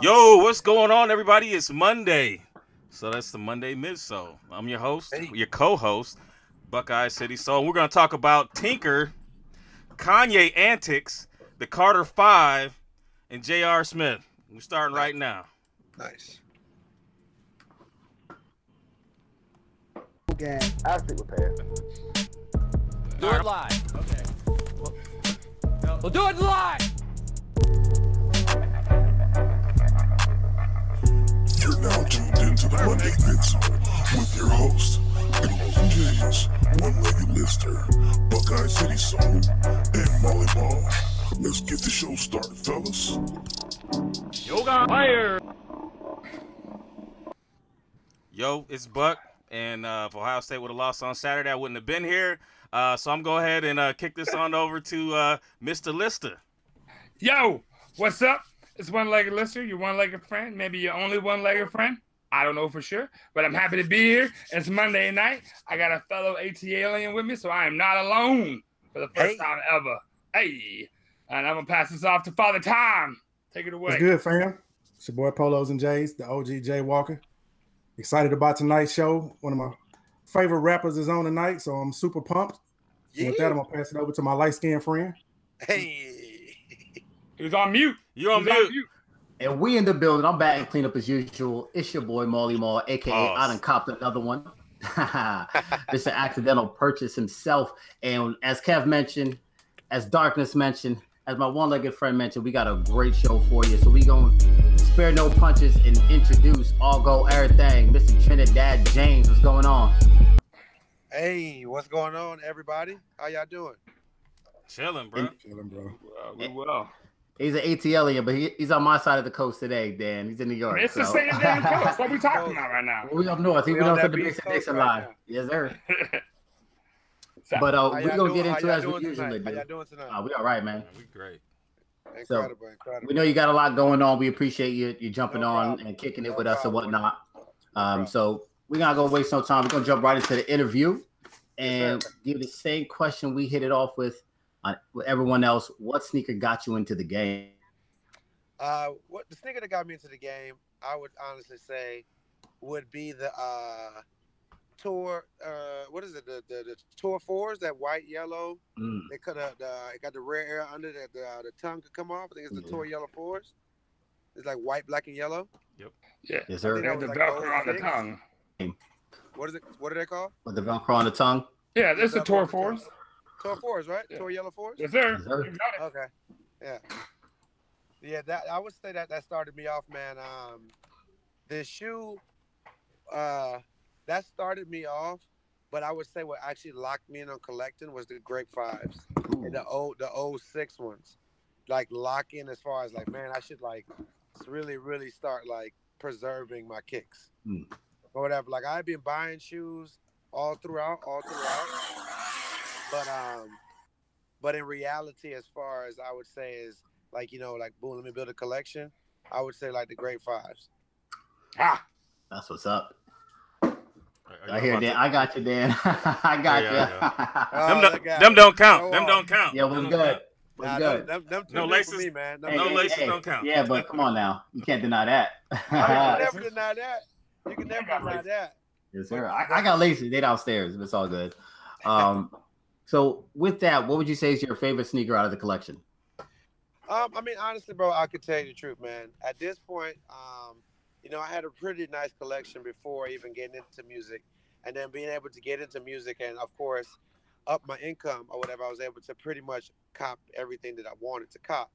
Yo, what's going on, everybody? It's Monday. So that's the Monday Midsole. I'm your host, your co-host, Buckeye City Soul. We're going to talk about Tinker, Kanye Antics, the Carter 5, and JR Smith. We're starting right now. Nice. Okay. I'll stick with Pat. Do it live. Okay. We'll do it live. You're now tuned into the Monday Midsole with your host, Golden James, One-Legged Lister, Buckeye City Soul, and Molly Ball. Let's get the show started, fellas. Yoga fire. Yo, it's Buck, and if Ohio State would have lost on Saturday, I wouldn't have been here. So I'm going to go ahead and kick this on over to Mr. Lister. Yo, what's up? It's One-Legged Lister, your one-legged friend, maybe your only one-legged friend. I don't know for sure, but I'm happy to be here. It's Monday night. I got a fellow AT alien with me, so I am not alone for the first time ever. Hey, and I'm going to pass this off to Father Time. Take it away. What's good, fam? It's your boy Polos and Jays, the OG Jay Walker. Excited about tonight's show. One of my favorite rappers is on tonight, so I'm super pumped. Yeah. And with that, I'm going to pass it over to my light-skinned friend. Hey. He was on mute. You're on mute. And we in the building. I'm back and clean up as usual. It's your boy Molly Mall, a.k.a. I done copped another one. It's an accidental purchase himself. And as Kev mentioned, as Darkness mentioned, as my one-legged friend mentioned, we got a great show for you. So we going to spare no punches and introduce all go everything. Mr. Trinidad James, what's going on? Hey, what's going on, everybody? How y'all doing? Chilling, bro. Chilling, bro. We will. He's an ATLian, but he's on my side of the coast today, Dan. He's in New York. It's the same damn coast. What we talking about right now? We up north. We on don't that set the beast basic Dixon coast line. right Yes, sir. So, But How we're y'all going to doing? get into How it as y'all we doing usually tonight? How do. y'all doing tonight? We all right, man. We great. Incredible, incredible. We know you got a lot going on. We appreciate you jumping No on problem. and kicking it No with us and problem. whatnot. So we're not going to waste no time. We're going to jump right into the interview and Yes, give the same question we hit it off with everyone else. What sneaker got you into the game? What the sneaker that got me into the game, I would honestly say, would be the Tour. What is it? The Tour 4s, that white, yellow. They could have it got the rare air under that the tongue could come off. I think it's the Tour Yellow 4s. It's like white, black, and yellow. yeah. Yes, sir. They have the Velcro on the tongue. What is it? What are they called? With the Velcro on the tongue? Yeah, this is the Tour Force. Tour 4s, right? Yeah. Tour Yellow 4s. Yes, sir. Yes, sir. You got it. Okay. Yeah. Yeah, that I would say that started me off, man. The shoe that started me off, but I would say what actually locked me in on collecting was the Grape 5s. And the old 6 ones. Like lock in as far as like, man, I should like really start like preserving my kicks. Or whatever. Like I've been buying shoes all throughout. But in reality, as far as I would say is like, you know, like, boom, let me build a collection. I would say like the Grape 5s. That's what's up. I hear Dan. I got you, Dan. I got you. Them don't count. Them don't count. Yeah, we're good. Nah, Good. them No two laces, for me, man. no laces don't count. Yeah, but come on now. You can't deny that. You can never deny that. You can never deny that. Yes, sir. I got laces. They downstairs. It's all good. So with that, what would you say is your favorite sneaker out of the collection? I mean, honestly, bro, I could tell you the truth, man. At this point, you know, I had a pretty nice collection before even getting into music. And then being able to get into music and, of course, up my income or whatever, I was able to pretty much cop everything that I wanted to cop.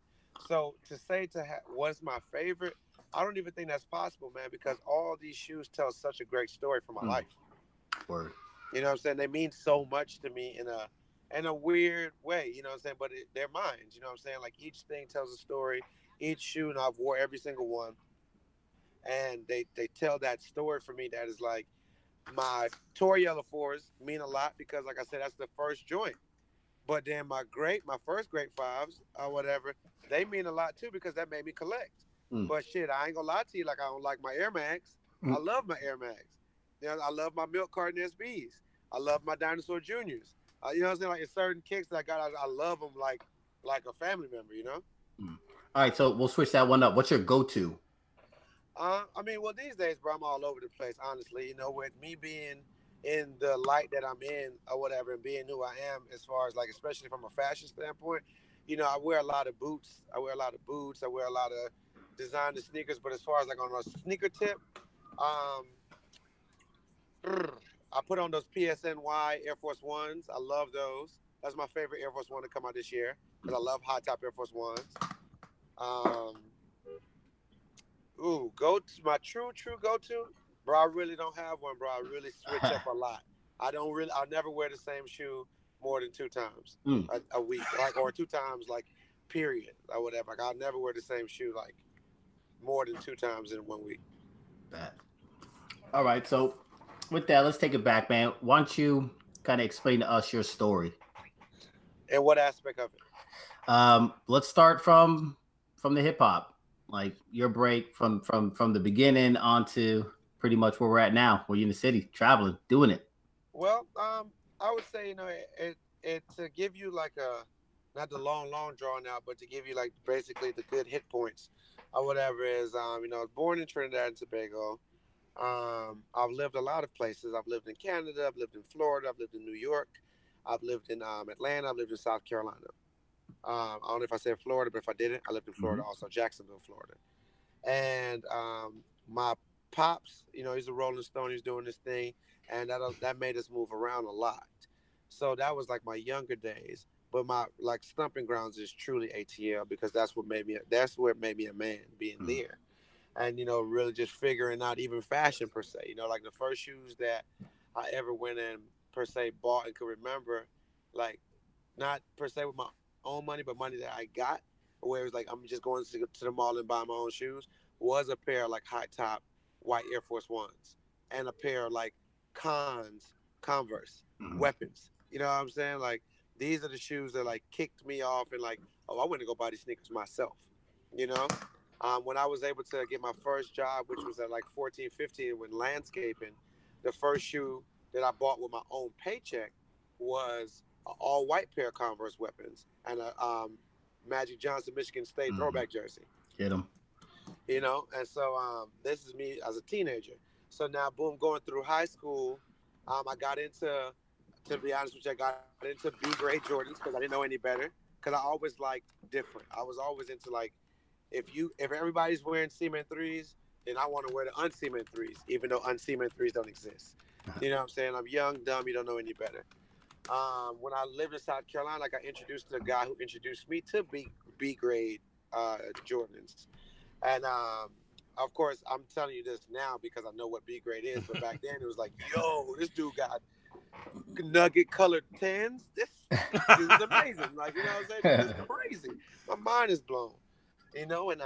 So to say what's my favorite, I don't even think that's possible, man, because all these shoes tell such a great story for my life. Word. You know what I'm saying? They mean so much to me in a weird way, you know what I'm saying? But they're mine, you know what I'm saying? Like each thing tells a story, each shoe, and I've wore every single one. And they tell that story for me that is like, my Tour Yellow 4s mean a lot because, like I said, that's the first joint. But then my first Grape 5s or whatever, they mean a lot too because that made me collect. But shit, I ain't gonna lie to you, like I don't like my Air Max. I love my Air Max. You know, I love my Milk Carton SBs. I love my Dinosaur Juniors. You know what I'm saying? Like in certain kicks that I got, I love them like a family member, you know? All right, so we'll switch that one up. What's your go-to I mean, well, these days, bro, I'm all over the place. Honestly, you know, with me being in the light that I'm in or whatever, and being who I am, as far as like, especially from a fashion standpoint, you know, I wear a lot of boots. I wear a lot of boots. I wear a lot of designer sneakers. But as far as like on a sneaker tip, um, I put on those PSNY Air Force Ones. I love those. That's my favorite Air Force One to come out this year because I love high top Air Force Ones. Um, go to my true go to, bro. I really don't have one, bro. I really switch up a lot. I never wear the same shoe more than 2 times a week, like, or 2 times, like, period, or whatever. Like, I'll never wear the same shoe like more than 2 times in 1 week. That. All right, so with that, let's take it back, man. Why don't you kind of explain to us your story? And what aspect of it? Let's start from the hip hop, like your break from the beginning on to pretty much where we're at now. Where you're in the city, traveling, doing it. Well, I would say, you know, it to give you like a, not the long drawn out, but to give you like basically the good hit points or whatever is, you know, I was born in Trinidad and Tobago. I've lived a lot of places. I've lived in Canada. I've lived in Florida. I've lived in New York. I've lived in Atlanta. I've lived in South Carolina. I don't know if I said Florida, but if I didn't, I lived in Florida also, Jacksonville, Florida. And my pops, you know, he's a Rolling Stone. He's doing this thing, and that made us move around a lot. So that was like my younger days. But my like stomping grounds is truly ATL because that's where it made me a man, being there. And, you know, really just figuring out even fashion per se. You know, like the first shoes that I ever went and per se bought and could remember, like, not per se with my own money, but money that I got, where it was like I'm just going to the mall and buy my own shoes, was a pair of like high top white Air Force Ones and a pair of like Converse weapons. You know what I'm saying? Like, these are the shoes that like kicked me off and like, oh, I went to go buy these sneakers myself, you know? When I was able to get my first job, which was at like 14, 15 when landscaping, the first shoe that I bought with my own paycheck was an all-white pair of Converse weapons and a Magic Johnson Michigan State throwback jersey. Get them. You know, and so this is me as a teenager. So now, boom, going through high school, I got into, to be honest with you, I got into B-grade Jordans because I didn't know any better. Because I always liked different. I was always into like, if everybody's wearing cement threes, then I want to wear the uncement threes, even though uncement threes don't exist. You know what I'm saying? I'm young, dumb, you don't know any better. When I lived in South Carolina, I got introduced to a guy who introduced me to B grade Jordans. And of course, I'm telling you this now because I know what B grade is. But back then, it was like, yo, this dude got nugget colored 10s. This dude's amazing. Like, you know what I'm saying? This is crazy. My mind is blown. You know, and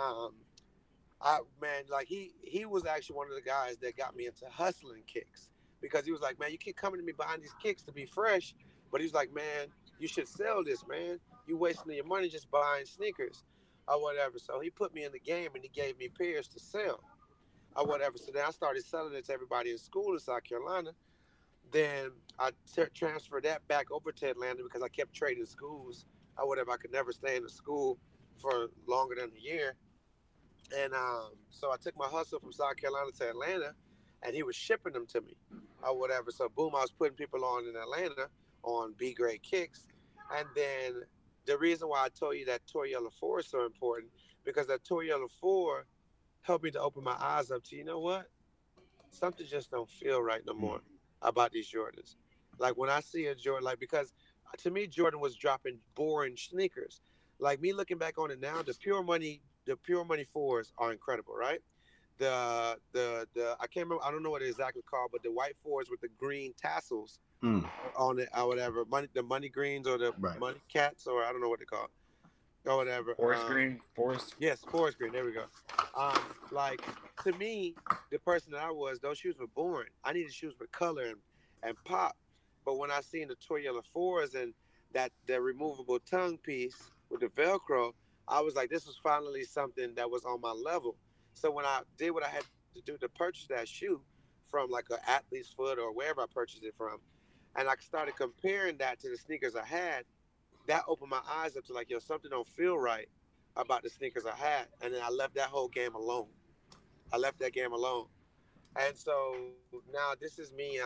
like he was actually one of the guys that got me into hustling kicks because he was like, man, you keep coming to me buying these kicks to be fresh, but he's like, man, you should sell this, man. You wasting your money just buying sneakers or whatever. So he put me in the game and he gave me pairs to sell or whatever. So then I started selling it to everybody in school in South Carolina. Then I transferred that back over to Atlanta because I kept trading schools or whatever. I could never stay in a school for longer than a year. And so I took my hustle from South Carolina to Atlanta, and he was shipping them to me or whatever. So boom, I was putting people on in Atlanta on B-grade kicks. And then the reason why I told you that Torriella 4 is so important, because that Torriella 4 helped me to open my eyes up to, you know what? Something just don't feel right no more about these Jordans. Like when I see a Jordan, like, because to me, Jordan was dropping boring sneakers. Like me looking back on it now, the Pure Money 4s are incredible, right? The I can't remember, I don't know what it exactly called, but the white 4s with the green tassels on it or whatever, the money greens or the money cats, or I don't know what they call it or whatever. Forest green. Yes, forest green. There we go. Like to me, the person that I was, those shoes were boring. I needed shoes with color and pop. But when I seen the Torriella 4s and the removable tongue piece with the Velcro, I was like, this was finally something that was on my level. So when I did what I had to do to purchase that shoe from like an athlete's foot or wherever I purchased it from, and I started comparing that to the sneakers I had, that opened my eyes up to like, yo, something don't feel right about the sneakers I had. And then I left that whole game alone. I left that game alone. And so now this is me.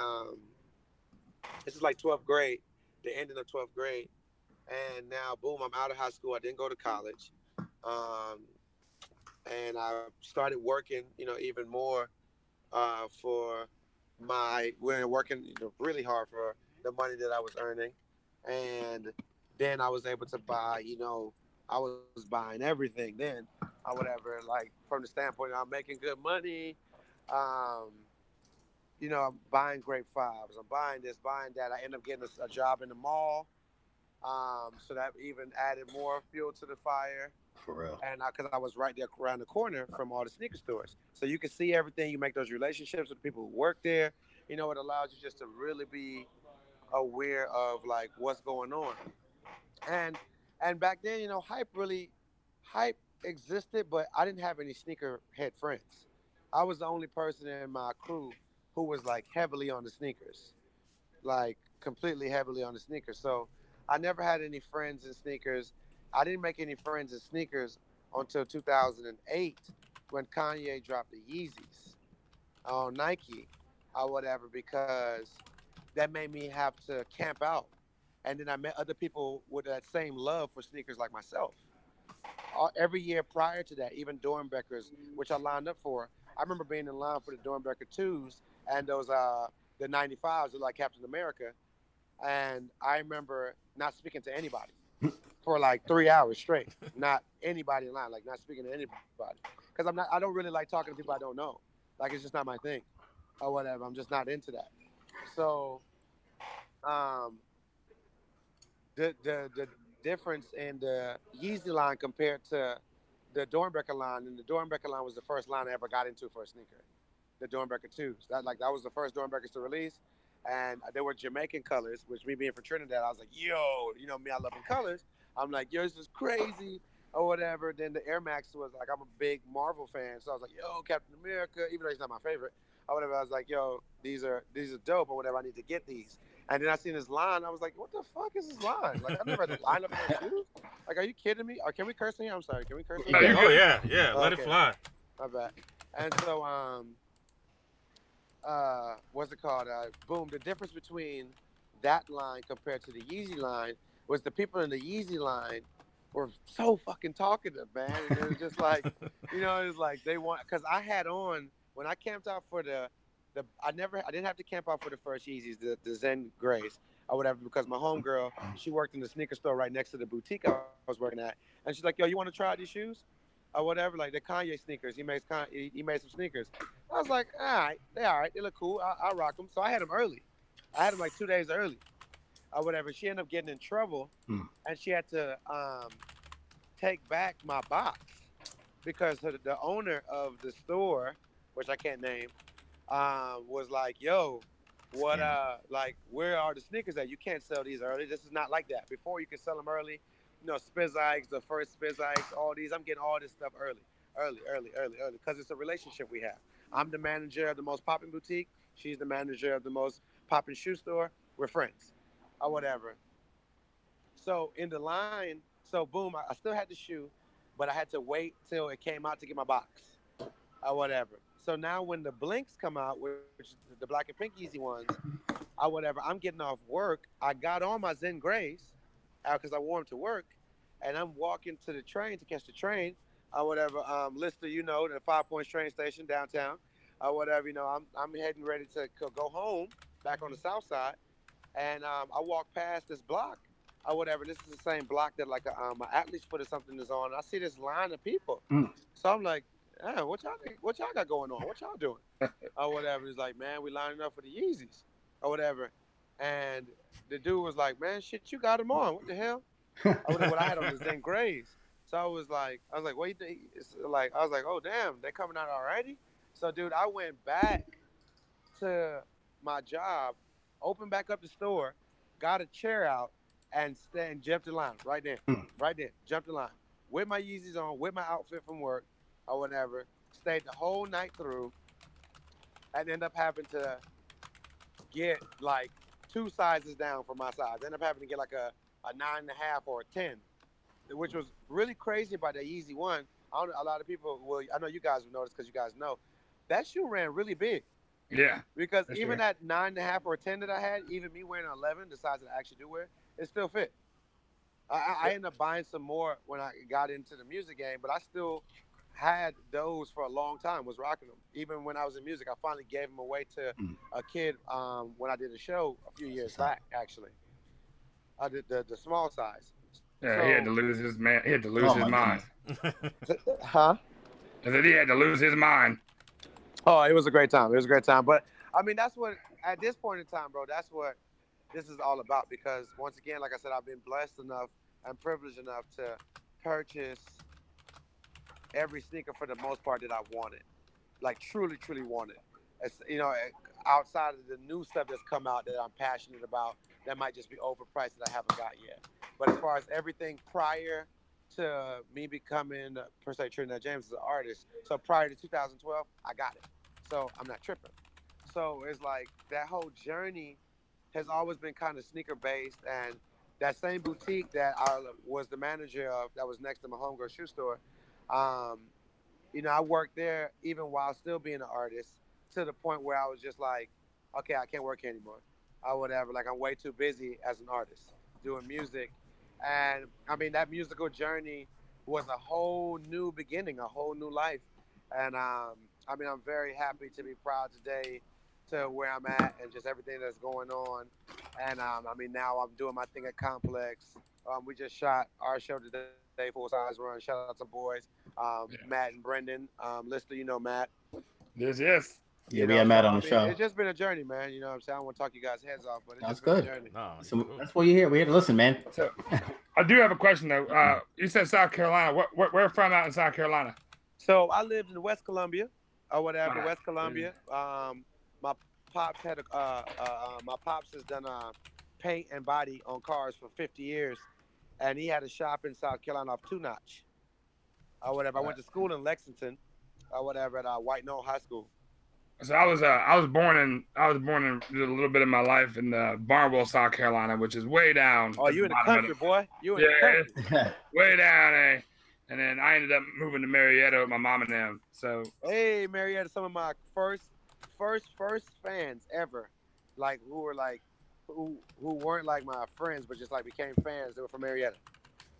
This is like 12th grade, the ending of 12th grade, and now boom, I'm out of high school. I didn't go to college, and I started working, even more for we're working really hard for the money that I was earning, and then I was able to buy, I was buying everything then, or whatever. Like from the standpoint, I'm making good money. Um, I'm buying grape fives. I'm buying this, buying that. I end up getting a job in the mall. So that even added more fuel to the fire. For real. And because I was right there around the corner from all the sneaker stores. So you can see everything. You make those relationships with the people who work there. It allows you just to really be aware of like what's going on. And and back then, hype existed, but I didn't have any sneaker head friends. I was the only person in my crew who was like heavily on the sneakers, like completely heavily on the sneakers. So I never had any friends in sneakers. I didn't make any friends in sneakers until 2008 when Kanye dropped the Yeezys on Nike or whatever, because that made me have to camp out. And then I met other people with that same love for sneakers like myself. Every year prior to that, even Dornbeckers, which I lined up for, I remember being in line for the Dornbecker 2s and those the 95s, like Captain America. And I remember not speaking to anybody for like 3 hours straight. Not anybody in line, like not speaking to anybody. Because I don't really like talking to people I don't know. Like it's just not my thing or whatever. I'm just not into that. So um, the difference in the Yeezy line compared to the Dornbecker line, and the Dornbecker line was the first line I ever got into for a sneaker. The Dornbecker 2s. That was the first Dornbeckers to release. And they were Jamaican colors, which me being from Trinidad, I was like, yo, me, I love the colors. I'm like, yo, this is crazy or whatever. Then the Air Max was like, I'm a big Marvel fan. So I was like, yo, Captain America, even though he's not my favorite or whatever. I was like, yo, these are dope or whatever. I need to get these. And then I seen this line. I was like, what the fuck is this line? Like, I never had to line up for shoes. Like, are you kidding me? Or can we curse in here? I'm sorry. Can we curse in here? Oh, yeah. Let it fly. My bad. And so, what's it called? Boom. The difference between that line compared to the Yeezy line was the people in the Yeezy line were so fucking talkative, man. And it was just like, it was like they want, because I had on, when I camped out for I didn't have to camp out for the first Yeezys, the Zen Grays or whatever, because my homegirl, she worked in the sneaker store right next to the boutique I was working at. And she's like, yo, you want to try these shoes? Or whatever, like the Kanye sneakers. He made some sneakers. I was like, all right, they're all right. They look cool. I rock them. So I had them early. I had them like 2 days early or whatever. She ended up getting in trouble, and she had to take back my box because the owner of the store, which I can't name, was like, yo, what, where are the sneakers at? You can't sell these early. This is not like that. Before you could sell them early. Spizikes, the first Spizikes, all these. I'm getting all this stuff early, because it's a relationship we have. I'm the manager of the most popping boutique. She's the manager of the most popping shoe store. We're friends, or whatever. So in the line, boom, I still had the shoe, but I had to wait till it came out to get my box, or whatever. So now when the Blinks come out, which is the black and pink Yeezy ones, or whatever, I'm getting off work. I got on my Zen Grays, because I wore them to work, and I'm walking to the train to catch the train, or whatever. Lister, the 5 Points train station downtown, or whatever. I'm heading ready to go home back on the south side, and I walk past this block, or whatever. This is the same block that like my athlete's foot or something is on. I see this line of people, so I'm like, what y'all got going on? What y'all doing? Or whatever. He's like, man, we lining up for the Yeezys, or whatever. And the dude was like, man, shit, you got them on. What the hell? What I had on was Zen Grays. So I was like, what you think? I was like, oh, damn, they coming out already? So, dude, I went back to my job, opened back up the store, got a chair out, and jumped in line right there. Right there. Jumped in line. With my Yeezys on, with my outfit from work or whatever. Stayed the whole night through. And ended up having to get, like, 2 sizes down from my size. I ended up having to get like a 9.5 or a 10, which was really crazy about the Yeezy one A lot of people will. I know you guys will notice because you guys know that shoe ran really big. Yeah. Because even that 9.5 or 10 that I had, even me wearing an 11, the size that I actually do wear, it still fit. I ended up buying some more when I got into the music game, but I still had those for a long time, was rocking them. Even when I was in music, I finally gave them away to a kid when I did a show a few years back, actually. I did the small size. Yeah, so, he had to lose his man. He had to lose his mind. Huh? I said he had to lose his mind. Oh, it was a great time. It was a great time. But, I mean, that's what, at this point in time, bro, that's what this is all about. Because, once again, like I said, I've been blessed enough and privileged enough to purchase every sneaker for the most part that I wanted. Like, truly, truly wanted. It's, you know, outside of the new stuff that's come out that I'm passionate about, that might just be overpriced that I haven't got yet. But as far as everything prior to me becoming, per se, Trinidad James as an artist, so prior to 2012, I got it. So I'm not tripping. So it's like that whole journey has always been kind of sneaker based, and that same boutique that I was the manager of, that was next to my homegirl shoe store, you know, I worked there even while still being an artist, to the point where I was just like, okay, I can't work here anymore, or whatever. Like, I'm way too busy as an artist doing music. And I mean, that musical journey was a whole new beginning, a whole new life. And I mean, I'm very happy to be proud today to where I'm at and just everything that's going on. And I mean, now I'm doing my thing at Complex. We just shot our show today, full size run. Shout out to boys, Matt and Brendan. Lister, you know Matt. Yes. Yeah, we had Matt on the show. It's just been a journey, man. You know what I'm saying? I don't want to talk you guys' heads off, but it's That's just been good. a journey. No, So that's what you're here. We're here to listen, man. So, I do have a question though. You said South Carolina. Where from out in South Carolina? So I lived in West Columbia, or whatever. West Columbia. My pops had my pops has done paint and body on cars for 50 years, and he had a shop in South Carolina off Two Notch, or whatever. I went to school in Lexington, or whatever, at White Knoll High School. So I was born in a little bit of my life in Barnwell, South Carolina, which is way down. Oh, you in the country, boy? You in the country? Way down, eh? And then I ended up moving to Marietta with my mom and them. So hey, Marietta, some of my first fans ever, like who weren't like my friends, but just like became fans. They were from Marietta.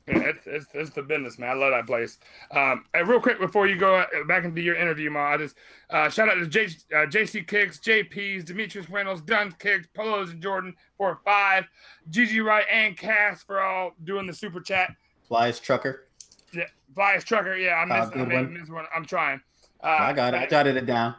Yeah, it's the business, man. I love that place. And real quick before you go back into your interview, Ma, I just shout out to JC Kicks, JP's, Demetrius Reynolds, Dunn Kicks, Polos and Jordan 4-5, Gigi Wright and Cass for all doing the super chat. Flyest Trucker. Yeah, Flyest Trucker. Yeah, I missed one. I'm trying. I got it. I jotted it down.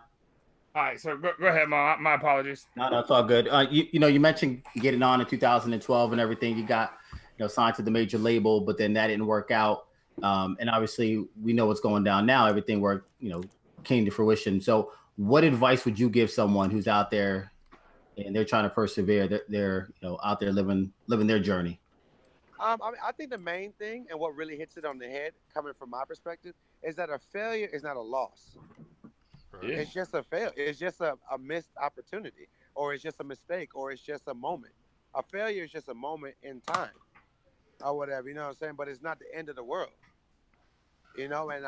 All right, so go ahead, Ma. My apologies. No, it's all good. You know, you mentioned getting on in 2012 and everything. You got, you know, signed to the major label, but then that didn't work out. And obviously, we know what's going down now. Everything worked, you know, came to fruition. So, what advice would you give someone who's out there and they're trying to persevere? They're you know, out there living their journey. I mean, I think the main thing and what really hits it on the head, coming from my perspective, is that a failure is not a loss. Right. It's just a fail. It's just a missed opportunity, or it's just a mistake, or it's just a moment. A failure is just a moment in time, or whatever. You know what I'm saying? But it's not the end of the world. You know, and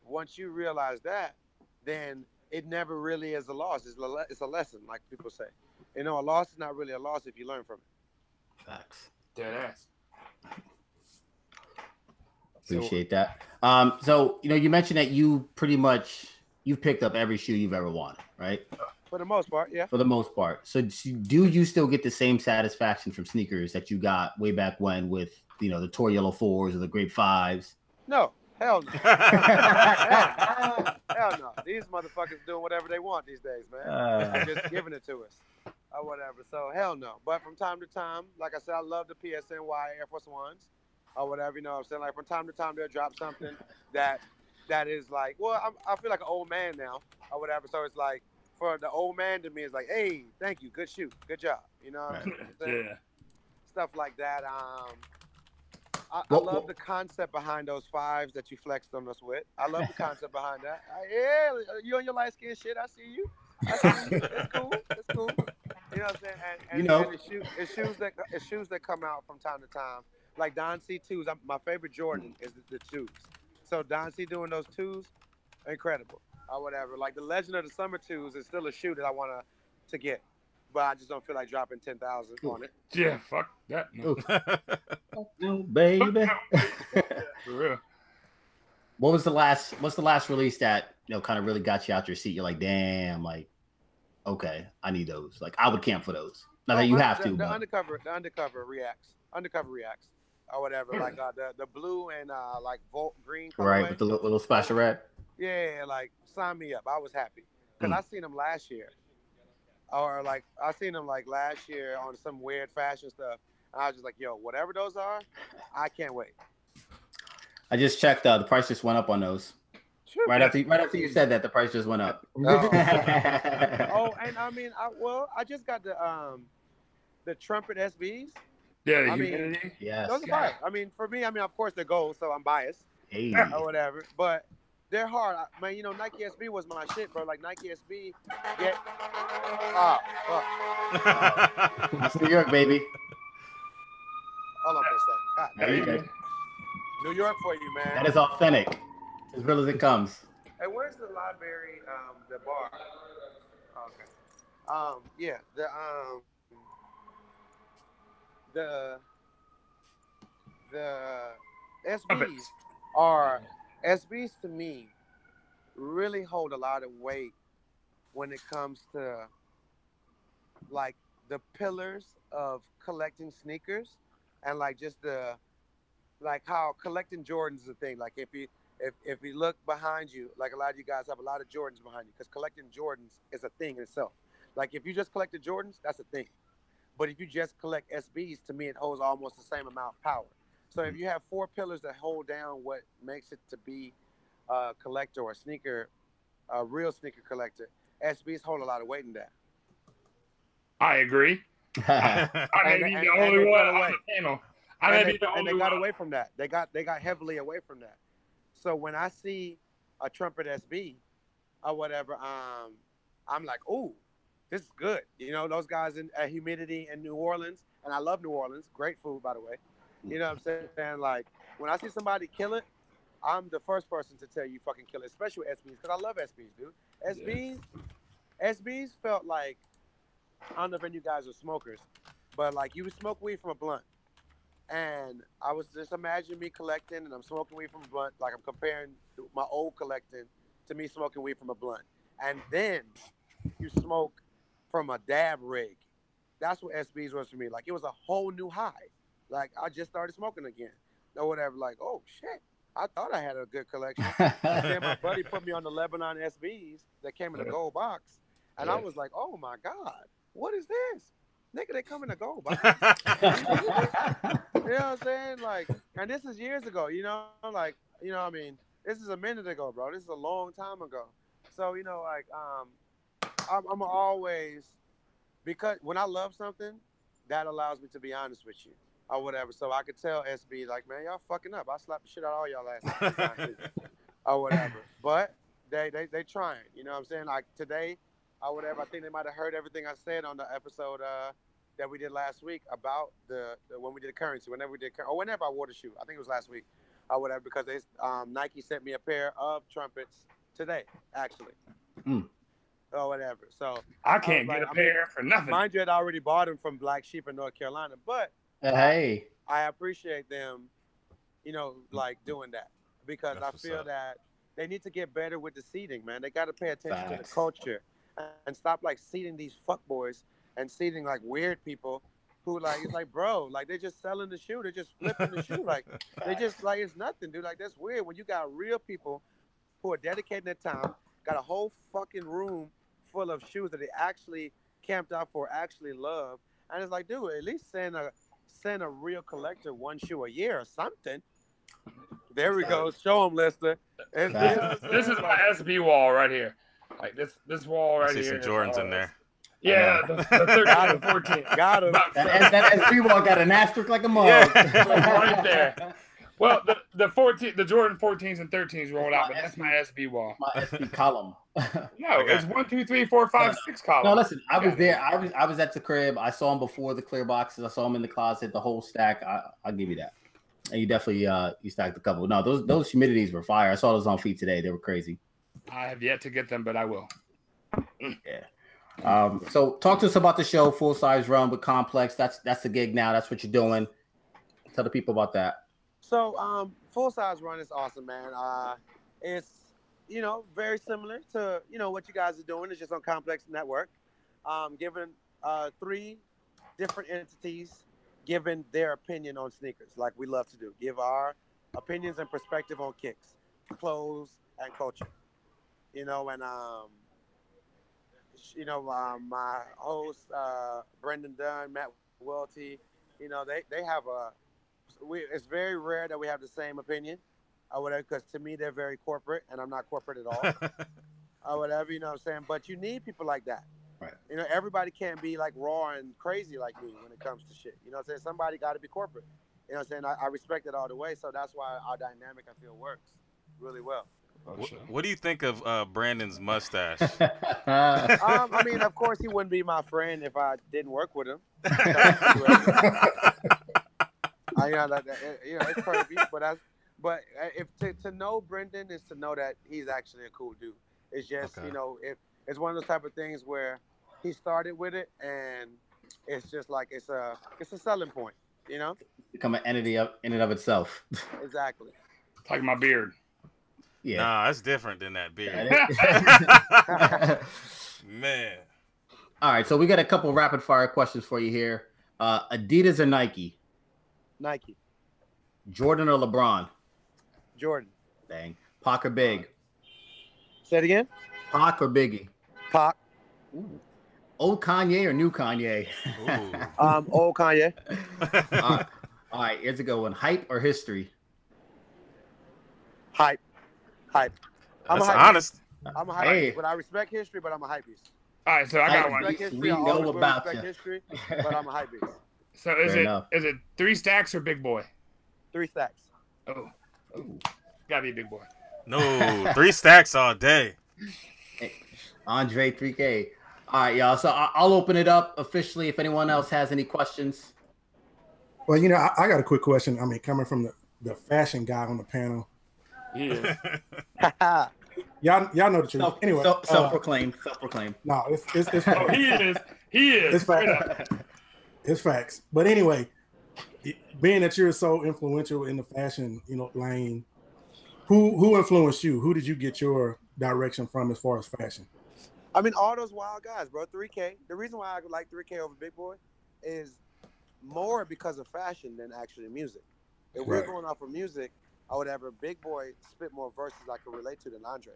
once you realize that, then it never really is a loss. It's a lesson, like people say. You know, a loss is not really a loss if you learn from it. Facts. Dead ass. Appreciate that. So, you know, you mentioned that you've picked up every shoe you've ever wanted, right? For the most part, yeah. For the most part. So do you still get the same satisfaction from sneakers that you got way back when with, you know, the Tor Yellow 4s or the Grape 5s? No. Hell no. Hell no. These motherfuckers doing whatever they want these days, man. They're just giving it to us. Or whatever. So, hell no. But from time to time, like I said, I love the PSNY Air Force Ones. Or whatever, you know what I'm saying? Like, from time to time, they'll drop something that is like, well, I feel like an old man now, or whatever. So it's like, for the old man to me, it's like, hey, thank you, good shoe, good job. You know what I'm saying? Yeah. Stuff like that. I love the concept behind those 5s that you flexed on us with. I love the concept behind that. Yeah, you on your light skin shit, I see you. It's cool. It's cool. You know what I'm saying? And, you know. And it's shoes that come out from time to time. Like Don C2s, my favorite Jordan is the shoes. So Don C doing those 2s, incredible. Or whatever. Like the Legend of the Summer 2s is still a shoe that I want to get. But I just don't feel like dropping 10,000 on it. Yeah, fuck that. No. No, baby. For real. What's the last release that kind of really got you out your seat? You're like, damn, like, okay, I need those. Like, I would camp for those. Not that you have to. The but... undercover reacts. Or whatever. Like the blue and like Volt green colorway. Right, with the little splash of red. Yeah, like sign me up. I was happy because I seen them last year, or like I seen them like last year on some weird fashion stuff. And I was just like, yo, whatever those are, I can't wait. I just checked. The price just went up on those. Right after you said that, the price just went up. Oh, and I mean, I just got the Trumpet SBs. Yeah, I mean, yes. Those are fire. I mean, for me, of course they're gold, so I'm biased or whatever. But they're hard, man. You know, Nike SB was my shit, bro. Like Nike SB, That's New York, baby. Hold on for a second. God, There you go. New York for you, man. That is authentic, as real as it comes. Hey, where's the library? The bar. Okay. Yeah. The SBs to me really hold a lot of weight when it comes to like the pillars of collecting sneakers and like just like how collecting Jordans is a thing. Like if you look behind you, like a lot of you guys have a lot of Jordans behind you because collecting Jordans is a thing in itself. Like if you just collect the Jordans, that's a thing. But if you just collect SBs, to me, it holds almost the same amount of power. So if you have 4 pillars that hold down what makes it to be a collector or a real sneaker collector, SBs hold a lot of weight in that. I agree. I may be the only one on the panel. And they got away from that. They got heavily away from that. So when I see a Trumpet SB or whatever, I'm like, ooh, this is good. You know, those guys in Humidity in New Orleans, and I love New Orleans. Great food, by the way. You know what I'm saying? Like, when I see somebody kill it, I'm the first person to tell you fucking kill it, especially with SBs, because I love SBs, dude. SBs felt like, I don't know if any of you guys are smokers, but like you would smoke weed from a blunt. And I was just imagining me collecting and I'm smoking weed from a blunt, like I'm comparing my old collecting to me smoking weed from a blunt. And then you smoke from a dab rig. That's what SBs was for me. Like it was a whole new high. Like I just started smoking again or whatever. Like, oh shit, I thought I had a good collection. And then my buddy put me on the Lebanon SBs that came in a gold box. And I was like, oh my God, what is this? Nigga, they come in a gold box. You know what I'm saying? Like, and this is years ago, you know, like, you know what I mean? This is a minute ago, bro. This is a long time ago. So, you know, like, I'm always, because when I love something, that allows me to be honest with you or whatever. So I could tell SB, like, man, y'all fucking up. I slapped the shit out of all y'all last time or whatever. But they trying, you know what I'm saying? Like today or whatever, I think they might have heard everything I said on the episode that we did last week about the when we did currency, whenever I wore the shoe. I think it was last week or whatever, because they Nike sent me a pair of trumpets today, actually. Or whatever. So I can't get a pair for nothing. Mind you, I'd already bought them from Black Sheep in North Carolina, but hey, I appreciate them, you know, like doing that, because I feel that they need to get better with the seating, man. They got to pay attention to the culture and stop like seating these fuckboys and seating like weird people who like, it's like, bro, like they're just selling the shoe. They're just flipping the shoe. Like they just like, it's nothing, dude. Like that's weird when you got real people who are dedicating their time, got a whole fucking room full of shoes that they actually camped out for, actually love. And it's like, dude, at least send a real collector one shoe a year or something. There we go. Show them, Lister. This is my SB wall right here. Like this wall right here. I see some Jordans in there. Yeah, the 13 and 14. Got him. That SB wall got an asterisk like a mug. Right there. Well, the Jordan 14s and 13s rolled out, but that's my SB wall. My SB column. No, it's 1, 2, 3, 4, 5, 6 columns. No, listen, I was there. I was at the crib. I saw them before the clear boxes. I saw them in the closet, the whole stack. I'll give you that. And you definitely you stacked a couple. No, those humidities were fire. I saw those on feet today. They were crazy. I have yet to get them, but I will. Yeah. So talk to us about the show, Full Size Run with Complex. That's the gig now. That's what you're doing. Tell the people about that. So Full Size Run is awesome, man. It's very similar to what you guys are doing. It's just on Complex Network. Giving 3 different entities giving their opinion on sneakers, like we love to do. Give our opinions and perspective on kicks, clothes, and culture. My host Brendan Dunn, Matt Welty, they have it's very rare that we have the same opinion or whatever, because to me they're very corporate and I'm not corporate at all or whatever, you know what I'm saying? But you need people like that. Right. Everybody can't be like raw and crazy like me when it comes to shit. You know what I'm saying? Somebody got to be corporate. You know what I'm saying? I respect it all the way, so that's why our dynamic, I feel, works really well. What do you think of Brandon's mustache? I mean, of course, he wouldn't be my friend if I didn't work with him. It's perfect. But to know Brendan is to know that he's actually a cool dude. It's just it's one of those type of things where he started with it, and it's just like it's a selling point. Become an entity in and of itself. Exactly. Like my beard. Yeah. Nah, that's different than that beard. Man. All right, so we got a couple rapid fire questions for you here. Adidas or Nike? Nike. Jordan or LeBron? Jordan. Dang. Pac or Big? Say it again. Pac or Biggie? Pac. Ooh. Old Kanye or new Kanye? Old Kanye. All right, here's a good one. Hype or history? Hype. That's honest. I'm a hype beast, but I respect history, but I'm a hype beast. All right, so I got one. We know about you. History, but I'm a hype beast. So is it 3 stacks or big boy? 3 stacks. Oh. Gotta be a big boy. No, 3 stacks all day. Hey, Andre 3K. All right, y'all. So I'll open it up officially if anyone else has any questions. Well, I got a quick question. I mean, coming from the fashion guy on the panel. Yeah. y'all know the truth. Anyway, self-proclaimed. No, it's Oh, he is. It's facts. It's facts. But anyway, being that you're so influential in the fashion, lane, who influenced you? Who did you get your direction from as far as fashion? I mean, all those wild guys, bro. 3K. The reason why I like 3K over Big Boy is more because of fashion than actually music. If we're going off of music or whatever, Big Boy spit more verses I could relate to than Andre.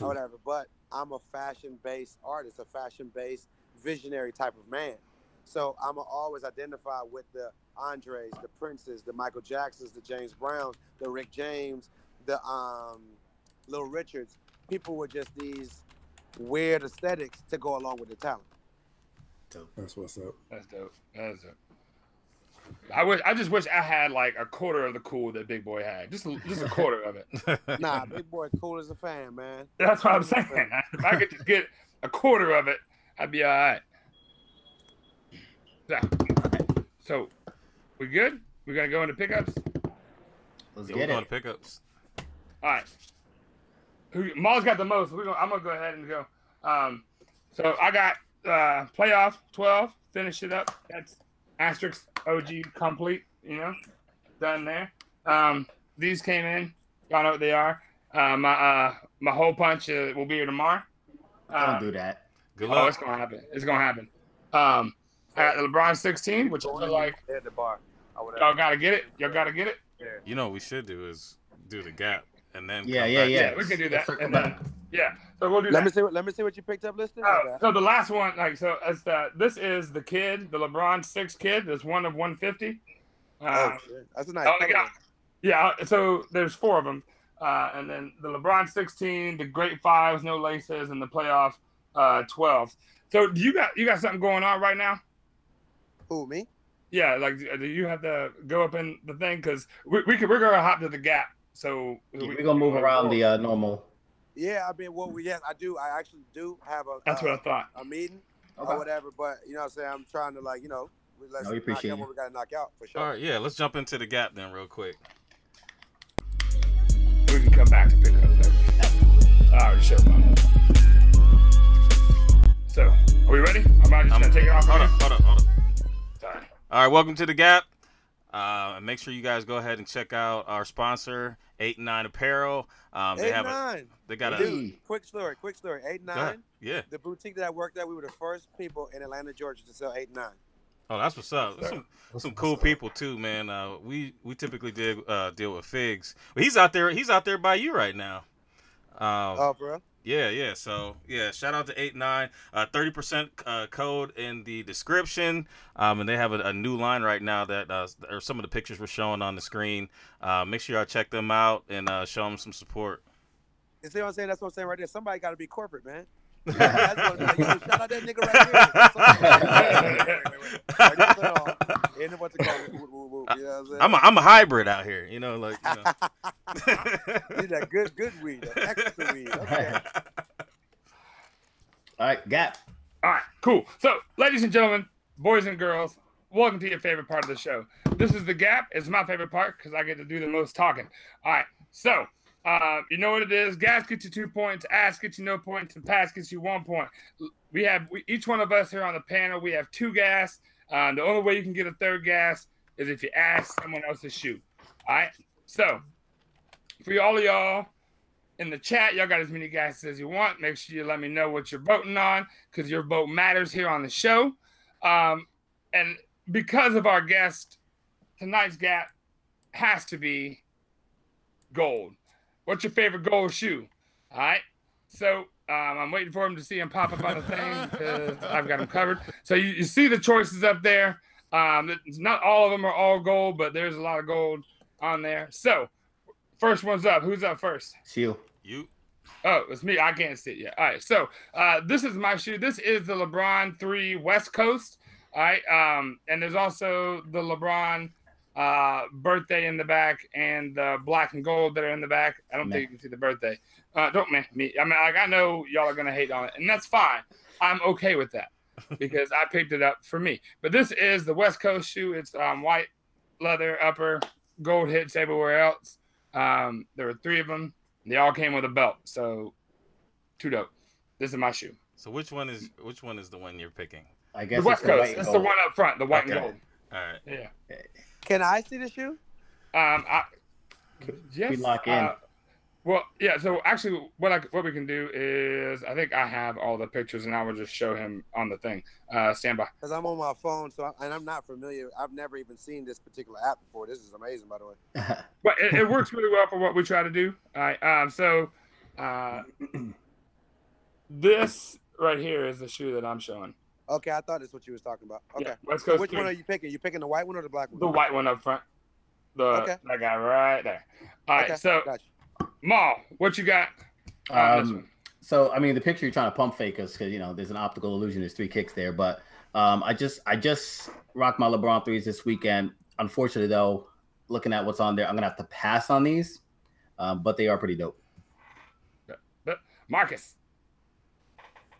Or whatever. But I'm a fashion-based artist, a fashion-based visionary type of man. So I'm going to always identify with the Andres, the Princes, the Michael Jacksons, the James Browns, the Rick James, the Little Richards. People with just these weird aesthetics to go along with the talent. That's what's up. That's dope. I just wish I had like a quarter of the cool that Big Boy had. Just a quarter of it. Nah, Big Boy cool as a fan, man. That's what I'm saying. If I could just get a quarter of it, I'd be all right. So we good? We're gonna go into pickups? Let's We're get going it. to pickups. All right. Maul's got the most. I'm gonna go ahead and go. So I got playoff 12. Finish it up. That's asterisk OG complete. Done there. These came in. Y'all know what they are. My hole punch will be here tomorrow. Don't do that. Good luck. Oh, it's gonna happen. I got the LeBron 16, which I feel like at the bar. y'all gotta get it. Y'all gotta get it. You know what we should do is do the G.A.P. and then Yeah, we can do that. And then, so we'll do that. Let me see what you picked up, Lister. So the last one, this is the kid, the LeBron 6 kid. There's one of 150. Shit. That's a nice one. So there's 4 of them. And then the LeBron 16, the Great 5s, no laces, and the playoff 12. So do you got something going on right now? Who, me? Yeah, like do you have to go up in the thing? Because we're gonna hop to the G.A.P. So we're gonna move around the normal. Yeah, I mean, yes, I do. I actually do have That's what I thought. A meeting or whatever. But you know what I'm saying? I'm trying to let's we knock appreciate out you. what we got to knock out for sure. All right, yeah, let's jump into the G.A.P then real quick. We can come back to pick it up later. I already showed mine. So, are we ready? I'm just going to take it off. Hold up. Sorry. All right, welcome to the G.A.P. Make sure you guys go ahead and check out our sponsor, 8-9 Apparel. They got Dude, quick story. 8-9. Yeah. The boutique that I worked at, we were the first people in Atlanta, Georgia to sell 8-9. Oh, that's what's up. Some cool people too, man. We typically deal with Figs. But he's out there by you right now. Oh, bro. Yeah. So yeah, shout out to 8-9. 30% code in the description. And they have a new line right now that or some of the pictures we're showing on the screen. Make sure y'all check them out and show them some support. You see what I'm saying? That's what I'm saying right there. Somebody got to be corporate, man. That's what I'm like, yo, shout out that nigga right here. What's it called? You know what I'm saying? I'm a hybrid out here, like, you need that good weed, that extra weed. Okay. All right, G.A.P. All right, cool. So, ladies and gentlemen, boys and girls, welcome to your favorite part of the show. This is the G.A.P. It's my favorite part because I get to do the most talking. All right, so you know what it is. Gas gets you 2 points, ass gets you no points, and pass gets you 1 point. Each one of us here on the panel, we have 2 gas. The only way you can get a 3rd gas is if you ask someone else to shoot. All right, so for all of y'all in the chat, y'all got as many gases as you want. Make sure you let me know what you're voting on because your vote matters here on the show. And because of our guest, tonight's G.A.P has to be gold. What's your favorite gold shoe? All right. So I'm waiting for him to see him pop up on the thing because I've got him covered. So you see the choices up there. Not all of them are all gold, but there's a lot of gold on there. So first one's up. Who's up first? It's you. Oh, it's me. I can't see it yet. All right. So this is my shoe. This is the LeBron 3 West Coast. All right. And there's also the LeBron birthday in the back and the black and gold that are in the back. I don't think you can see the birthday. Don't man me. I mean, I know y'all are gonna hate on it, and that's fine. I'm okay with that because I picked it up for me. But this is the West Coast shoe. It's white leather upper, gold hits everywhere else. There were 3 of them. They all came with a belt, so too dope. This is my shoe. So which one is the one you're picking? I guess the West Coast. That's the one up front, the white and gold. All right. Yeah. Can I see the shoe? Yes. We lock in. Well, yeah. So actually, what we can do is, I think I have all the pictures, and I will just show him on the thing. Stand by. Because I'm on my phone, and I'm not familiar. I've never even seen this particular app before. This is amazing, by the way. But it works really well for what we try to do. All right. So this right here is the shoe that I'm showing. Okay, I thought that's what you was talking about. Okay. Yeah, West Coast. So which one are you picking? You picking the white one or the black one? The white one up front. That guy right there. All right. So, gotcha. Maul, what you got? This one? So I mean, the picture you're trying to pump fake us because there's an optical illusion. There's 3 kicks there, but I just rocked my LeBron 3s this weekend. Unfortunately, though, looking at what's on there, I'm gonna have to pass on these, but they are pretty dope. Marcus.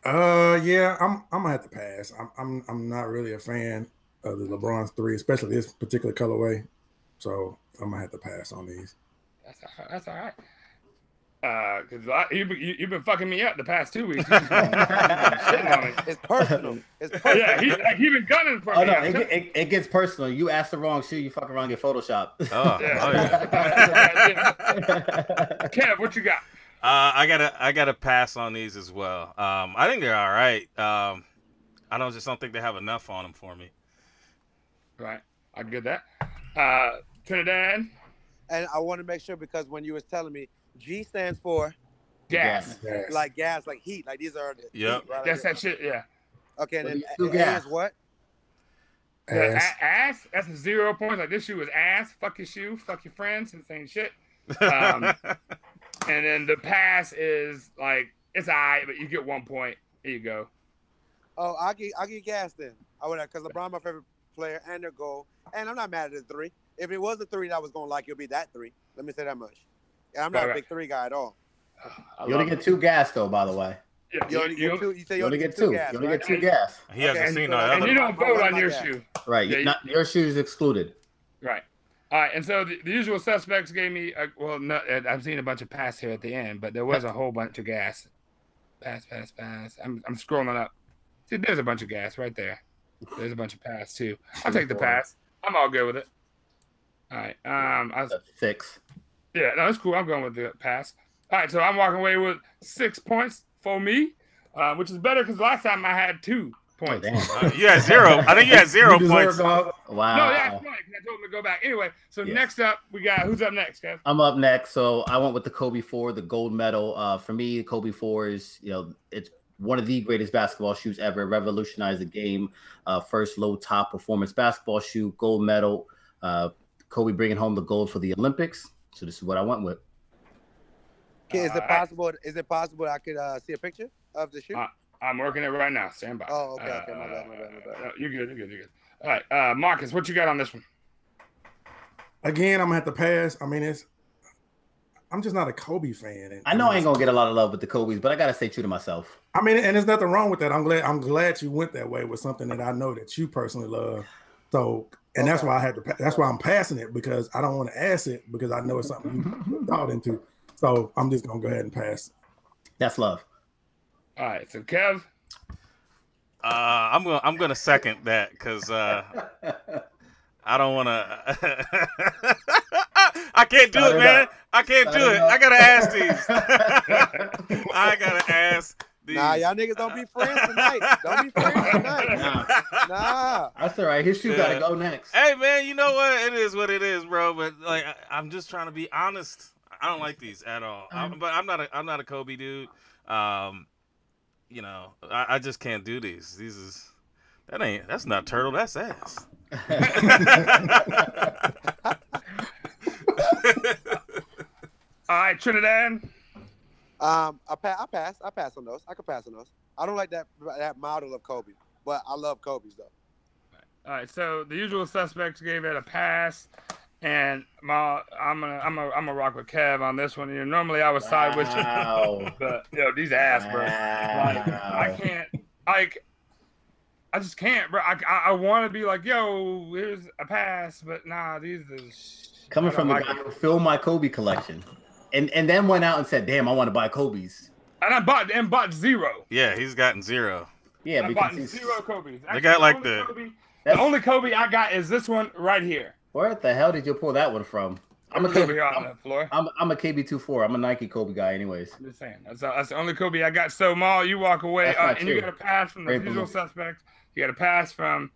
Yeah, I'm gonna have to pass. I'm not really a fan of the LeBron's 3, especially this particular colorway. So I'm gonna have to pass on these. That's all right. Because you've been fucking me up the past 2 weeks. It's personal. Yeah, he been gunning for me. No, it gets personal. You ask the wrong shoe, you fuck around, get photoshopped. Oh, yeah. Kev, what you got? I gotta pass on these as well. I think they're all right. I just don't think they have enough on them for me. Right, I get that. Trinidad. And I want to make sure because when you was telling me, G stands for gas. Like gas, like heat. Like these are the yep. heat, right? That's that shit. Yeah. Okay, and then A is what? Ass. That's 0 points. Like this shoe is ass. Fuck your shoe. Fuck your friends. And same shit. And then the pass is like it's alright, but you get 1 point. Here you go. Oh, I'll get gas then. I would because LeBron my favorite player and their goal, and I'm not mad at the 3. If it was a 3 that I was gonna like, it'll be that 3. Let me say that much. And I'm not a big 3 guy at all. You only get 2 gas though, by the way. Yeah, You only get two. You say you only get two gas. You only right? get two gas. He hasn't seen no and other. you don't vote on your shoe. Right. Yeah, Your shoe is excluded. Right. All right. And so the usual suspects gave me, well, no, I've seen a bunch of pass here at the end, but there was a whole bunch of gas. Pass. I'm scrolling up. See, there's a bunch of gas right there. There's a bunch of pass too. I'll take the pass. I'm all good with it. All right. That's 6. Yeah, no, that's cool. I'm going with the pass. All right, so I'm walking away with 6 points for me, which is better because last time I had 2 points. You had 0. I think you had 0 points. Wow. No, yeah, that's right. I told him to go back. Anyway, so next up, we got, who's up next, Kev? I'm up next. So I went with the Kobe 4, the gold medal. For me, the Kobe 4 is, it's one of the greatest basketball shoes ever. Revolutionized the game. First low top performance basketball shoe, gold medal. Kobe bringing home the gold for the Olympics. So this is what I went with. Okay, is it possible? Is it possible I could see a picture of the shoe? I'm working it right now. Stand by. Oh, okay. My bad. No, you're good. All right, Marcus, what you got on this one? Again, I'm gonna have to pass. I mean, I'm just not a Kobe fan. I know I ain't gonna get a lot of love with the Kobe's, but I gotta stay true to myself. I mean, and there's nothing wrong with that. I'm glad you went that way with something that I know that you personally love. So, and that's why I had to. That's why I'm passing it, because I don't want to ask it, because I know it's something you thought into. So I'm just gonna go ahead and pass. That's love. All right, so Kev. I'm gonna second that, because I don't want to. I can't do it, man. I can't do it. I gotta ask these. I gotta ask these. Nah, y'all niggas don't be friends tonight. Don't be friends tonight. Nah. That's all right. His shoe gotta go next. Hey, man, you know what? It is what it is, bro. But like, I'm just trying to be honest. I don't like these at all. But I'm not a Kobe dude. I just can't do these. That's not turtle. That's ass. All right, Trinidad. I pass on those. I could pass on those. I don't like that model of Kobe, but I love Kobe's though. All right, so the usual suspects gave it a pass, and I'm gonna rock with Kev on this one. Normally I would side with you, but these ass, bro. Like, I just can't, bro. I want to be like, yo, here's a pass, but nah, these is coming from the guy who filled my Kobe collection, and then went out and said, "Damn, I want to buy Kobe's." And I bought 0. Yeah, he's gotten 0. Yeah, I bought 0 Kobe's. They got like the only Kobe I got is this one right here. Where the hell did you pull that one from? I'm a Kobe on the floor. I'm a KB24. I'm a Nike Kobe guy, anyways. I'm just saying that's the only Kobe I got. So Maul, you walk away, and you got a pass from the usual suspects. You got a pass from.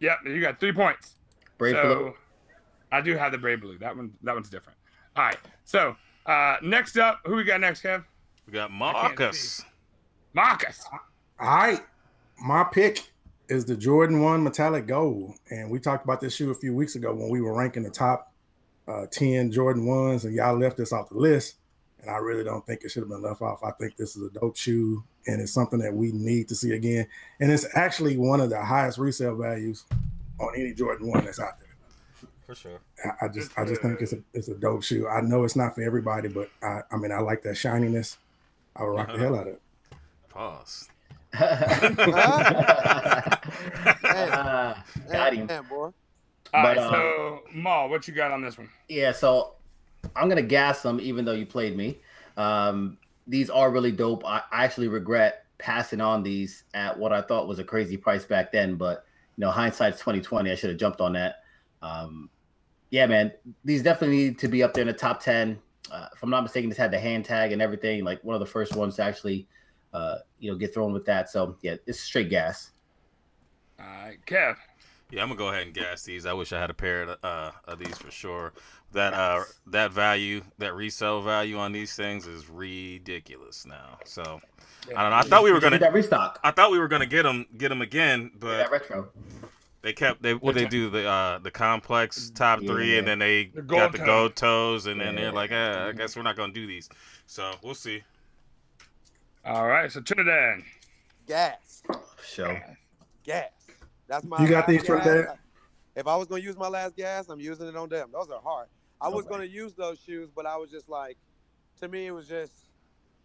Yep, you got 3 points. Brave Blue. I do have the Brave Blue. That one's different. All right. So next up, who we got next, Kev? We got Marcus. Marcus. All right, my pick is the Jordan 1 Metallic Gold, and we talked about this shoe a few weeks ago when we were ranking the top 10 Jordan 1s, and y'all left this off the list, and I really don't think it should have been left off. I think this is a dope shoe, and it's something that we need to see again, and it's actually one of the highest resale values on any Jordan 1 that's out there. For sure. I just think it's a dope shoe. I know it's not for everybody, but I like that shininess. I would rock the hell out of it. Pause. Got him. Damn, boy. All right, so Maul, what you got on this one? Yeah, so I'm gonna gas them, even though you played me. These are really dope. I actually regret passing on these at what I thought was a crazy price back then, but hindsight's 2020. I should have jumped on that. Yeah, man, these definitely need to be up there in the top 10. If I'm not mistaken, this had the hand tag and everything, like one of the first ones to actually get thrown with that. So yeah, it's straight gas. All right, Kev. Yeah, I'm gonna go ahead and gas these. I wish I had a pair of these for sure. That value, that resale value on these things is ridiculous now. So I don't know. I thought we were gonna restock. I thought we were gonna get them again, but that retro. They do the complex top 3, and then they got the gold toes, and then they're like, I guess we're not gonna do these. So we'll see. All right, so Trinidad. Gas. Show. Gas. That's my. You got these, Trinidad? If I was gonna use my last gas, I'm using it on them. Those are hard. I was gonna use those shoes, but I was just like, to me, it was just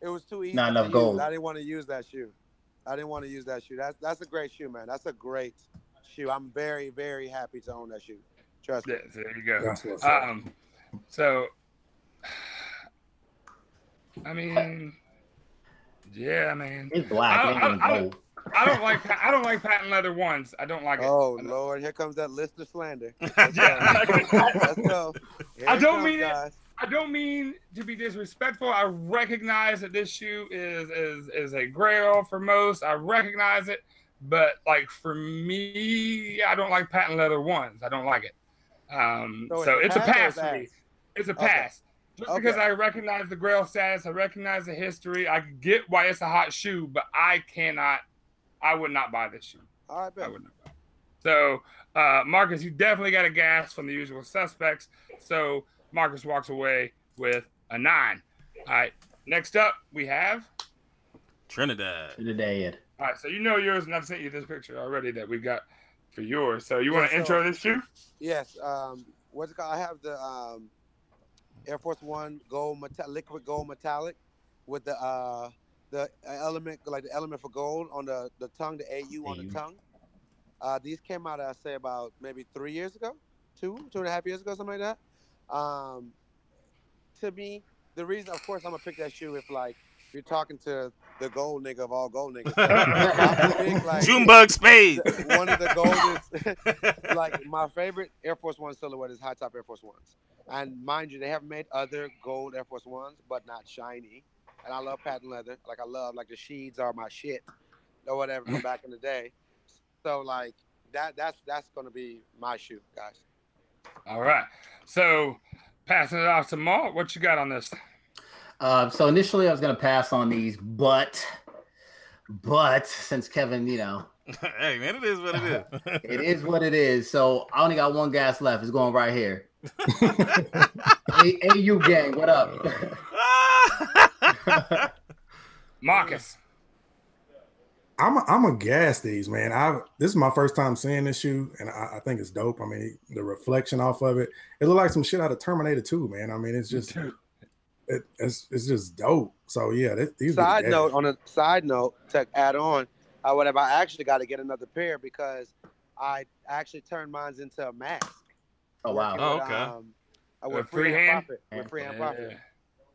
It was too easy Not to enough use. gold. I didn't want to use that shoe. That's a great shoe, man. That's a great shoe. I'm very, very happy to own that shoe. Trust me. Yeah, there you go. That's what's up. So, I mean, yeah, man. It's black. It ain't even gold. I don't like patent leather ones. I don't like it. Oh Lord, here comes that list of slander. Yeah. Let's go. Here I it don't comes, mean guys. it. I don't mean to be disrespectful. I recognize that this shoe is a grail for most. I recognize it, but like for me, I don't like patent leather ones. I don't like it. So it's a pass for me. It's a pass. Just because I recognize the grail status, I recognize the history. I get why it's a hot shoe, but I would not buy this shoe. All right, I would not buy it. So, Marcus, you definitely got a gas from the usual suspects. So Marcus walks away with a 9. All right. Next up, we have Trinidad. All right. So you know yours, and I've sent you this picture already that we got for yours. So you want to intro this shoe? Yes. What's it called? I have the Air Force One liquid gold metallic with the element, like the element for gold on the tongue, the AU on the tongue. These came out, I say, about maybe 3 years ago, 2.5 years ago, something like that. To me, the reason, of course, I'm gonna pick that shoe if like you're talking to the gold nigga of all gold niggas. Like, Junebug Spade. One of the goldest, like my favorite Air Force One silhouette is high top Air Force Ones. And mind you, they have made other gold Air Force Ones, but not shiny. And I love patent leather. Like I love, like the sheets are my shit or whatever from back in the day. So like that's gonna be my shoe, guys. All right. So passing it off to Maul, what you got on this? So initially I was gonna pass on these, but since Kevin, you know, hey man, it is what it is. It is what it is. So I only got one gas left. It's going right here. AU gang, what up? Marcus. I'm a gas these, man. This is my first time seeing this shoe, and I think it's dope. I mean, the reflection off of it looked like some shit out of Terminator 2, man. I mean, it's just it's just dope. So yeah, these. On a side note, to add on, I actually got to get another pair because I actually turned mine into a mask. Oh wow! I went freehand profit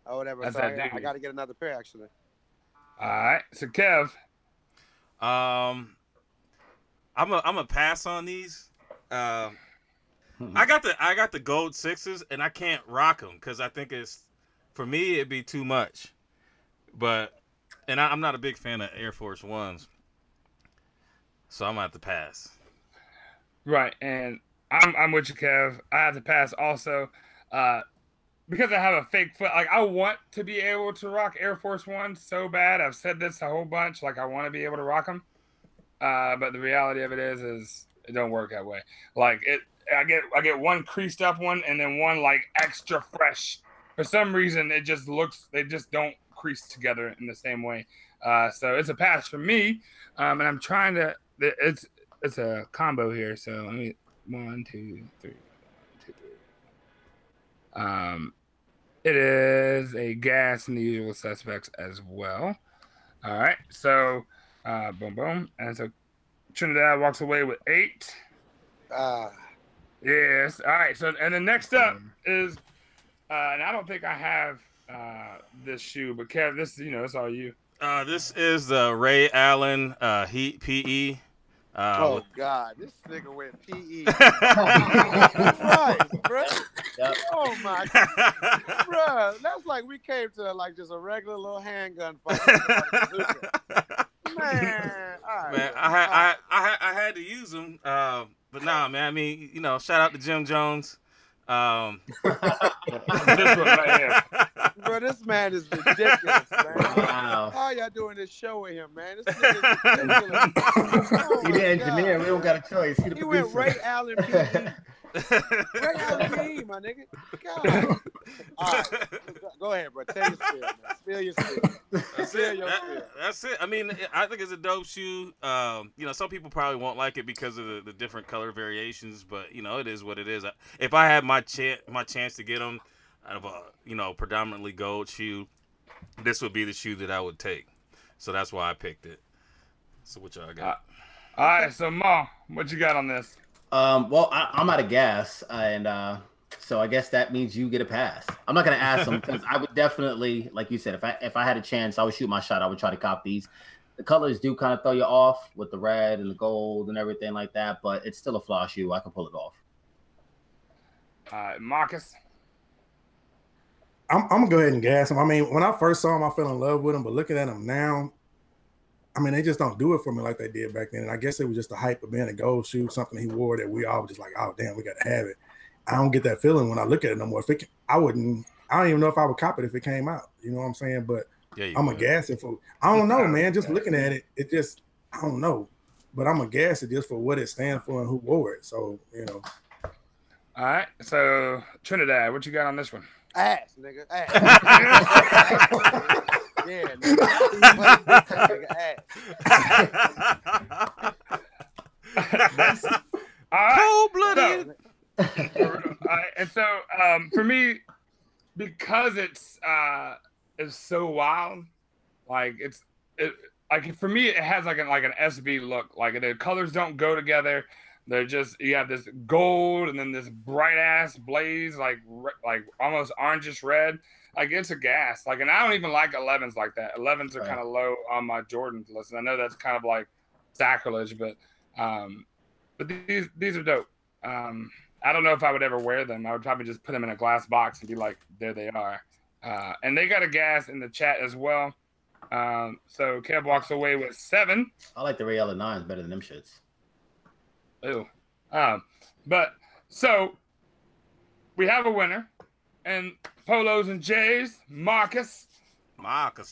or whatever. So I got to get another pair actually. All right, so Kev. I'm a pass on these. I got the gold 6s and I can't rock them because I think for me it'd be too much. And I'm not a big fan of Air Force Ones, so I'm gonna have to pass. Right, and I'm with you, Kev. I have to pass also because I have a fake foot. Like I want to be able to rock Air Force Ones so bad. I've said this a whole bunch. Like I want to be able to rock them, but the reality of it is it don't work that way. Like I get one creased up one and then one like extra fresh. For some reason, they just don't crease together in the same way. So it's a pass for me, and I'm trying to. It's a combo here. So let me 1, 2, 3. It is a gas in the usual suspects as well. All right, so boom, boom, and so Trinidad walks away with 8. Yes. All right. So and then next up is, and I don't think I have this shoe, but Kev, this it's all you. This is the Ray Allen Heat PE. Oh God, this nigga went PE. Right, bro. Yep. Oh my God, bro. That's like we came to like just a regular little handgun fight. Man, all right, man, I had to use them, but nah, man. I mean, shout out to Jim Jones. This one right here. Bro, this man is ridiculous, man. Wow. How y'all doing this show with him, man? This nigga is ridiculous. He the engineer. We don't got a choice. He went Ray Allen PE. Ray Allen PE, my nigga. God. All right. Go ahead, bro. Tell your spiel, man. Spill your spiel. That's it. I mean, I think it's a dope shoe. Some people probably won't like it because of the different color variations, but it is what it is. If I had my chance to get them out of a predominantly gold shoe, this would be the shoe that I would take. So that's why I picked it. So what y'all got? All right, so Ma, what you got on this? Well, I'm out of gas, and so I guess that means you get a pass. I'm not gonna ask them because I would definitely, like you said, if I had a chance, I would shoot my shot. I would try to cop these. The colors do kind of throw you off with the red and the gold and everything like that, but it's still a flaw shoe. I can pull it off. Marcus. I'm gonna go ahead and gas him. I mean, when I first saw him, I fell in love with him, but looking at him now, I mean, they just don't do it for me like they did back then. And I guess it was just the hype of being a gold shoe, something he wore that we all were just like, oh damn, we got to have it. I don't get that feeling when I look at it no more. I don't even know if I would cop it if it came out. You know what I'm saying? But yeah, I'm a gas it for. I don't know, man. Just looking at it, it just I don't know. But I'm a gas it just for what it stands for and who wore it. So All right. So Trinidad, what you got on this one? Ass, nigga. Ass. Yeah, nigga. That's cold-blooded. And so for me, because it's so wild, like for me it has like an SB look. Like the colors don't go together. They're just, you have this gold and then this bright ass blaze, like almost orangish red. Like it's a gas. Like, and I don't even like 11s like that. 11s are kind of low on my Jordan list. And I know that's kind of like sacrilege, but these are dope. I don't know if I would ever wear them. I would probably just put them in a glass box and be like, there they are. And they got a gas in the chat as well. So Kev walks away with 7. I like the Rayella 9s better than them shits. Ew. But so we have a winner, and Polos and J's, Marcus,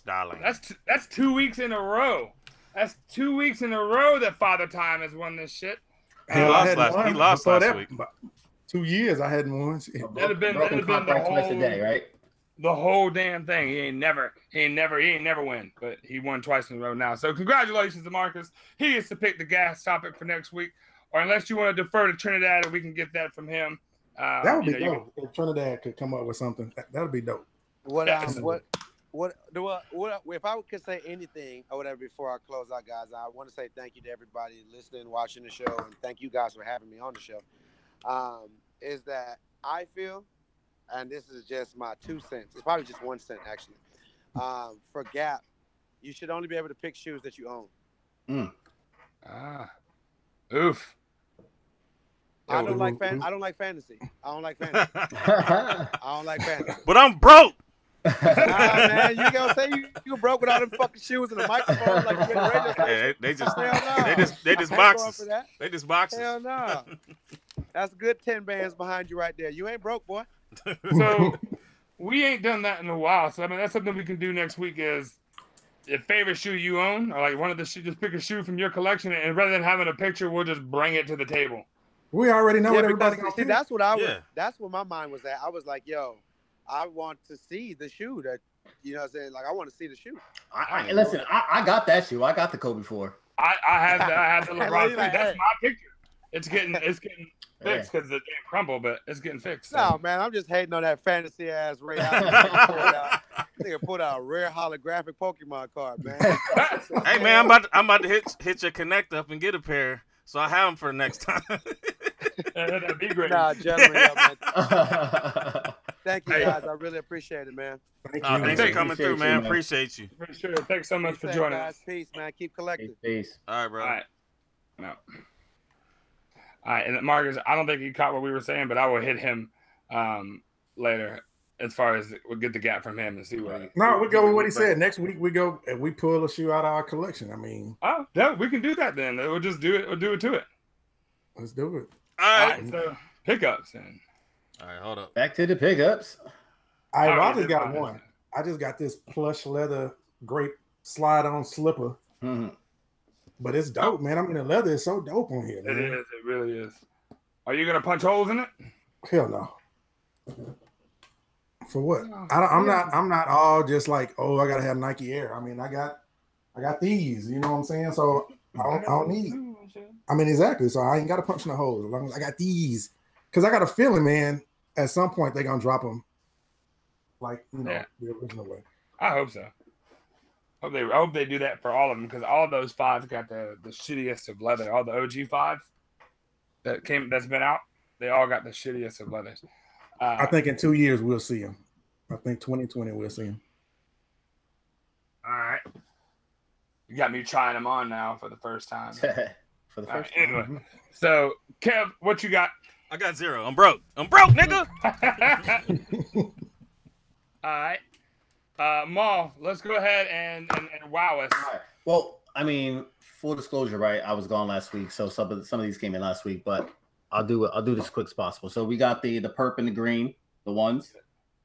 darling. That's 2 weeks in a row. That's 2 weeks in a row that Father Time has won this shit. He lost last week. 2 years I hadn't won. It'd have been the whole twice a day, right? The whole damn thing. He ain't never win, but he won twice in a row now. So congratulations to Marcus. He gets to pick the gas topic for next week. Or unless you want to defer to Trinidad and we can get that from him. That would be dope. If Trinidad could come up with something, that would be dope. If I could say anything or whatever before I close out, guys, I want to say thank you to everybody listening, watching the show, and thank you guys for having me on the show. Is that I feel, and this is just my 2 cents. It's probably just 1 cent actually. For G.A.P, you should only be able to pick shoes that you own. Oof. I don't like fantasy. I don't like fantasy. But I'm broke. Nah, man, you gonna say you broke with all them fucking shoes and the microphone like you in a radio station? They just boxes. They just boxes. Hell no. That's good 10 bands behind you right there. You ain't broke, boy. So we ain't done that in a while. So I mean, that's something we can do next week. Is your favorite shoe you own, or like one of the shoes, just pick a shoe from your collection, and rather than having a picture, we'll just bring it to the table. We already know what everybody gonna pick. That's what I was. That's what my mind was at. I was like, yo, I want to see the shoe that, you know what I'm saying? Like, I want to see the shoe. Listen, I got that shoe. I got the Kobe 4. I have the LeBron. That's my picture. It's getting fixed because it didn't crumble, but it's getting fixed. So. No, man, I'm just hating on that fantasy ass Ray. Nigga put out a rare holographic Pokemon card, man. Hey, man, I'm about to hit your Connect up and get a pair, so I have them for the next time. That'd be great. Nah, gentlemen, man. Thank you, guys. I really appreciate it, man. Thanks for coming through, man. Appreciate you. For sure. Thanks so much for joining us. Peace, man. Keep collecting. Peace. All right, bro. All right. No. All right, and Marcus, I don't think he caught what we were saying, but I will hit him later as far as we'll get the gap from him and see what he. No, we go with what he said. Next week we go and we pull a shoe out of our collection. I mean, yeah, we can do that then. We'll just do it. We'll do it to it. Let's do it. All right. So pickups then. All right, hold up. Back to the pickups. I just got one. I just got this plush leather grape slide-on slipper. Mm-hmm. But it's dope, man. I mean, the leather is so dope on here, man. It is. It really is. Are you gonna punch holes in it? Hell no. For what? I'm not all just like, oh, I gotta have Nike Air. I mean, I got these. You know what I'm saying? So I don't need. I mean, exactly. So I ain't got to punch no holes as long as I got these. Because I got a feeling, man, at some point they're gonna drop them, like the original way. I hope so. I hope they do that for all of them because all of those 5 got the shittiest of leather. All the OG 5 that's been out, they all got the shittiest of leathers. I think in 2 years we'll see him. I think 2020 we'll see him. All right. You got me trying them on now for the first time. For the first time. Anyway, so Kev, what you got? I got 0. I'm broke, nigga. All right. Maul, let's go ahead and wow us. All right. Well, I mean, full disclosure, right? I was gone last week, so some of these came in last week, but I'll do this as quick as possible. So we got the perp and the green, the ones,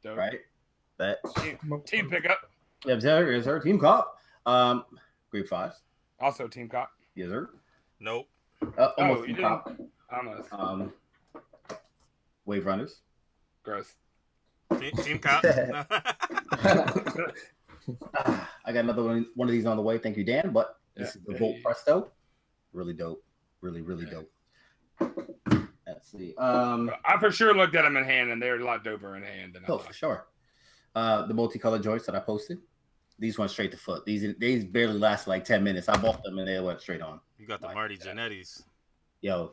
Dope. right? That team pickup. Yeah, is her team cop. Grade 5. Also team cop. Yes, sir. Nope. Almost team cop. Almost. Wave runners. Gross. Team cop. I got another one of these on the way. Thank you, Dan. But this is the Volt Presto. Really dope. Really dope. Let's see. I for sure looked at them in hand, and they're a lot doper in hand than I thought. For sure. The multicolored joints that I posted. These went straight to foot. These barely last like 10 minutes. I bought them and they went straight on. You got the Marty Jannettis. Yo,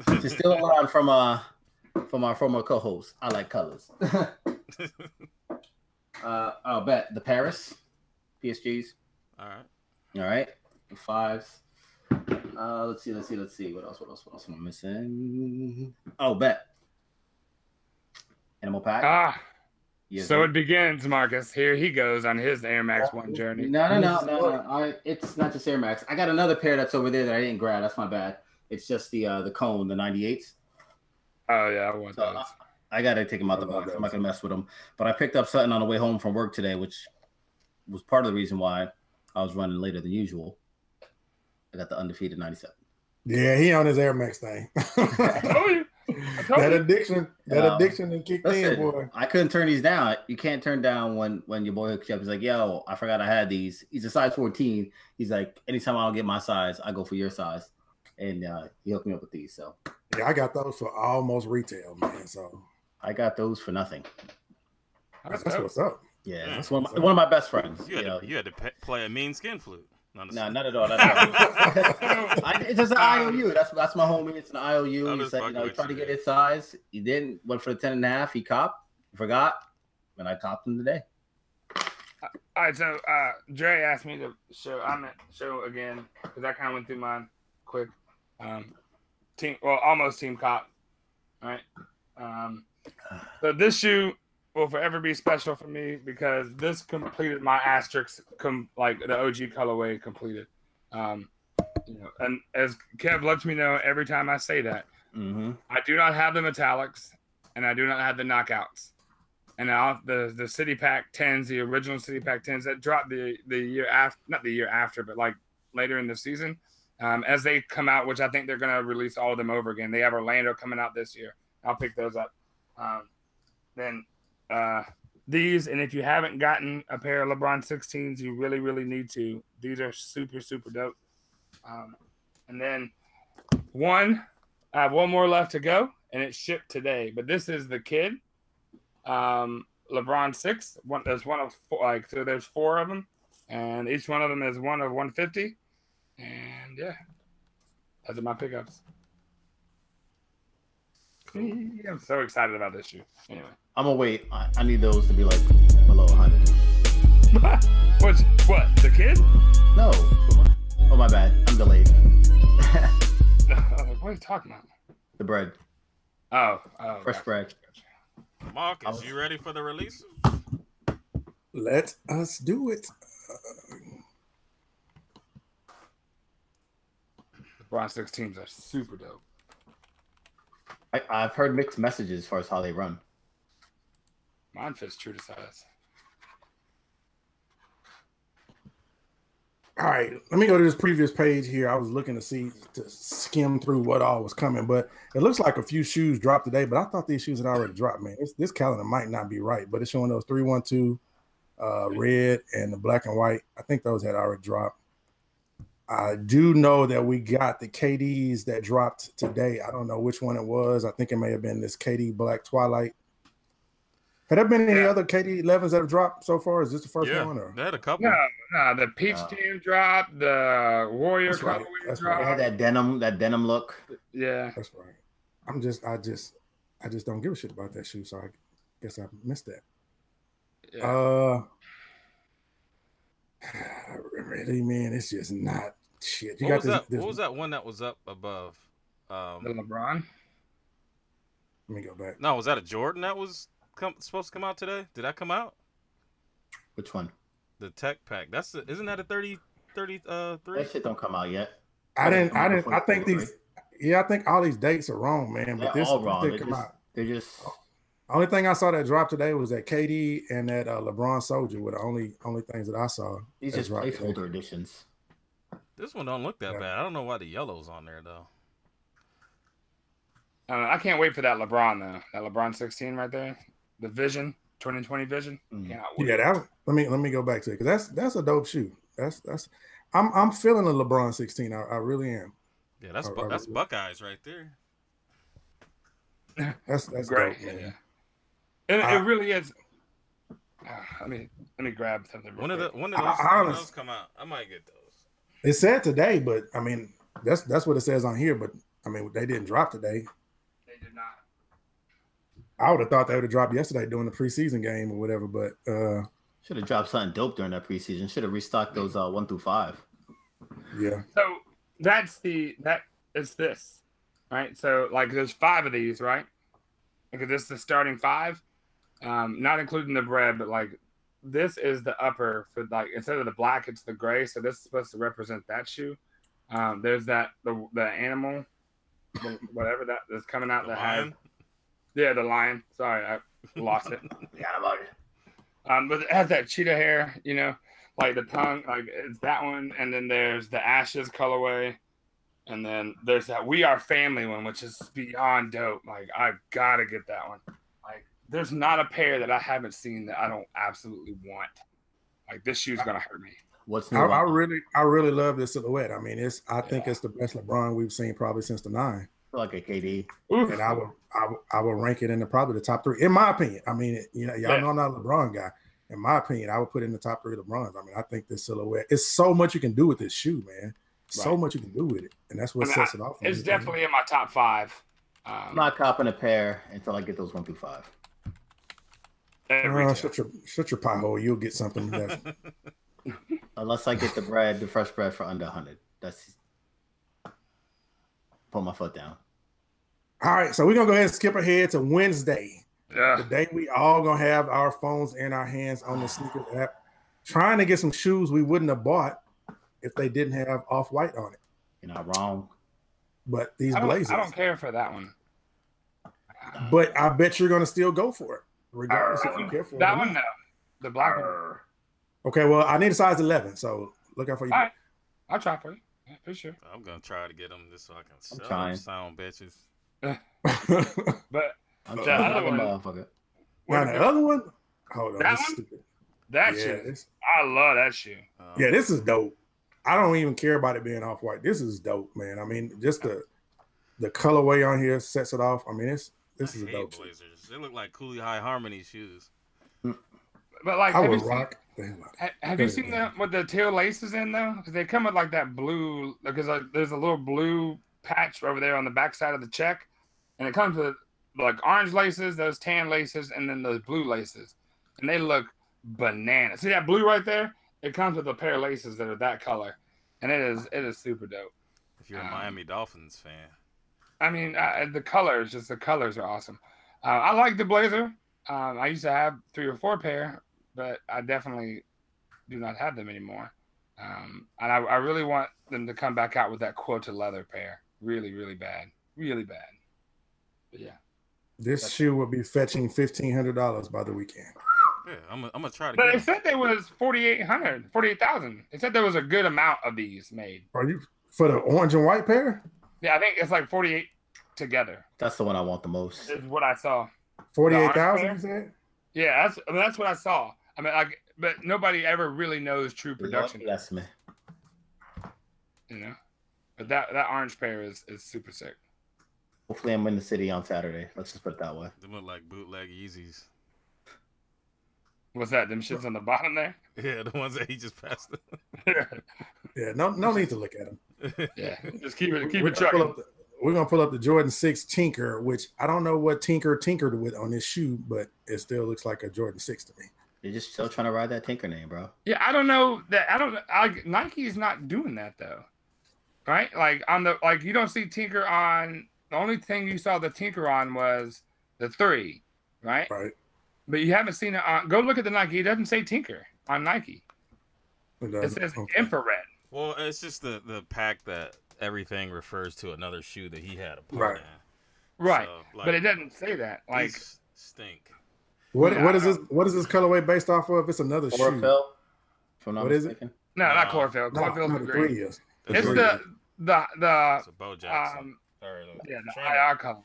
to steal a line from our former co-host, I like colors. I'll bet the Paris PSGs. All right. All right. The 5s. Let's see. What else am I missing? Oh, bet. Animal Pack. Yes, so it begins, Marcus. Here he goes on his Air Max 1 journey. No. It's not just Air Max. I got another pair that's over there that I didn't grab. That's my bad. It's just the cone, the 98s. Oh yeah, I want those. I gotta take them out the box. I'm not gonna mess with them. But I picked up something on the way home from work today, which was part of the reason why I was running later than usual. I got the undefeated 97. Yeah, he on his Air Max thing. That addiction and kicked in, boy. I couldn't turn these down. You can't turn down when your boy hooks you up. He's like, yo, I forgot I had these. He's a size 14. He's like, anytime I don't get my size, I go for your size. And he hooked me up with these. So yeah, I got those for almost retail, man. So I got those for nothing. That's what's up. Yeah, that's one of my best friends. You had to play a mean skin flute. No, not at all. It's just an IOU. That's my homie. It's an IOU. He said, he tried to get his size. He didn't. Went for the 10.5. He copped. Forgot. And I copped him today. All right. So Dre asked me to show. I'm gonna show again because I kind of went through mine quick. Almost team cop. All right. So this shoe will forever be special for me because this completed my asterisk, like the OG colorway completed. And as Kev lets me know every time I say that, I do not have the metallics and I do not have the knockouts. And now the City Pack 10s, the original City Pack 10s that dropped the year after, not the year after, but like later in the season, as they come out, which I think they're going to release all of them over again. They have Orlando coming out this year. I'll pick those up. Then these, and if you haven't gotten a pair of LeBron 16s, you really, really need to. These are super, super dope. And then I have one more left to go, and it's shipped today. But this is the kid, LeBron 6. There's one of four, so there's 4 of them, and each one of them is one of 150. And yeah, those are my pickups. I'm so excited about this shoe. Anyway, I'm gonna wait. I need those to be like below 100. What? The kid? No. Oh my bad. I'm delayed. What are you talking about? The bread. Oh, fresh bread. Marcus, you ready for the release? Let us do it. The LeBron 16s are super dope. I've heard mixed messages as far as how they run. Mine fits true to size. All right, let me go to this previous page here. I was looking to skim through what all was coming, but it looks like a few shoes dropped today, but I thought these shoes had already dropped, man. This calendar might not be right, but it's showing those 312 red and the black and white. I think those had already dropped. I do know that we got the KDs that dropped today. I don't know which one it was. I think it may have been this KD Black Twilight. Have there been any other KD 11s that have dropped so far? Is this the first one? Or? They had a couple. No, the Peach Team dropped, the Warrior colorway dropped. Right. They had that denim look. Yeah. That's right. I just don't give a shit about that shoe, so I guess I missed that. Yeah. Really, man, it's just not shit. What was that one that was up above? The LeBron? Let me go back. No, was that a Jordan that was supposed to come out today? Did that come out? Which one? The Tech Pack. Isn't that a 33? That shit don't come out yet. I think all these dates are wrong, man. But They're all wrong. Did come out. They just. Only thing I saw that dropped today was that KD and that LeBron Soldier were the only things that I saw. These just placeholder editions. This one don't look that bad. I don't know why the yellow's on there though. I can't wait for that LeBron though. That LeBron 16 right there, the Vision 2020 Vision. Yeah, that. Let me go back to it because that's a dope shoe. I'm feeling the LeBron 16. I really am. Yeah, that's Buckeyes right there. That's great. Dope, man. Yeah. And it really is. Let me grab something. One of those come out. I might get those. It said today, but I mean that's what it says on here. But I mean they didn't drop today. They did not. I would have thought they would have dropped yesterday during the preseason game or whatever. But should have dropped something dope during that preseason. Should have restocked those 1 through 5. Yeah. So it's this, right? So like there's 5 of these, right? Because this is the starting 5. Not including the bread, but like this is the upper for like instead of the black, it's the gray. So this is supposed to represent that shoe. There's the animal, whatever that's coming out that has. Yeah, the lion. Sorry, I lost it. Forgot about it. But it has that cheetah hair, like the tongue, like it's that one. And then there's the ashes colorway. And then there's that We Are Family one, which is beyond dope. Like, I've got to get that one. Like, there's not a pair that I haven't seen that I don't absolutely want. Like, this shoe's going to hurt me. What's new? I really love this silhouette. I mean, I think it's the best LeBron we've seen probably since the 9. Like a KD. And I would rank it in probably the top 3, in my opinion. I mean, y'all know I'm not a LeBron guy. In my opinion, I would put it in the top 3 LeBrons. I mean, I think this silhouette, it's so much you can do with this shoe, man. So much you can do with it, and that's what sets it off. It's definitely in my top 5. I'm not copping a pair until I get those 1 through 5. Shut your pie hole. You'll get something. Unless I get the fresh bread for under 100. That's put my foot down. All right, so we're gonna go ahead and skip ahead to Wednesday. Yeah. The day we all gonna have our phones in our hands on the sneakers app, trying to get some shoes we wouldn't have bought if they didn't have Off-White on it. You're not wrong. But these Blazers. I don't care for that one. But I bet you're going to still go for it, regardless if you care for that one, no. The black one. Okay, well, I need a size 11, so look out for you. All right. I'll try for you. Yeah, for sure. I'm going to try to get them just so I can sell them sound bitches. But I'm the other one. Now, the other one? Hold on. That one? Stupid. That shoe. I love that shoe. Yeah, this is dope. I don't even care about it being Off-White. This is dope, man. I mean, just the colorway on here sets it off. I mean, this is a dope Blazers. Shoe. They look like Cooley High Harmony shoes. But like, have you seen them with the tail laces in though? Because they come with like that blue. Because there's a little blue patch over there on the back side of the check, and it comes with like orange laces, those tan laces, and then those blue laces, and they look bananas. See that blue right there? It comes with a pair of laces that are that color, and it is super dope. If you're a Miami Dolphins fan, I mean, the colors are awesome. I like the Blazer. I used to have 3 or 4 pair, but I definitely do not have them anymore. And I really want them to come back out with that quilted leather pair. Really, really bad. Really bad. But yeah. This shoe will be fetching $1,500 by the weekend. Yeah, I'm gonna try to. But they said there was 48,000. They said there was a good amount of these made. Are you for the orange and white pair? Yeah, I think it's like 48 together. That's the one I want the most. Is what I saw. 48,000, you said? Yeah, that's what I saw. I mean, but nobody ever really knows true production. That's me. But that orange pair is super sick. Hopefully, I'm in the city on Saturday. Let's just put it that way. They look like bootleg Yeezys. What's that? Them shits on the bottom there? Yeah, the ones that he just passed. Yeah, no need to look at them. Yeah, just keep it trucking. We're gonna pull up the Jordan 6 Tinker, which I don't know what Tinker tinkered with on this shoe, but it still looks like a Jordan 6 to me. You're just still trying to ride that Tinker name, bro. Yeah, I don't know that. Nike's not doing that though, right? Like you don't see Tinker on. The only thing you saw the Tinker on was the 3, right? Right. But you haven't seen it on. Go look at the Nike. It doesn't say Tinker on Nike. It says infrared. Well, it's just the pack that everything refers to another shoe that he had a part in. Right. So, but it doesn't say that. Like stink. What is this colorway based off of? It's another chlorophyll, shoe. What is it? No, not chlorophyll. Chlorophyll's the green. 3 is. It's the it's a Bo Jackson. The IR color.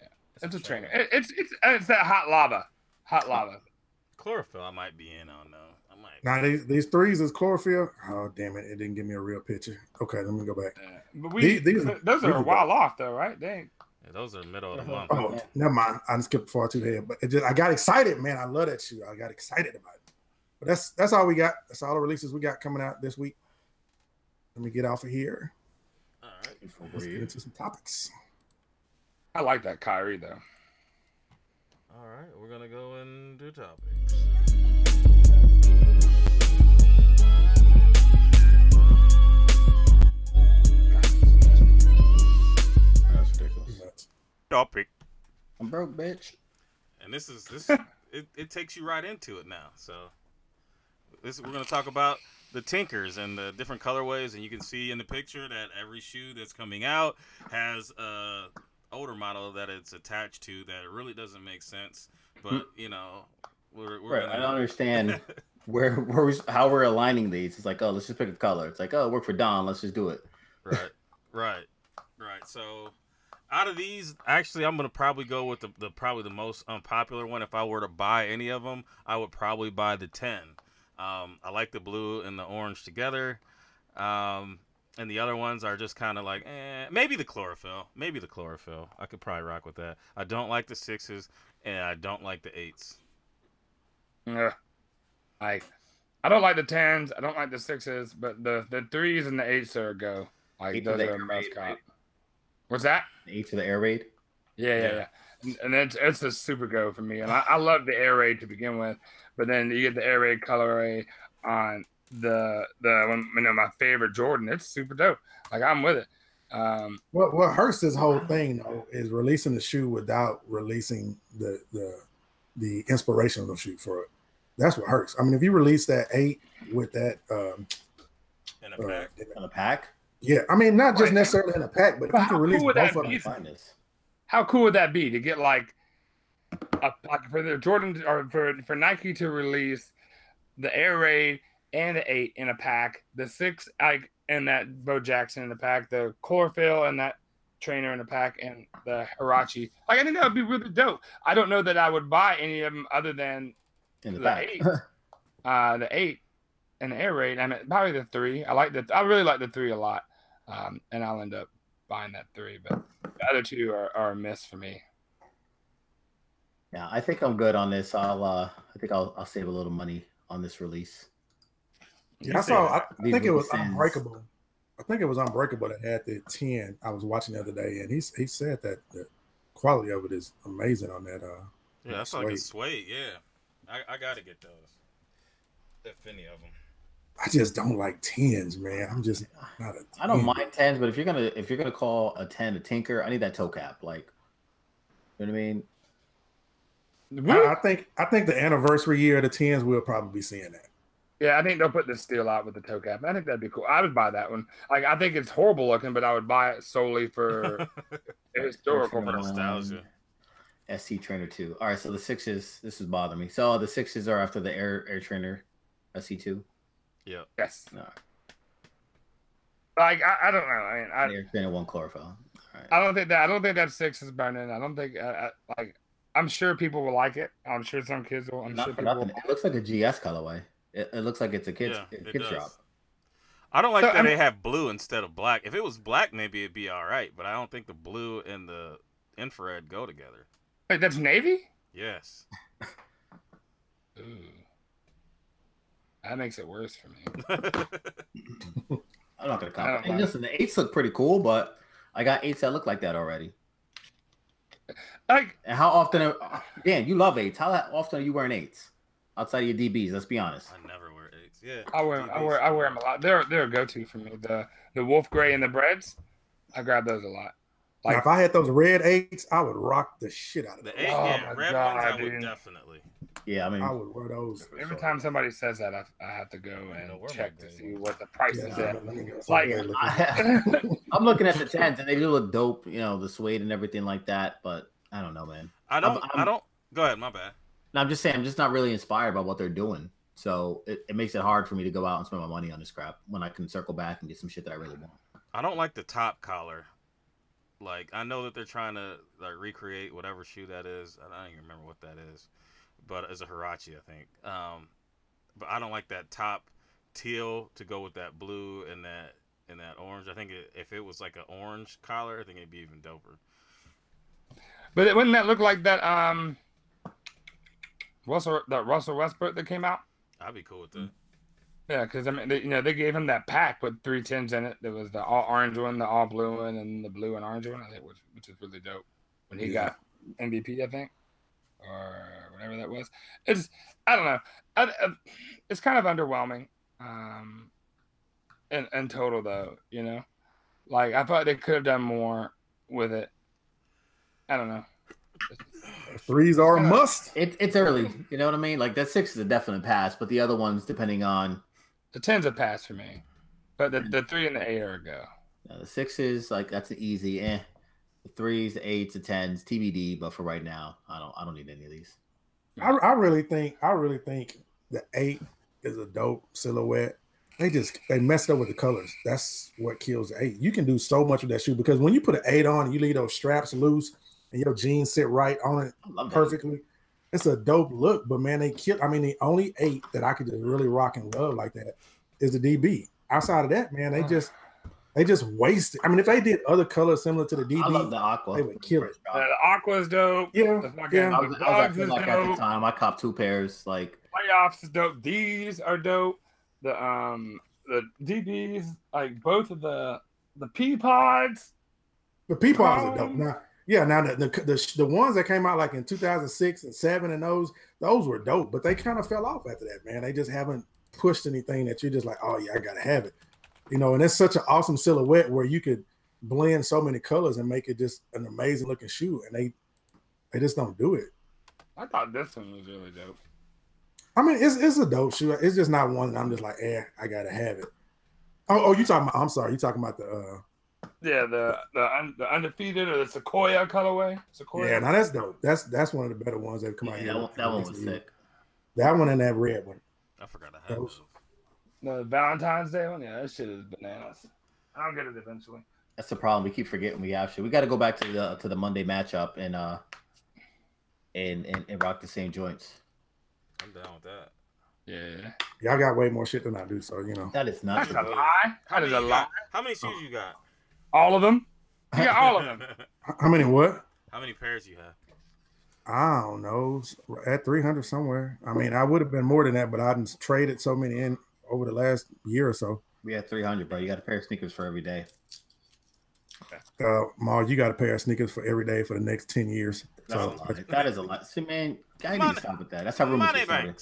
Yeah. It's a trainer. It's that hot lava. Hot lava. Chlorophyll I might be in on though. Now these 3s is chlorophyll. Oh damn it! It didn't give me a real picture. Okay, let me go back. But those are a while off though, right? Yeah, those are middle of the month. Oh, never mind. I skipped far too ahead, but I got excited, man. I love that shoe. I got excited about it. But that's all we got. That's all the releases we got coming out this week. Let me get off of here. All right, let's get into some topics. I like that Kyrie though. All right, we're gonna go and do topics. Topic. I'm broke, bitch. And this it takes you right into it now. So we're gonna talk about the Tinkers and the different colorways, and you can see in the picture that every shoe that's coming out has a older model that it's attached to that really doesn't make sense. But you know, we're right. I don't understand how we're aligning these. It's like, oh, let's just pick a color. It's like, oh, work for Don. Let's just do it. Right. So out of these, actually, I'm gonna probably go with probably the most unpopular one. If I were to buy any of them, I would probably buy the 10. I like the blue and the orange together, and the other ones are just kind of like, maybe the chlorophyll. I could probably rock with that. I don't like the 6s, and I don't like the 8s. Yeah, I don't like the 10s. I don't like the 6s, but the 3s and the 8s are a go. Like those are a mascot. What's that? 8 to the air raid. Yeah. And it's a super go for me. And I love the air raid to begin with, but then you get the air raid colorway on my favorite Jordan. It's super dope. Like I'm with it. What hurts this whole thing though is releasing the shoe without releasing the inspirational shoe for it. That's what hurts. I mean, if you release that 8 with that in a pack. Yeah, I mean, not just necessarily in a pack, but if you can release both of them. How cool would that be to get like for the Jordan or for Nike to release the Air Raid and the 8 in a pack, the 6 and that Bo Jackson in the pack, the chlorophyll and that trainer in the pack, and the Hirachi. Like I think that would be really dope. I don't know that I would buy any of them other than the 8, the 8 and the Air Raid. I mean, probably the 3. I really like the 3 a lot. And I'll end up buying that 3, but the other 2 are a miss for me. Yeah, I think I'm good on this. I think I'll save a little money on this release. Yeah, I think it was Unbreakable. I think it was Unbreakable that had the 10 I was watching the other day, and he said that the quality of it is amazing on that. Yeah, that's like a suede. Yeah, I gotta get those. If any of them. I just don't like 10s, man. I'm just not a 10. I don't mind 10s, but if you're gonna call a 10 a Tinker, I need that toe cap. Like, you know what I mean? I think the anniversary year of the 10s we'll probably be seeing that. Yeah, I think they'll put the steel out with the toe cap. I think that'd be cool. I would buy that one. Like, I think it's horrible looking, but I would buy it solely for historical nostalgia. SC Trainer 2. All right, so the 6s. This is bothering me. So the 6s are after the Air Trainer SC2. Yeah. Yes. No. Like I don't know. I mean, Air Trainer 1 chlorophyll. All right. I don't think that 6 is burning. I don't think like. I'm sure people will like it. I'm sure some kids will. I'm sure people will. It looks like a GS colorway. It looks like it's a kid's drop. I don't like that they have blue instead of black. If it was black, maybe it'd be all right. But I don't think the blue and the infrared go together. Wait, that's navy? Yes. Ooh. That makes it worse for me. I'm not gonna comment. Hey, listen, the 8s look pretty cool, but I got 8s that look like that already. Like, and how often? Dan, you love 8s. How often are you wearing 8s outside of your DBs? Let's be honest. I never wear 8s. Yeah, I wear them a lot. They're a go-to for me. The wolf gray and the breads, I grab those a lot. Like, now, if I had those red 8s, I would rock the shit out of them. The 8, yeah, red ones I would definitely. Yeah, I mean, I would wear those. Every time somebody says that, I have to go and check to see what the price is at. Like, I'm looking at the 10s and they do look dope, you know, the suede and everything like that. But I don't know, man. I don't. Go ahead, my bad. No, I'm just saying, I'm just not really inspired by what they're doing. So it makes it hard for me to go out and spend my money on this crap when I can circle back and get some shit that I really want. I don't like the top collar. Like, I know that they're trying to like recreate whatever shoe that is. I don't even remember what that is, but it's a Huarache, I think. But I don't like that top teal to go with that blue and that orange. I think if it was like an orange collar, I think it'd be even doper. But wouldn't that look like that Russell Westbrook that came out? I'd be cool with that. Yeah, because I mean, they gave him that pack with 3 10s in it. There was the all orange one, the all blue one, and the blue and orange one. I think, which is really dope. When he got MVP, I think, or whatever that was. I don't know. It's kind of underwhelming. In total, though, you know, like I thought they could have done more with it. I don't know. 3s are a must. It's early, you know what I mean? Like that 6 is a definite pass, but the other ones, depending on the 10's a pass for me, but the 3 and the 8 are a go. Yeah, the 6s, like that's an easy. The 3s, the 8s, the 10s, TBD. But for right now, I don't need any of these. I really think the 8 is a dope silhouette. They messed up with the colors. That's what kills the 8. You can do so much with that shoe because when you put an 8 on and you leave those straps loose and your jeans sit right on it perfectly, it's a dope look. But man, the only 8 that I could just really rock and love like that is the DB. Outside of that, man, they just waste it. I mean, if they did other colors similar to the DB, I love the aqua. They would kill it. The aqua's dope. Yeah, I was at Foot at the time. I copped 2 pairs. Like playoffs is dope. These are dope. The DBs, like both of the pea pods. The pea pods are dope. Now the ones that came out like in 2006 and 7 and those were dope, but they kind of fell off after that, man. They just haven't pushed anything that you're just like, oh yeah, I gotta have it. You know, and it's such an awesome silhouette where you could blend so many colors and make it just an amazing looking shoe, and they just don't do it. I thought this one was really dope. I mean, it's a dope shoe. It's just not one that I'm just like, I gotta have it. Oh, you talking about? I'm sorry, you talking about the the undefeated or the Sequoia colorway? Yeah, now that's dope. That's one of the better ones that come out here. That one was sick. That one and that red one. I forgot I had those. The Valentine's Day one, yeah, that shit is bananas. I'll get it eventually. That's the problem. We keep forgetting we have shit. We got to go back to the Monday matchup and rock the same joints. I'm down with that. Yeah. Y'all got way more shit than I do, so you know. That is not true. That's a lie. That is a lie. How many shoes you got? All of them. You got all of them. How many what? How many pairs you have? I don't know. At 300 somewhere. I mean, I would have been more than that, but I didn't traded so many in over the last year or so. We had 300, bro. You got a pair of sneakers for every day. Maul, you got a pair of sneakers for every day for the next 10 years. That is a lot. See, man, I need to stop with that. That's how rumors get started.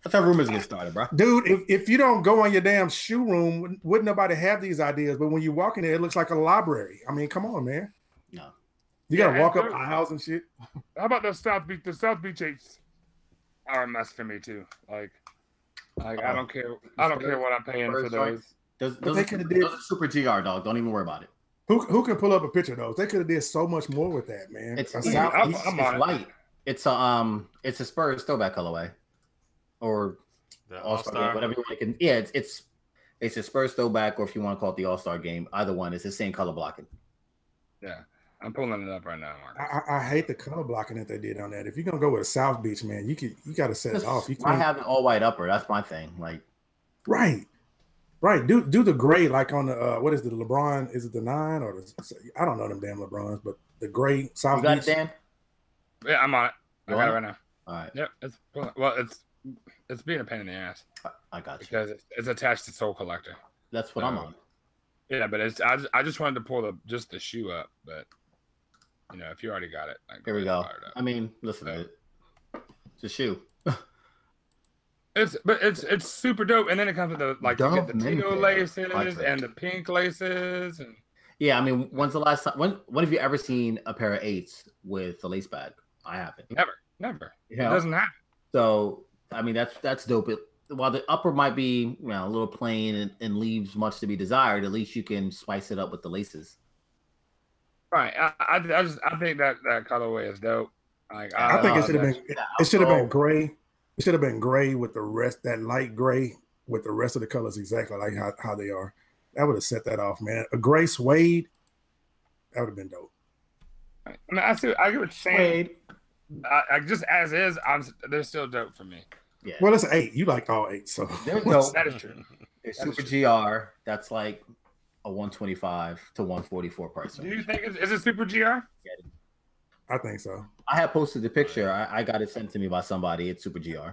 That's how rumors get started, bro. Dude, if you don't go on your damn shoe room, wouldn't nobody have these ideas? But when you walk in there, it looks like a library. I mean, come on, man. No. You gotta walk up aisles and shit. How about the South Beach? The South Beach 8s are a mess for me too. Like I don't care. I don't care what I'm paying for those. Those are super GR, dog. Don't even worry about it. Who can pull up a picture of those? They could have did so much more with that, man. It's light. It's a Spurs throwback colorway, or the All-Star, whatever you want to. Yeah, it's a Spurs throwback, or if you want to call it the All-Star game, either one. It's the same color blocking. Yeah, I'm pulling it up right now, Marcus. I hate the color blocking that they did on that. If you're gonna go with a South Beach, man, you got to set it off. You can't have an all white upper. That's my thing. Like, right. Do the gray like on the what is it, the LeBron? Is it the 9 or the? I don't know them damn LeBrons, but the gray South Beach. It, Dan? Yeah, I'm on it. I got it right now. All right. Yep. It's it's being a pain in the ass. I got you. Because it's attached to Soul Collector. That's what I'm on. Yeah, but I just wanted to pull the shoe up, but if you already got it, here we go. I mean, listen, it's a shoe. It's super dope, and then it comes with the you get the teal laces and the pink laces, and yeah. I mean, when's the last time? When have you ever seen a pair of 8s with a lace bag? I haven't. Never. It doesn't happen. So I mean, that's dope. While the upper might be a little plain and leaves much to be desired, at least you can spice it up with the laces. Right. I think that colorway is dope. I think it should have been. It should have been gray. It should have been gray with the rest, that light gray with the rest of the colors exactly like how they are. That would have set that off, man. A gray suede, that would have been dope. I mean, I get what you're saying. I just as is, they're still dope for me. Yeah. Well, it's an 8. You like all 8, so that is true. It's Super GR. That's like a 125 to 144 price. Do you think is it Super GR? Yeah. I think so. I had posted the picture. I got it sent to me by somebody. It's Super GR.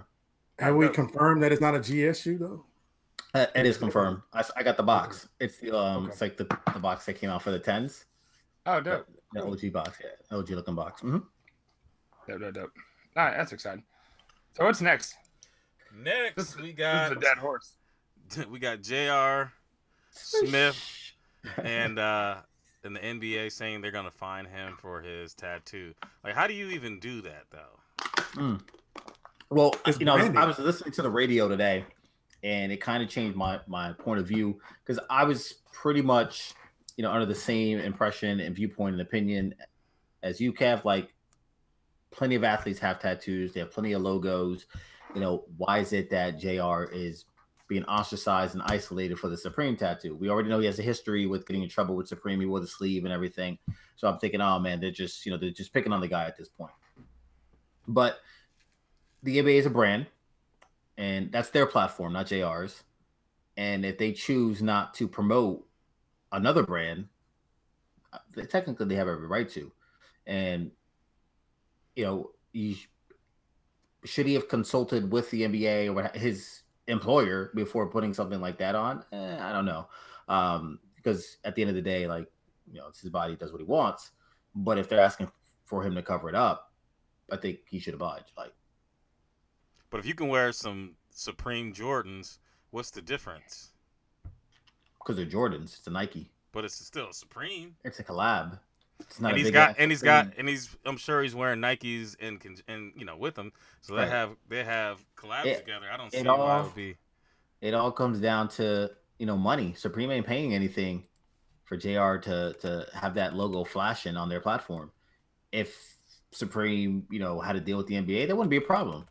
Have we confirmed that it's not a GS shoe though? It is confirmed. I got the box. It's the it's like the box that came out for the 10s. Oh, dope. The OG box, yeah, OG looking box. Dope. All right, that's exciting. So what's next? Next, we got this is a dead horse. We got JR Smith and the NBA saying they're gonna fine him for his tattoo. Like, how do you even do that though? Well, I was listening to the radio today, and it kind of changed my point of view because I was pretty much under the same impression and viewpoint and opinion as you, Kev. Like, plenty of athletes have tattoos. They have plenty of logos. Why is it that JR is being ostracized and isolated for the Supreme tattoo? We already know he has a history with getting in trouble with Supreme. He wore the sleeve and everything. So I'm thinking, oh man, they're just picking on the guy at this point. But the NBA is a brand, and that's their platform, not JR's. And if they choose not to promote another brand, technically they have every right to. And should he have consulted with the NBA or his employer before putting something like that on? I don't know. Because at the end of the day, it's his body, does what he wants. But if they're asking for him to cover it up, I think he should oblige. But if you can wear some Supreme Jordans, what's the difference? Because they're Jordans. It's a Nike. But it's still Supreme. It's a collab. It's not and he's I'm sure he's wearing Nikes and with them. So they have collabs together. I don't see why it would be. It all comes down to money. Supreme ain't paying anything for JR to have that logo flashing on their platform. If Supreme had to deal with the NBA, that wouldn't be a problem.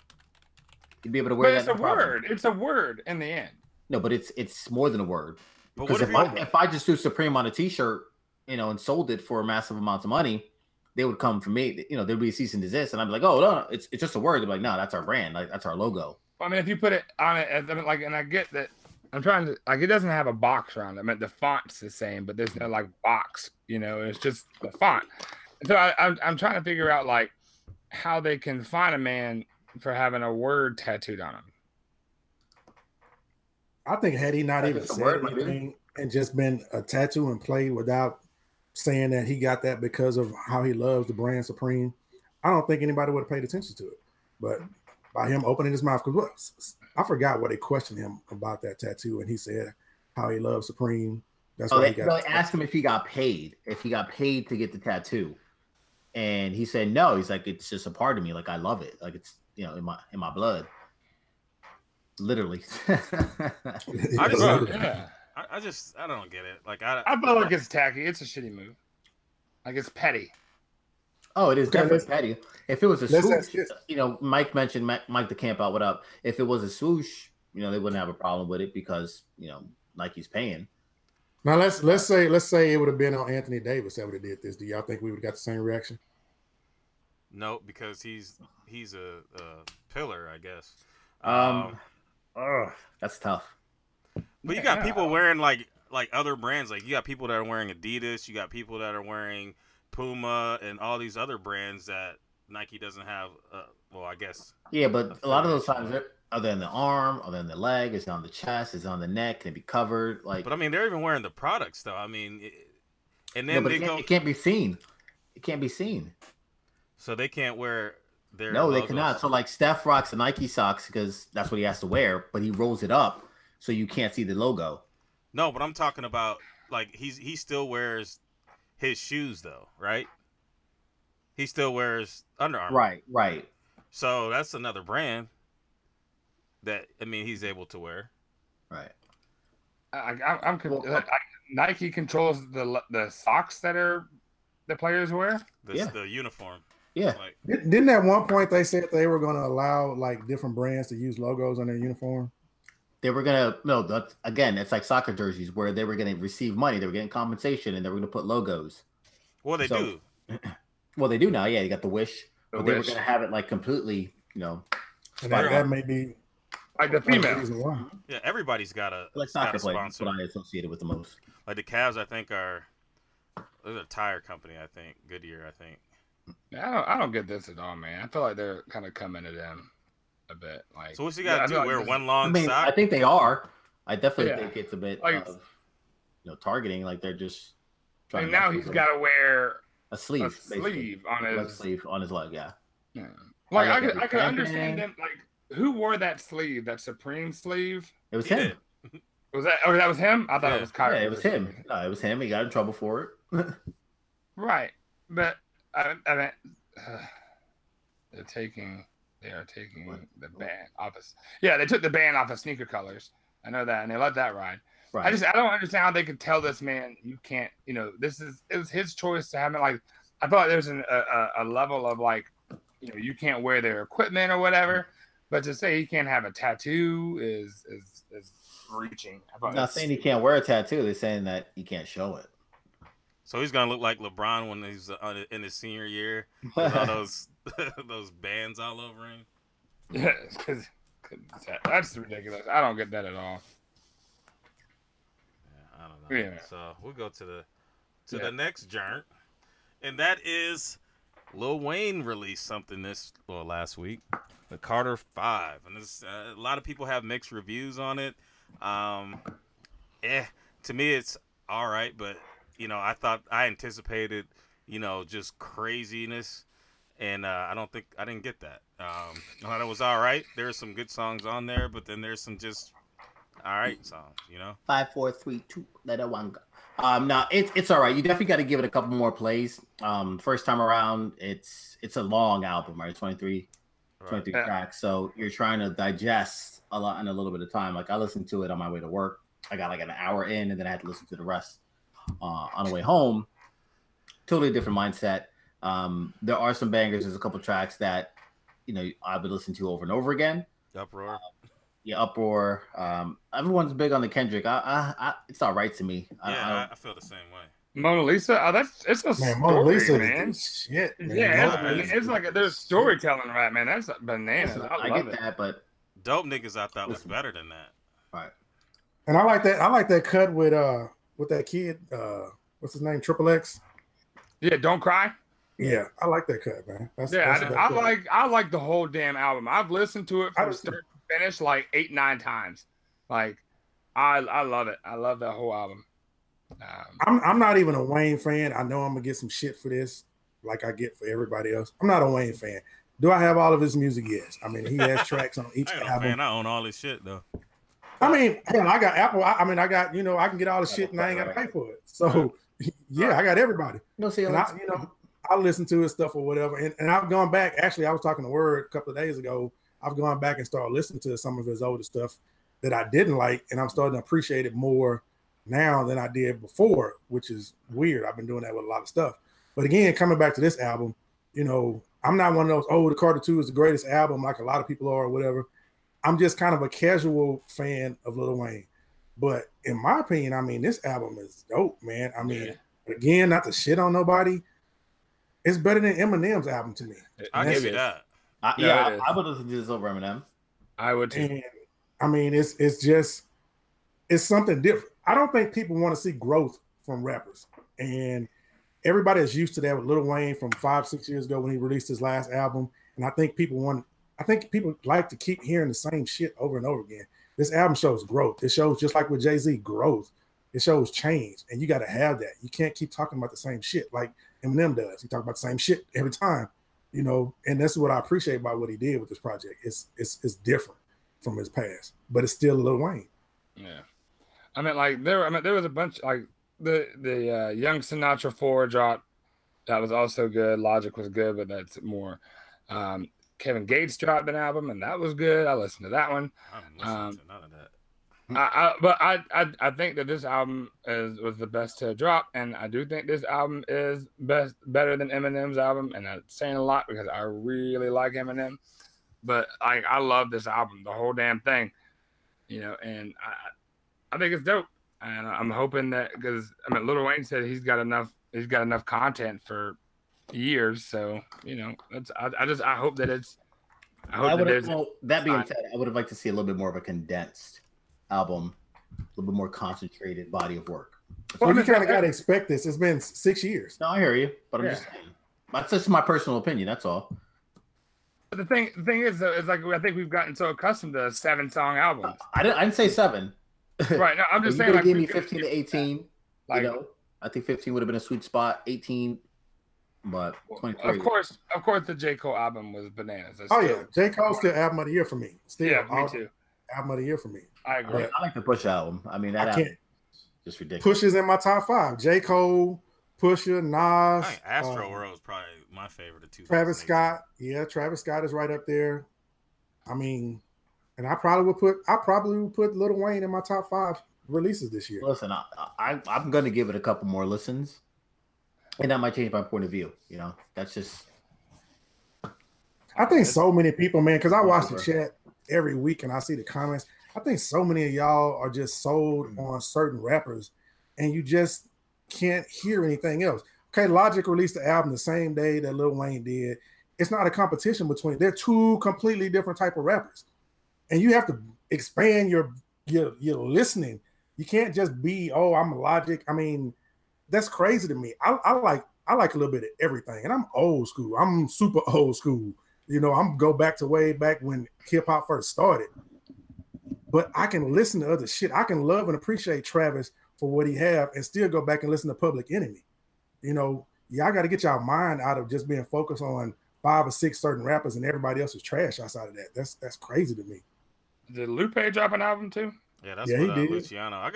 You'd be able to wear that. But it's a word. It's a word in the end. No, but it's more than a word. But because if I just threw Supreme on a T-shirt, and sold it for massive amounts of money, they would come for me. There'd be a cease and desist, and I'd be like, "Oh no, it's just a word." They're like, "No, that's our brand. That's our logo." I mean, if you put it on it, and I get that. I'm trying to it doesn't have a box around it. I mean, the font's the same, but there's no box. It's just the font. And so I'm trying to figure out how they can fine a man for having a word tattooed on him. I think had he not even said anything and just been a tattoo and played without saying that he got that because of how he loves the brand Supreme, I don't think anybody would have paid attention to it. But by him opening his mouth, because I forgot what they questioned him about that tattoo, and he said how he loves Supreme. That's why they asked him if he got paid to get the tattoo, and he said no. He's like, it's just a part of me. I love it. It's in my blood. Literally. I don't get it. I feel like it's tacky. It's a shitty move. It's petty. Oh, it is definitely petty. If it was a swoosh, Mike mentioned Mike the Camp Out. What up? If it was a swoosh, they wouldn't have a problem with it because Nike's paying. Now let's say it would have been on Anthony Davis that would have did this. Do y'all think we would have got the same reaction? No, because he's a pillar, I guess. That's tough. But you got people wearing like other brands. You got people that are wearing Adidas. You got people that are wearing Puma and all these other brands that Nike doesn't have. Well, I guess. Yeah, but a lot of those times other than the arm, other than the leg, is it on the chest, is it on the neck, can it be covered? Like, but I mean, they're even wearing the products though. I mean, and then it can't be seen. It can't be seen. So they can't wear their No, logos. they cannot. So like Steph rocks the Nike socks because that's what he has to wear, but he rolls it up so you can't see the logo. No, but I'm talking about like he still wears his shoes though, right? He still wears Under Armour. Right. So that's another brand that he's able to wear. Right. Nike controls the socks that the players wear. The uniform. Yeah. Like, didn't at one point they said they were going to allow like different brands to use logos on their uniform? They were gonna again. It's like soccer jerseys where they were gonna receive money, they were getting compensation, and they were gonna put logos. Well, they do. Well, they do now. Yeah, you got the Wish, but they were gonna have it like completely, And that may be like the female. Yeah, everybody's got a like soccer sponsor. players. That's what I associated with the most. Like the Cavs, I think there's a tire company. I think Goodyear. I think. I don't get this at all, man. I feel like they're kind of coming to them a bit. Like, so what's he got to do? Wear one long sock? I think they are. I definitely think it's a bit of targeting. Like they're just. And now he's got to wear a sleeve on his leg sleeve on his leg. Yeah. Like I could understand them. Like who wore that sleeve? That Supreme sleeve? It was him. Was that? Oh, that was him. I thought it was Kyrie. Yeah, it was him. No, it was him. He got in trouble for it. Right, but I mean, they are taking the band off us. Yeah, they took the band off of Sneaker Colors. I know that, and they let that ride. Right. I don't understand how they could tell this man you can't. It was his choice to have it. Like I thought there's a level of like, you can't wear their equipment or whatever, but to say he can't have a tattoo is reaching. I'm not saying he can't wear a tattoo. They're saying that he can't show it. So he's gonna look like LeBron when he's in his senior year with all those bands all over him. Yeah, because that's ridiculous. I don't get that at all. Yeah, I don't know. Yeah. So we'll go to the next joint, and that is Lil Wayne released something last week, the Carter 5, and this a lot of people have mixed reviews on it. To me it's all right, but I anticipated just craziness, and I didn't get that. I thought it was all right. There's some good songs on there, but then there's some just all right songs. 5, 4, 3, 2, let it one go. No, it's all right. You definitely got to give it a couple more plays. First time around, it's a long album, right? 23 tracks, so you're trying to digest a lot in a little bit of time. Like I listened to it on my way to work. I got like an hour in, and then I had to listen to the rest on the way home. Totally different mindset. There are some bangers. There's a couple tracks that I've been listening to over and over again. Uproar. Uproar. Everyone's big on the Kendrick. It's all right to me. I feel the same way. Mona Lisa. It's a story, Mona Lisa, man. Shit. Man. Yeah, it's like there's storytelling, right, man? That's bananas. I love get that, but dope niggas I thought was better than that. Right. And I like that cut with that kid. What's his name? Triple X. Yeah, Don't Cry. Yeah, I like that cut, man. I like the whole damn album. I've listened to it from start to finish like 8-9 times. Like, I love it. I love that whole album. I'm not even a Wayne fan. I know I'm gonna get some shit for this, like I get for everybody else. I'm not a Wayne fan. Do I have all of his music? Yes. I mean, he has tracks on each album. I own all his shit though. I mean, hell, I got Apple. I got I can get all the shit and I ain't gotta pay for it. So yeah, I got everybody. And I listen to his stuff or whatever. And I've gone back. Actually, I was talking to Word a couple of days ago. I've gone back and started listening to some of his older stuff that I didn't like, and I'm starting to appreciate it more now than I did before, which is weird. I've been doing that with a lot of stuff. But again, coming back to this album, I'm not one of those, the Carter 2 is the greatest album like a lot of people are or whatever. I'm just kind of a casual fan of Lil Wayne. But in my opinion, I mean, this album is dope, man. I mean, again, not to shit on nobody, it's better than Eminem's album to me. I'll give you that. I would listen to this over Eminem. I would too. And, I mean, it's something different. I don't think people want to see growth from rappers. And everybody is used to that with Lil Wayne from 5-6 years ago when he released his last album. And I think I think people like to keep hearing the same shit over and over again. This album shows growth. It shows, just like with Jay-Z, growth. It shows change, and you got to have that. You can't keep talking about the same shit like Eminem does. He talk about the same shit every time, you know. And that's what I appreciate about what he did with this project. It's different from his past, but it's still Lil Wayne. Yeah, I mean, like there was a bunch, like the Young Sinatra 4 drop. That was also good. Logic was good, but that's more. Kevin Gates dropped an album, and that was good. I listened to that one. I haven't listened to none of that. But I think that this album was the best to drop, and I do think this album is better than Eminem's album, and that's saying a lot because I really like Eminem. But I love this album, the whole damn thing, you know, and I think it's dope, and I'm hoping that, because I mean, Lil Wayne said he's got enough content for years, so you know, I hope that it's. That being said, I would have liked to see a little bit more of a condensed album, a little bit more concentrated body of work. Well, you kind of got to expect this. It's been 6 years. No, I hear you, but I'm just saying. That's just my personal opinion. That's all. But the thing is, though, is like I think we've gotten so accustomed to 7-song albums. I didn't say 7. Right. No, I'm just saying. You like, give me 15 to 18. Like, you know, I think 15 would have been a sweet spot. 18. But 23. Of course, the J. Cole album was bananas. Yeah, J. Cole still album of the year for me. Still, yeah, me too. Album of the year for me. I agree. I like the Push album. I mean, that album just ridiculous. Push is in my top 5. J. Cole, Pusha, Nas. I think Astro World is probably my favorite of 2. Travis Scott. Yeah, Travis Scott is right up there. I mean, and I probably would put Lil Wayne in my top 5 releases this year. Listen, I'm going to give it a couple more listens. And that might change my point of view. You know, that's just. I think so many people, man, because I watch the chat every week and I see the comments. I think so many of y'all are just sold on certain rappers and you just can't hear anything else. Okay, Logic released the album the same day that Lil Wayne did. It's not a competition between. They're two completely different type of rappers. And you have to expand your listening. You can't just be, oh, I'm Logic. I mean, that's crazy to me. I like a little bit of everything, and I'm old school. I'm super old school. You know, I'm go back to way back when hip hop first started. But I can listen to other shit. I can love and appreciate Travis for what he have, and still go back and listen to Public Enemy. You know, y'all got to get y'all mind out of just being focused on 5 or 6 certain rappers, and everybody else is trash outside of that. That's crazy to me. Did Lupe drop an album too? Yeah, that's what Luciano. I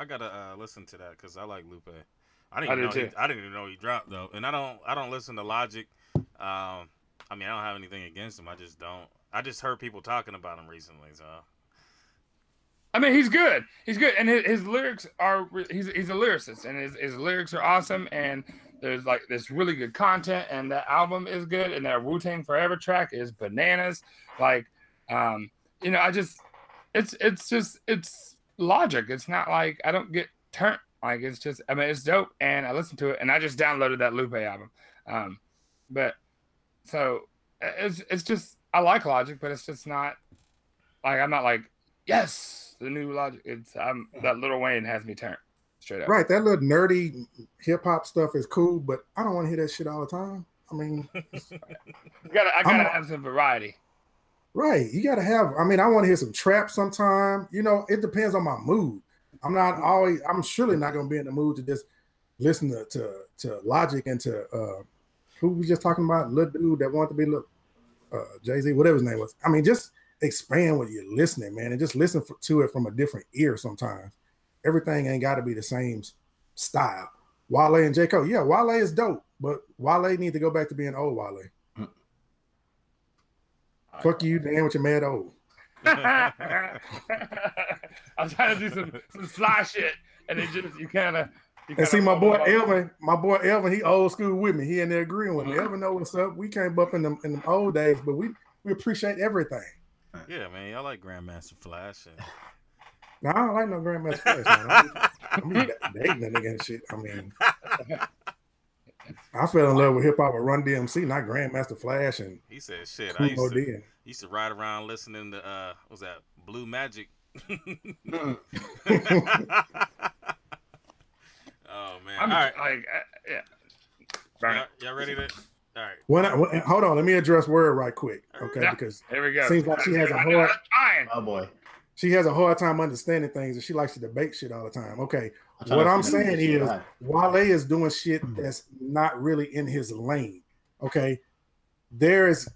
gotta listen to that because I like Lupe. I didn't even know he dropped though, and I don't listen to Logic. I mean, I don't have anything against him. I just don't. I just heard people talking about him recently, so. I mean, he's good. He's good, and his lyrics are. He's a lyricist, and his lyrics are awesome. And there's like this really good content, and that album is good, and that Wu-Tang Forever track is bananas. Like, you know, it's Logic. It's not like I don't get turned. Like, it's just, I mean, it's dope, and I listened to it, and I just downloaded that Lupe album. But so it's just, I like Logic, but it's just not like, I'm not like, yes, the new Logic. It's that Lil Wayne has me turned straight up. Right, that little nerdy hip hop stuff is cool, but I don't want to hear that shit all the time. I mean, I gotta have some variety. Right. You got to have, I mean, I want to hear some trap sometime. You know, it depends on my mood. I'm surely not going to be in the mood to just listen to Logic and to, who we just talking about? Little dude that wanted to be Jay-Z, whatever his name was. I mean, just expand what you're listening, man, and just listen to it from a different ear sometimes. Everything ain't got to be the same style. Wale and J. Cole. Yeah, Wale is dope, but Wale need to go back to being old Wale. Fuck you, Dan, with your mad old. I was trying to do some fly shit, and it just you kind of. And see, my boy Elvin, he old school with me. He in there agreeing with me. Elvin know what's up. We came up in them old days, but we appreciate everything. Yeah, man, y'all like Grandmaster Flash. No, I don't like no Grandmaster Flash, man. I'm dating a nigga and shit. I mean, I fell in love with hip hop with Run DMC, not Grandmaster Flash. And he said, "Shit, I used to ride around listening to what was that Blue Magic?" Oh man! All right, yeah. Y'all ready to? All right. Hold on, let me address word right quick, okay? Yeah, Because there we go. Seems like she has a hard. Oh boy. She has a hard time understanding things, and she likes to debate shit all the time. Okay, I'm what I'm saying is, Wale is doing shit that's not really in his lane. Okay,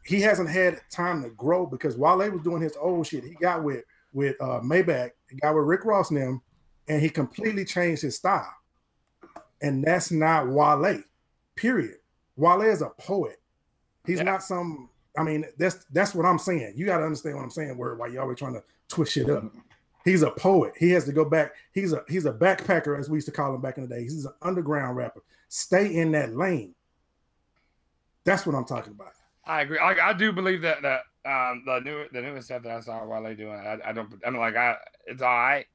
he hasn't had time to grow because Wale was doing his old shit. He got with Maybach, he got with Rick Ross and them, and he completely changed his style. And that's not Wale. Period. Wale is a poet. He's not some. I mean, that's what I'm saying. You got to understand what I'm saying. Why you always trying to twist shit up? He's a poet. He has to go back. He's a backpacker, as we used to call him back in the day. He's an underground rapper. Stay in that lane. That's what I'm talking about. I agree. I do believe that the newest stuff that I saw Wale doing, it's all right,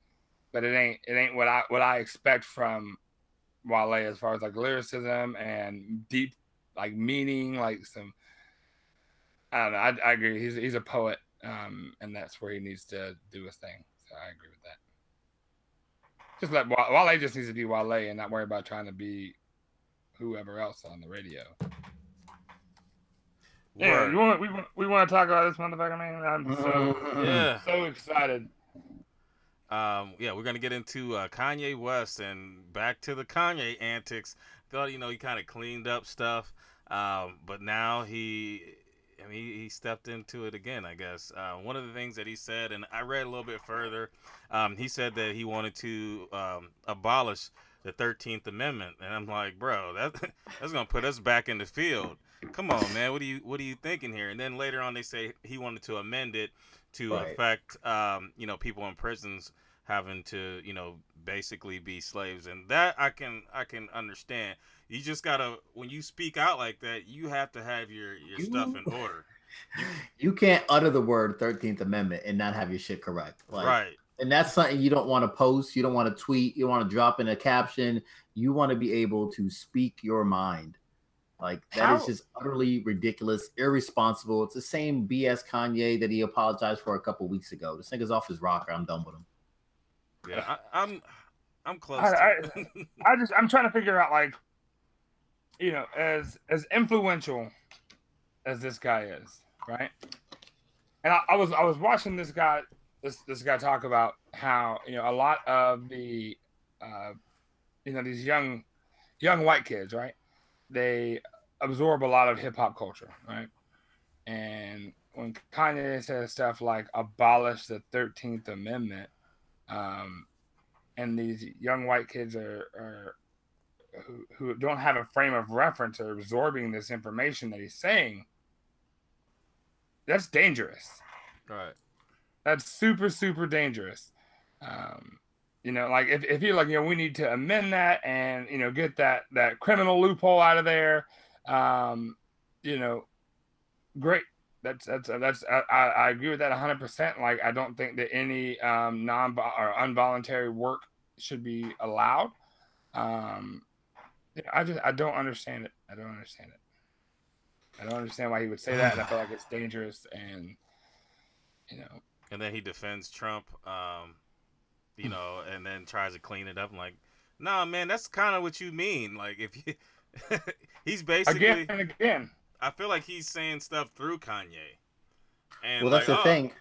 but it ain't what I expect from Wale as far as like lyricism and deep like meaning, like some. I don't know. I agree. He's a poet, and that's where he needs to do his thing. So I agree with that. Just let Wale just needs to be Wale and not worry about trying to be whoever else on the radio. Yeah, we want to talk about this motherfucker, man. I'm so excited. We're gonna get into Kanye West and back to the Kanye antics. Thought he kind of cleaned up stuff, but now he stepped into it again, I guess. One of the things that he said, and I read a little bit further, he said that he wanted to abolish the 13th Amendment, and I'm like, bro, that's gonna put us back in the field. Come on, man, what are you thinking here? And then later on, they say he wanted to amend it to affect, people in prisons having to, basically be slaves, and that I can understand. You just gotta, when you speak out like that, you have to have your stuff in order. You can't utter the word 13th Amendment and not have your shit correct. Right. And that's something you don't want to post. You don't want to tweet. You want to drop in a caption. You want to be able to speak your mind. Like, that is just utterly ridiculous, irresponsible. It's the same BS Kanye that he apologized for a couple weeks ago. This nigga's off his rocker. I'm done with him. Yeah, I'm close. I'm trying to figure out, like, as influential as this guy is, right? And I was watching this guy talk about how a lot of the these young white kids, right? They absorb a lot of hip hop culture, right? And when Kanye says stuff like abolish the 13th Amendment, and these young white kids are who don't have a frame of reference are absorbing this information that he's saying, that's dangerous. Right. That's super, super dangerous. Like if you're like, we need to amend that and, get that criminal loophole out of there. Great. That's I agree with that 100%. Like, I don't think that any involuntary work should be allowed. I don't understand it. I don't understand why he would say that. And I feel like it's dangerous, and And then he defends Trump, and then tries to clean it up. I'm like, nah, man, that's kind of what you mean. Like, if you, he's basically again and again. I feel like he's saying stuff through Kanye. And that's the thing.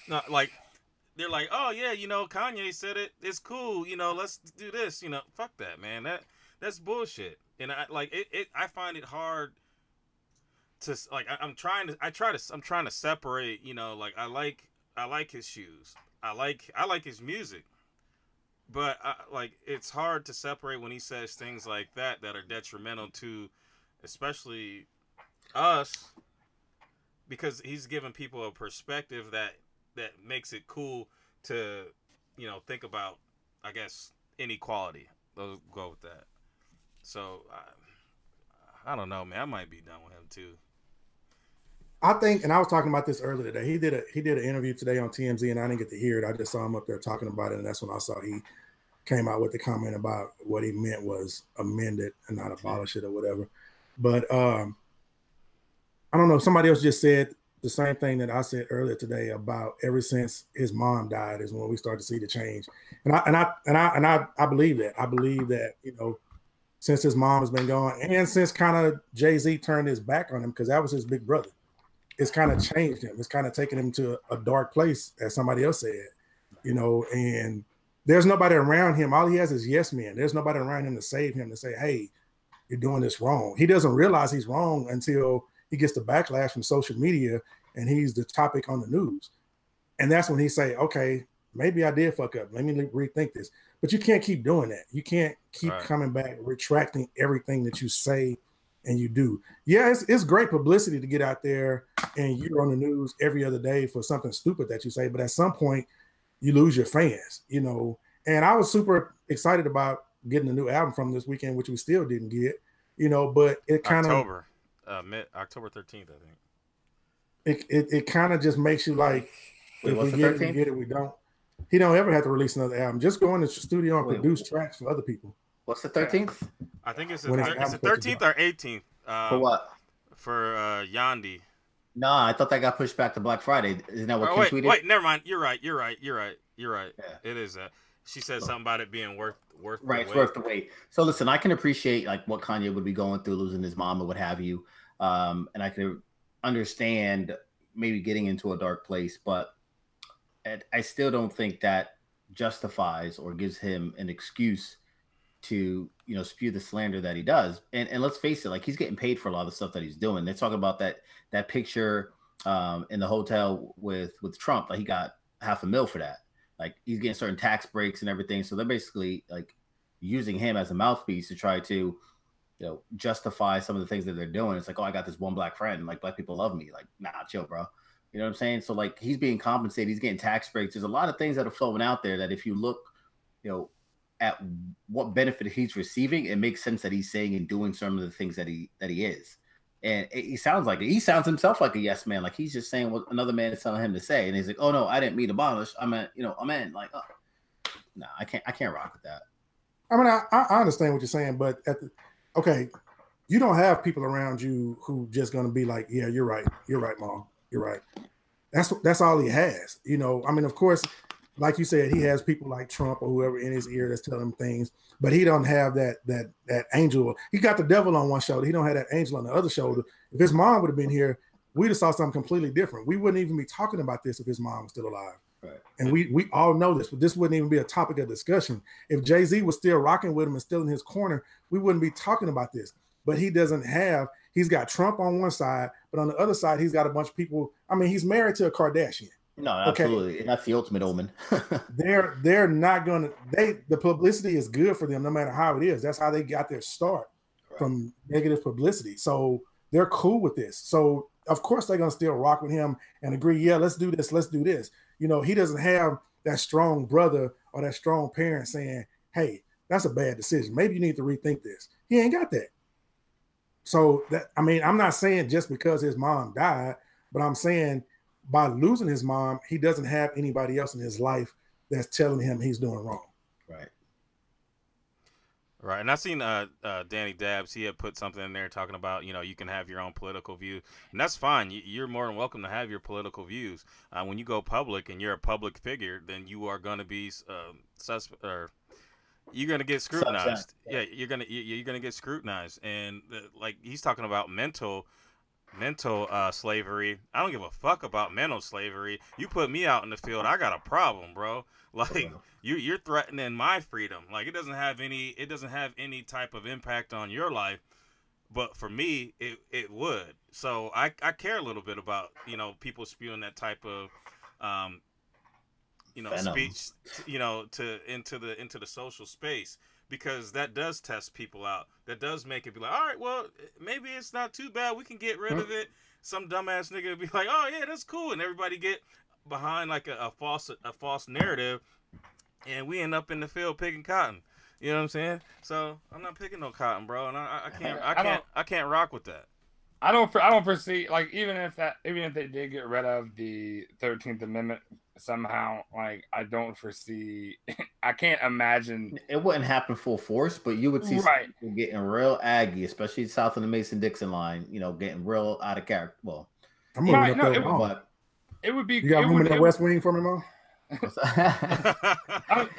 No, like, they're like, oh yeah, Kanye said it. It's cool. Let's do this. Fuck that, man. That's bullshit. And I find it hard to like. I'm trying to separate. Like, I like his shoes. I like his music. But it's hard to separate when he says things like that are detrimental to, especially us, because he's giving people a perspective that makes it cool to, think about, I guess, inequality. Let's go with that. So I don't know, man. I might be done with him too. I think, and I was talking about this earlier today. He did an interview today on TMZ, and I didn't get to hear it. I just saw him up there talking about it, and that's when I saw he came out with the comment about what he meant was amend it and not abolish it or whatever. But I don't know. Somebody else just said the same thing that I said earlier today about ever since his mom died is when we start to see the change. And I believe that. I believe that since his mom has been gone, and since kind of Jay-Z turned his back on him because that was his big brother. It's kind of changed him. It's kind of taken him to a dark place, as somebody else said, you know, and there's nobody around him. All he has is yes men. There's nobody around him to save him, to say, hey, you're doing this wrong. He doesn't realize he's wrong until he gets the backlash from social media and he's the topic on the news. And that's when he say, okay, maybe I did fuck up. Let me rethink this. But you can't keep doing that. You can't keep coming back, retracting everything that you say and you do. Yeah, it's great publicity to get out there and you're on the news every other day for something stupid that you say. But at some point, you lose your fans, you know. And I was super excited about getting a new album from this weekend, which we still didn't get, you know. But it kind of October 13th, I think. It kind of just makes you like, if we get it, we get it. We don't. He don't ever have to release another album. Just go in the studio and produce tracks for other people. What's the 13th? I think it's the 13th or 18th. For what? For Yandi. Nah, I thought that got pushed back to Black Friday. Isn't that what Kim tweeted? Wait, never mind. You're right. Yeah. It is. She said something about it being worth it's worth the wait. So listen, I can appreciate like what Kanye would be going through, losing his mom or what have you, and I can understand maybe getting into a dark place, but I still don't think that justifies or gives him an excuse to, you know, spew the slander that he does. And let's face it, like, he's getting paid for a lot of the stuff that he's doing. They're talking about that picture in the hotel with Trump. Like, he got $500,000 for that. Like, he's getting certain tax breaks and everything. So they're basically like using him as a mouthpiece to try to, you know, justify some of the things that they're doing. It's like, oh, I got this one black friend. Like, black people love me. Like, nah, chill, bro. You know what I'm saying? So like, he's being compensated. He's getting tax breaks. There's a lot of things that are flowing out there that if you look, you know, at what benefit he's receiving, it makes sense that he's saying and doing some of the things that he is. And he sounds like it. He sounds himself like a yes man. Like, he's just saying what another man is telling him to say. And he's like, oh no, I didn't mean abolish. I meant, you know, I meant like, no, I can't rock with that. I mean, I understand what you're saying, but okay, you don't have people around you who just gonna be like, yeah, you're right, Mom, you're right. That's all he has, you know. I mean, of course, like you said, he has people like Trump or whoever in his ear that's telling him things, but he don't have that angel. He got the devil on one shoulder. He don't have that angel on the other shoulder. If his mom would have been here, we'd have saw something completely different. We wouldn't even be talking about this if his mom was still alive. Right. And we all know this, but this wouldn't even be a topic of discussion. If Jay-Z was still rocking with him and still in his corner, we wouldn't be talking about this. But he doesn't have, he's got Trump on one side, but on the other side, he's got a bunch of people. I mean, he's married to a Kardashian. No, absolutely. Okay. That's the ultimate omen. They're not gonna, the publicity is good for them no matter how it is. That's how they got their start, from negative publicity. So they're cool with this. So of course they're gonna still rock with him and agree, yeah, let's do this. You know, he doesn't have that strong brother or that strong parent saying, hey, that's a bad decision. Maybe you need to rethink this. He ain't got that. So that, I mean, I'm not saying just because his mom died, but I'm saying by losing his mom, he doesn't have anybody else in his life that's telling him he's doing wrong. Right. And I seen Danny Dabbs, he had put something in there talking about, you know, you can have your own political view, and that's fine. You're more than welcome to have your political views. When you go public and you're a public figure, then you are going to be you're going to get scrutinized. Yeah, you're going to get scrutinized. And like, he's talking about mental slavery. I don't give a fuck about mental slavery. You put me out in the field, I got a problem, bro. Like, you're threatening my freedom. Like, it doesn't have any type of impact on your life, but for me, it would. So I care a little bit about, you know, people spewing that type of you know, venom. Speech, you know, into the social space, because that does test people out. That does make it be like, all right, well, maybe it's not too bad. We can get rid of it. Some dumbass nigga would be like, oh yeah, that's cool, and everybody get behind like a false narrative, and we end up in the field picking cotton. You know what I'm saying? So I'm not picking no cotton, bro, and I can't rock with that. I don't foresee, like, even if they did get rid of the 13th Amendment somehow, like, I don't foresee, I can't imagine it wouldn't happen full force, but you would see people getting real aggy, especially south of the Mason-Dixon line, you know, getting real out of character. Well, I'm moving up there, it would be. You got room in that West Wing for me, Mo?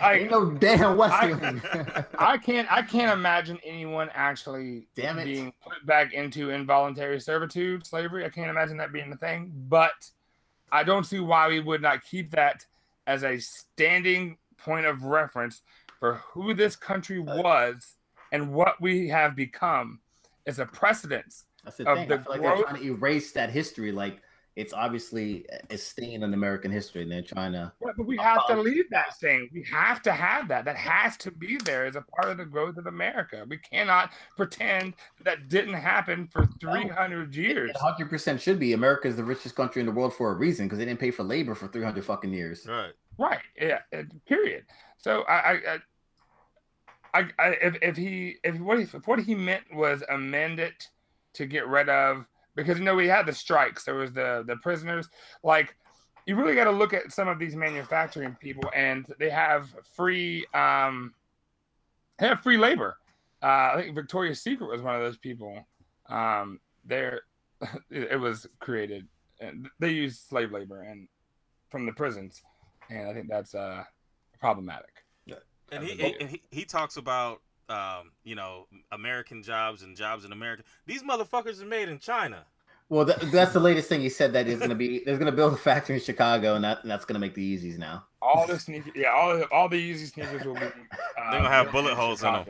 Ain't no damn Wesleyan. I can't imagine anyone actually being put back into involuntary servitude, slavery. I can't imagine that being the thing. But I don't see why we would not keep that as a standing point of reference for who this country was and what we have become. As a precedence. That's the thing. I feel like they're trying to erase that history. Like, it's obviously a stain in American history, and they're trying to. Yeah, but we have to leave that stain. We have to have that. That has to be there as a part of the growth of America. We cannot pretend that didn't happen for 300 years. 100% should be. America is the richest country in the world for a reason, because they didn't pay for labor for 300 fucking years. Right. Right. Yeah. Period. So if what he meant was amend it to get rid of, because we had the strikes, there was the prisoners. Like, you really got to look at some of these manufacturing people, and they have free labor. I think Victoria's Secret was one of those people. It was created, and they used slave labor and from the prisons, and I think that's problematic. And he talks about American jobs and jobs in America. These motherfuckers are made in China. Well, that's the latest thing he said, that there's gonna build a factory in Chicago, and that's gonna make the Yeezys now. All the sneakers, all the Yeezy sneakers will be. They're gonna have bullet holes in them.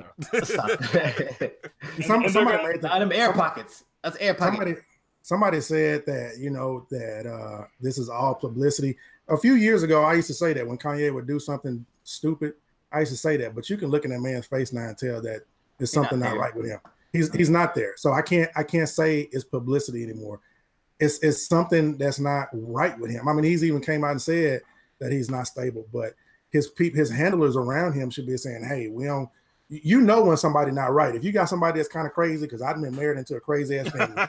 Somebody made them air pockets. That's air pockets. Somebody said that that this is all publicity. A few years ago, I used to say that when Kanye would do something stupid. I used to say that, but you can look in that man's face now and tell that there's something not right with him. He's not there. So I can't say it's publicity anymore. It's something that's not right with him. I mean, he's even came out and said that he's not stable, but his handlers around him should be saying, hey, we don't, when somebody not right. If you got somebody that's kind of crazy, because I've been married into a crazy ass family,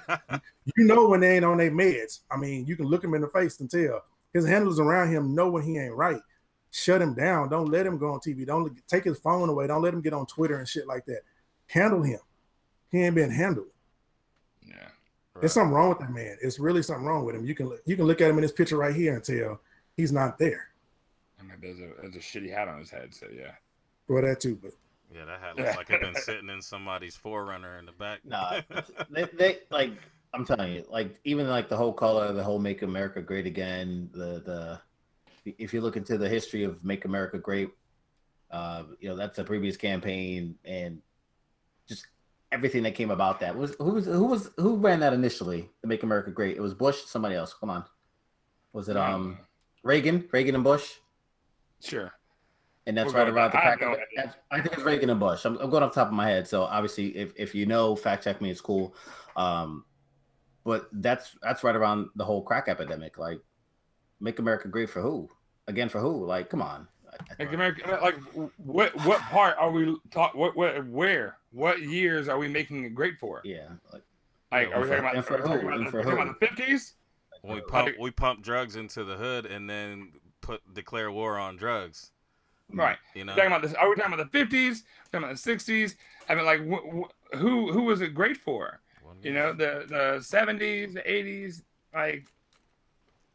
when they ain't on their meds. I mean, you can look him in the face and tell. His handlers around him know when he ain't right. Shut him down. Don't let him go on TV. Don't take his phone away. Don't let him get on Twitter and shit like that. Handle him. He ain't been handled. Yeah, right. There's something wrong with that man. It's really something wrong with him. You can look at him in this picture right here and tell he's not there. I mean, there's a shitty hat on his head. So yeah. Well, that too, but yeah, that hat looks like it's been sitting in somebody's Forerunner in the back. Nah, they like, I'm telling you, like, even like the whole color, the whole "Make America Great Again," if you look into the history of "Make America Great," that's a previous campaign, and just everything that came about that who ran that initially to "Make America Great"? It was Bush. Somebody else. Come on, was it Reagan and Bush? Sure. And that's right around the crack. I think it's Reagan and Bush. I'm going off the top of my head. So obviously, if you know, fact check me. It's cool. But that's right around the whole crack epidemic. Like, make America great for who? Again, for who? Like, come on. Make America, like, what part are we where? What years are we making it great for? Yeah. Like are we talking about the 50s? We pump drugs into the hood and then declare war on drugs. Right. Are we talking about this? Are we talking about the 50s? Talking about the 60s? I mean, like, who was it great for? The 70s, the 80s, like,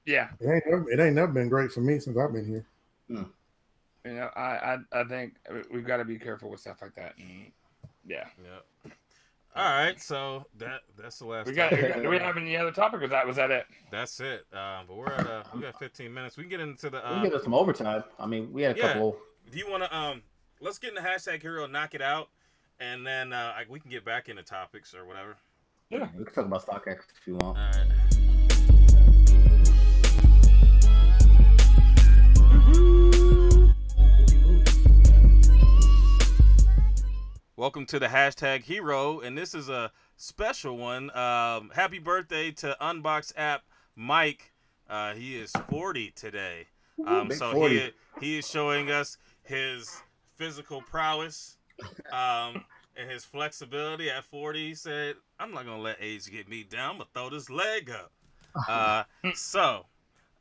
yeah. It ain't never been great for me since I've been here. I think we've got to be careful with stuff like that. Yeah. All right, so that's the last. Do we have any other topic? Or was that it? That's it. But we got 15 minutes. We can get into the. We get some overtime. I mean, we had a couple. Do you want to let's get in the hashtag hero, knock it out, and then we can get back into topics or whatever. Yeah, we can talk about StockX if you want. All right. Welcome to the hashtag hero, and this is a special one. Happy birthday to Unbox App Mike. He is 40 today. So 40. He is showing us his physical prowess and his flexibility at 40. He said, I'm not going to let age get me down. I'm going to throw this leg up. So,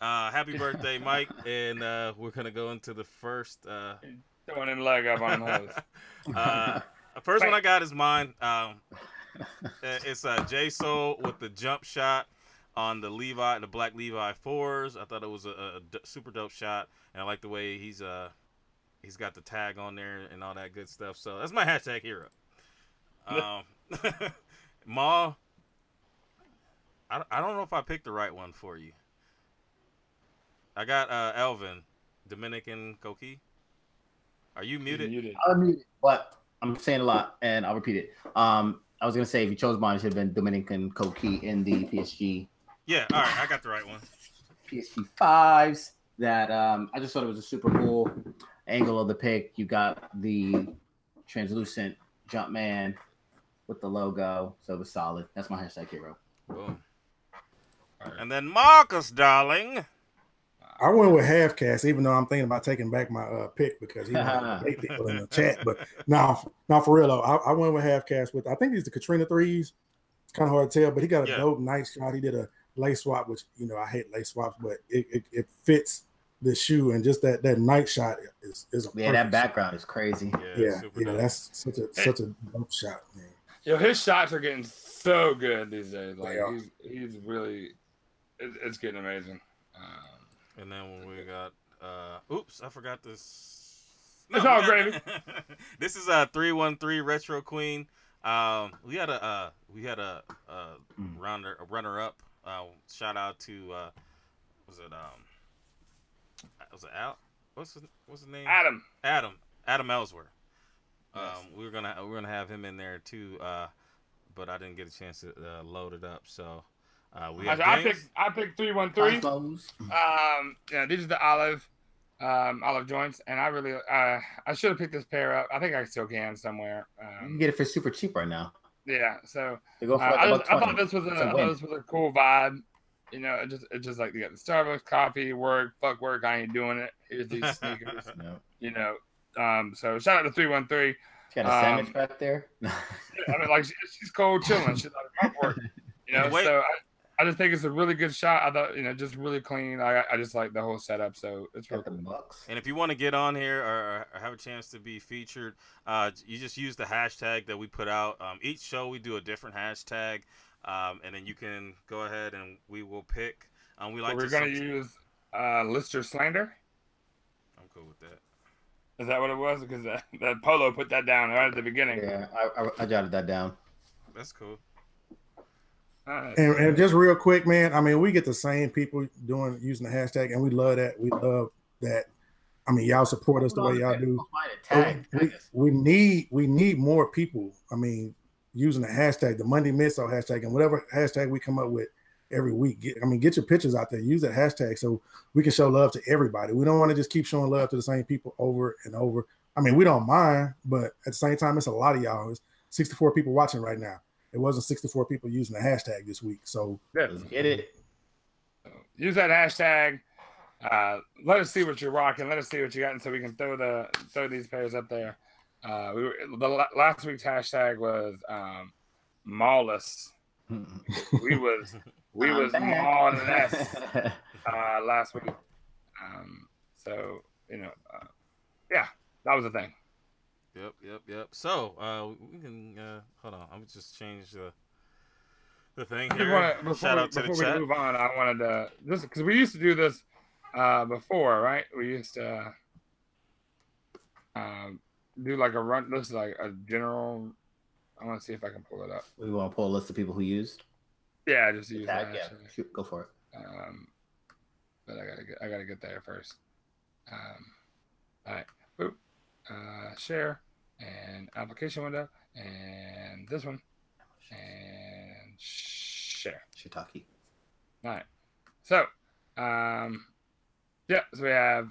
happy birthday, Mike. And we're going to go into the first. Throwing his leg up on the hose. The first one I got is mine. It's J Soul with the jump shot. on the black Levi 4s. I thought it was a super dope shot, and I like the way he's got the tag on there and all that good stuff. So that's my hashtag hero. Ma, I don't know if I picked the right one for you. I got Elvin, Dominican Coqui. Are you muted? I'm muted, but I'm saying a lot, and I'll repeat it. I was gonna say if you chose mine, it should have been Dominican Coqui in the PSG. Yeah, all right, I got the right one. PSG 5s. That I just thought it was a super cool angle of the pick. You got the translucent jump man with the logo, so it was solid. That's my hashtag hero. Boom. Right. And then Marcus, darling. I went with half cast, even though I'm thinking about taking back my pick because he might hate people in the chat. But now for real though, I went with half cast with. I think these the Katrina 3s. It's kind of hard to tell, but he got a dope, nice shot. He did a lace swap, which I hate lace swaps, but it fits the shoe, and just that night shot is a that background shot. Is crazy. Yeah, that's such a dope shot, man. Yo, his shots are getting so good these days. Like he's really, it's getting amazing. And then when we got, oops, I forgot this. No, it's all gravy. This is a 313 Retro Queen. We had a runner up. Shout out to was it Al? What's his name? Adam Ellsworth. Yes. We're gonna have him in there too, but I didn't get a chance to load it up. So I picked 313. Yeah, these are the olive joints, and I really I should have picked this pair up. I think I still can somewhere. You can get it for super cheap right now. Yeah, so I thought this was a cool vibe. It's just like you got the Starbucks coffee, fuck work, I ain't doing it. Here's these sneakers. So shout out to 313. She got a sandwich back there. I mean, like she's cold chilling. She's like work. So I just think it's a really good shot. I thought, just really clean. I just like the whole setup. So it's really cool. And if you want to get on here or have a chance to be featured, you just use the hashtag that we put out. Each show we do a different hashtag, and then you can go ahead and we will pick. We're going to use Lister Slander. I'm cool with that. Is that what it was? Because that Polo put that down right at the beginning. Yeah, I jotted that down. That's cool. And just real quick, man. I mean, we get the same people using the hashtag, and we love that. We love that. I mean, y'all support us the way y'all do. We need more people. I mean, using the hashtag, the Monday Midsole hashtag, and whatever hashtag we come up with every week. Get your pictures out there. Use that hashtag so we can show love to everybody. We don't want to just keep showing love to the same people over and over. I mean, we don't mind, but at the same time, it's a lot of y'all. It's 64 people watching right now. It wasn't 64 people using the hashtag this week. So let's get it. Use that hashtag. Let us see what you're rocking. Let us see what you got, and so we can throw these pairs up there. Last week's hashtag was Mawless. we was Mawless last week. So yeah, that was the thing. Yep. So we can hold on. I'm just change the thing here. Shout out to the chat. Before we move on, I wanted to just because we used to do this before, right? We used to do like a run. This is like a general. I want to see if I can pull it up. We want to pull a list of people who used. Yeah, just use that. Yeah, shoot, go for it. But I gotta get there first. All right. Boop. Share and application window and this one and share. Shiitake. All right. So, so we have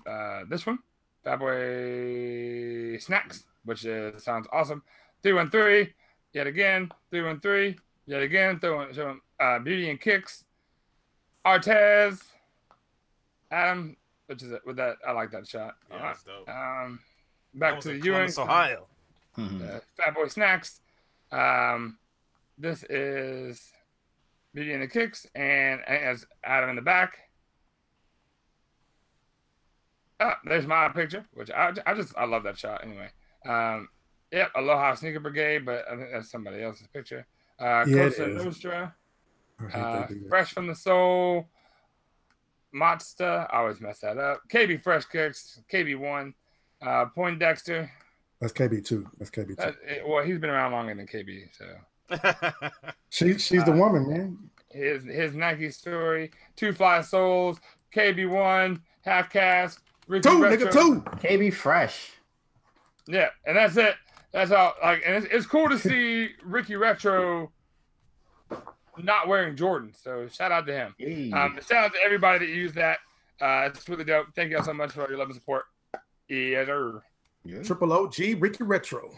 this one, Bad Boy Snacks, which sounds awesome. 313, yet again. 313, yet again. Beauty and Kicks. Artez. Adam, which is with that. I like that shot. Yeah, that's dope. Back to the Ewing, Ohio. Fat Boy Snacks. This is Beauty and the Kicks, and as Adam in the back. There's my picture, which I love that shot anyway. Aloha Sneaker Brigade, but I think that's somebody else's picture. Cosa Nostra. Fresh from the Soul, Matsta. I always mess that up. KB Fresh Kicks, KB1, Poindexter. That's KB2. That's KB2. Well, he's been around longer than KB, so. She's the woman, man. His Nike story, Two Fly Souls, KB1, Half Cast, Ricky Two, Retro. nigga, two. KB Fresh. Yeah, and that's it. That's all. Like, and it's cool to see Ricky Retro not wearing Jordan. So shout out to him. Hey. Shout out to everybody that used that. It's really dope. Thank you all so much for your love and support. Yes, sir. Yeah. Triple OG Ricky Retro.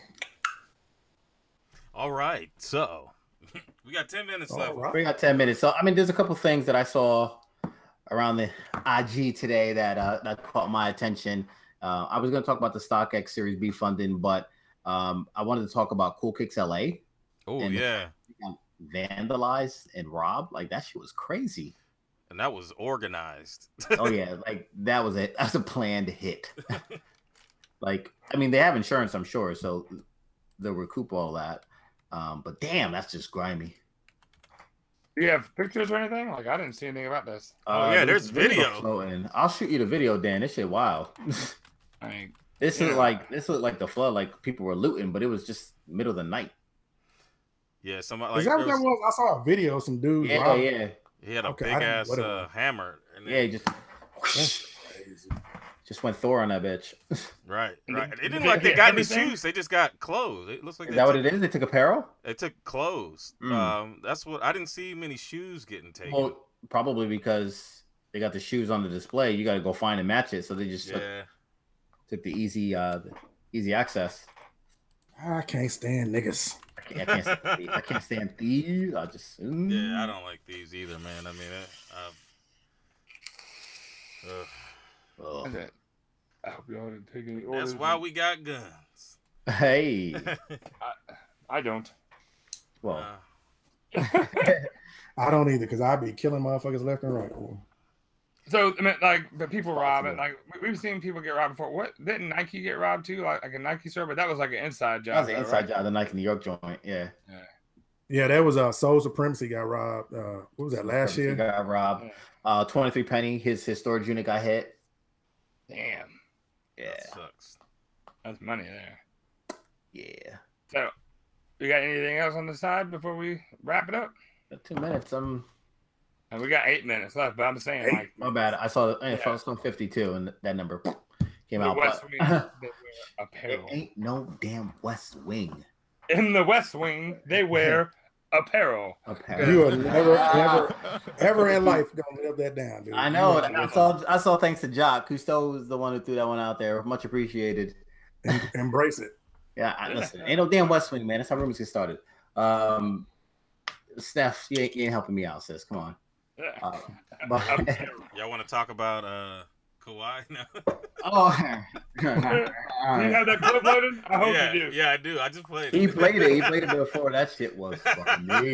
All right, so we got 10 minutes left. Right. We got 10 minutes. So I mean, there's a couple things that I saw around the IG today that caught my attention. I was going to talk about the StockX Series B funding, but I wanted to talk about Cool Kicks LA. Oh yeah, vandalized and robbed. Like that shit was crazy. And that was organized. Oh yeah, like that's a planned hit. Like, I mean, they have insurance, I'm sure, so they'll recoup all that. But damn, that's just grimy. Do you have pictures or anything? Like, I didn't see anything about this. Oh yeah, there's video. Floating. I'll shoot you the video, Dan. This shit wild. This looked like the flood. Like people were looting, but it was just middle of the night. Yeah, somebody. Like, is that what that was? I saw a video. Some dude. Yeah, yeah. He had a big ass hammer. And yeah, just went Thor on that bitch. Right. It didn't like they got any shoes. They just got clothes. It looks like is that what it is? They took apparel. They took clothes. That's what I didn't see many shoes getting taken. Well, probably because they got the shoes on the display. You got to go find and match it. So they just took the easy access. I can't stand niggas. I can't stand thieves. I just yeah, I don't like thieves either, man. I mean, I hope y'all didn't take any orders. That's why we got guns. Hey, I don't. Well, I don't either because I be killing motherfuckers left and right. So I mean, like the people rob it. Like we've seen people get robbed before. What didn't Nike get robbed too? Like a Nike store, but that was like an inside job. That was an inside job. The Nike New York joint. Yeah. Yeah, that was Soul Supremacy got robbed. What was that last year? Got robbed. 23 Penny. His storage unit got hit. Damn. Yeah. That sucks. That's money there. Yeah. So, you got anything else on the side before we wrap it up? 2 minutes. And we got 8 minutes left, but I'm saying like my bad. I saw it's on 52 and that number came out. West Wing, apparel. It ain't no damn West Wing. In the West Wing, they wear apparel. You are never, ever in life gonna live that down, dude. I know. I saw. Thanks to Jock, Cousteau was the one who threw that one out there. Much appreciated. Embrace it. Yeah, listen. Ain't no damn West Wing, man. That's how rumors get started. Steph, you ain't helping me out, sis. Come on. Y'all want to talk about Kawhi now? You have that clip loaded? I hope you do. Yeah, I do. I just played it. He played it before. That shit was funny.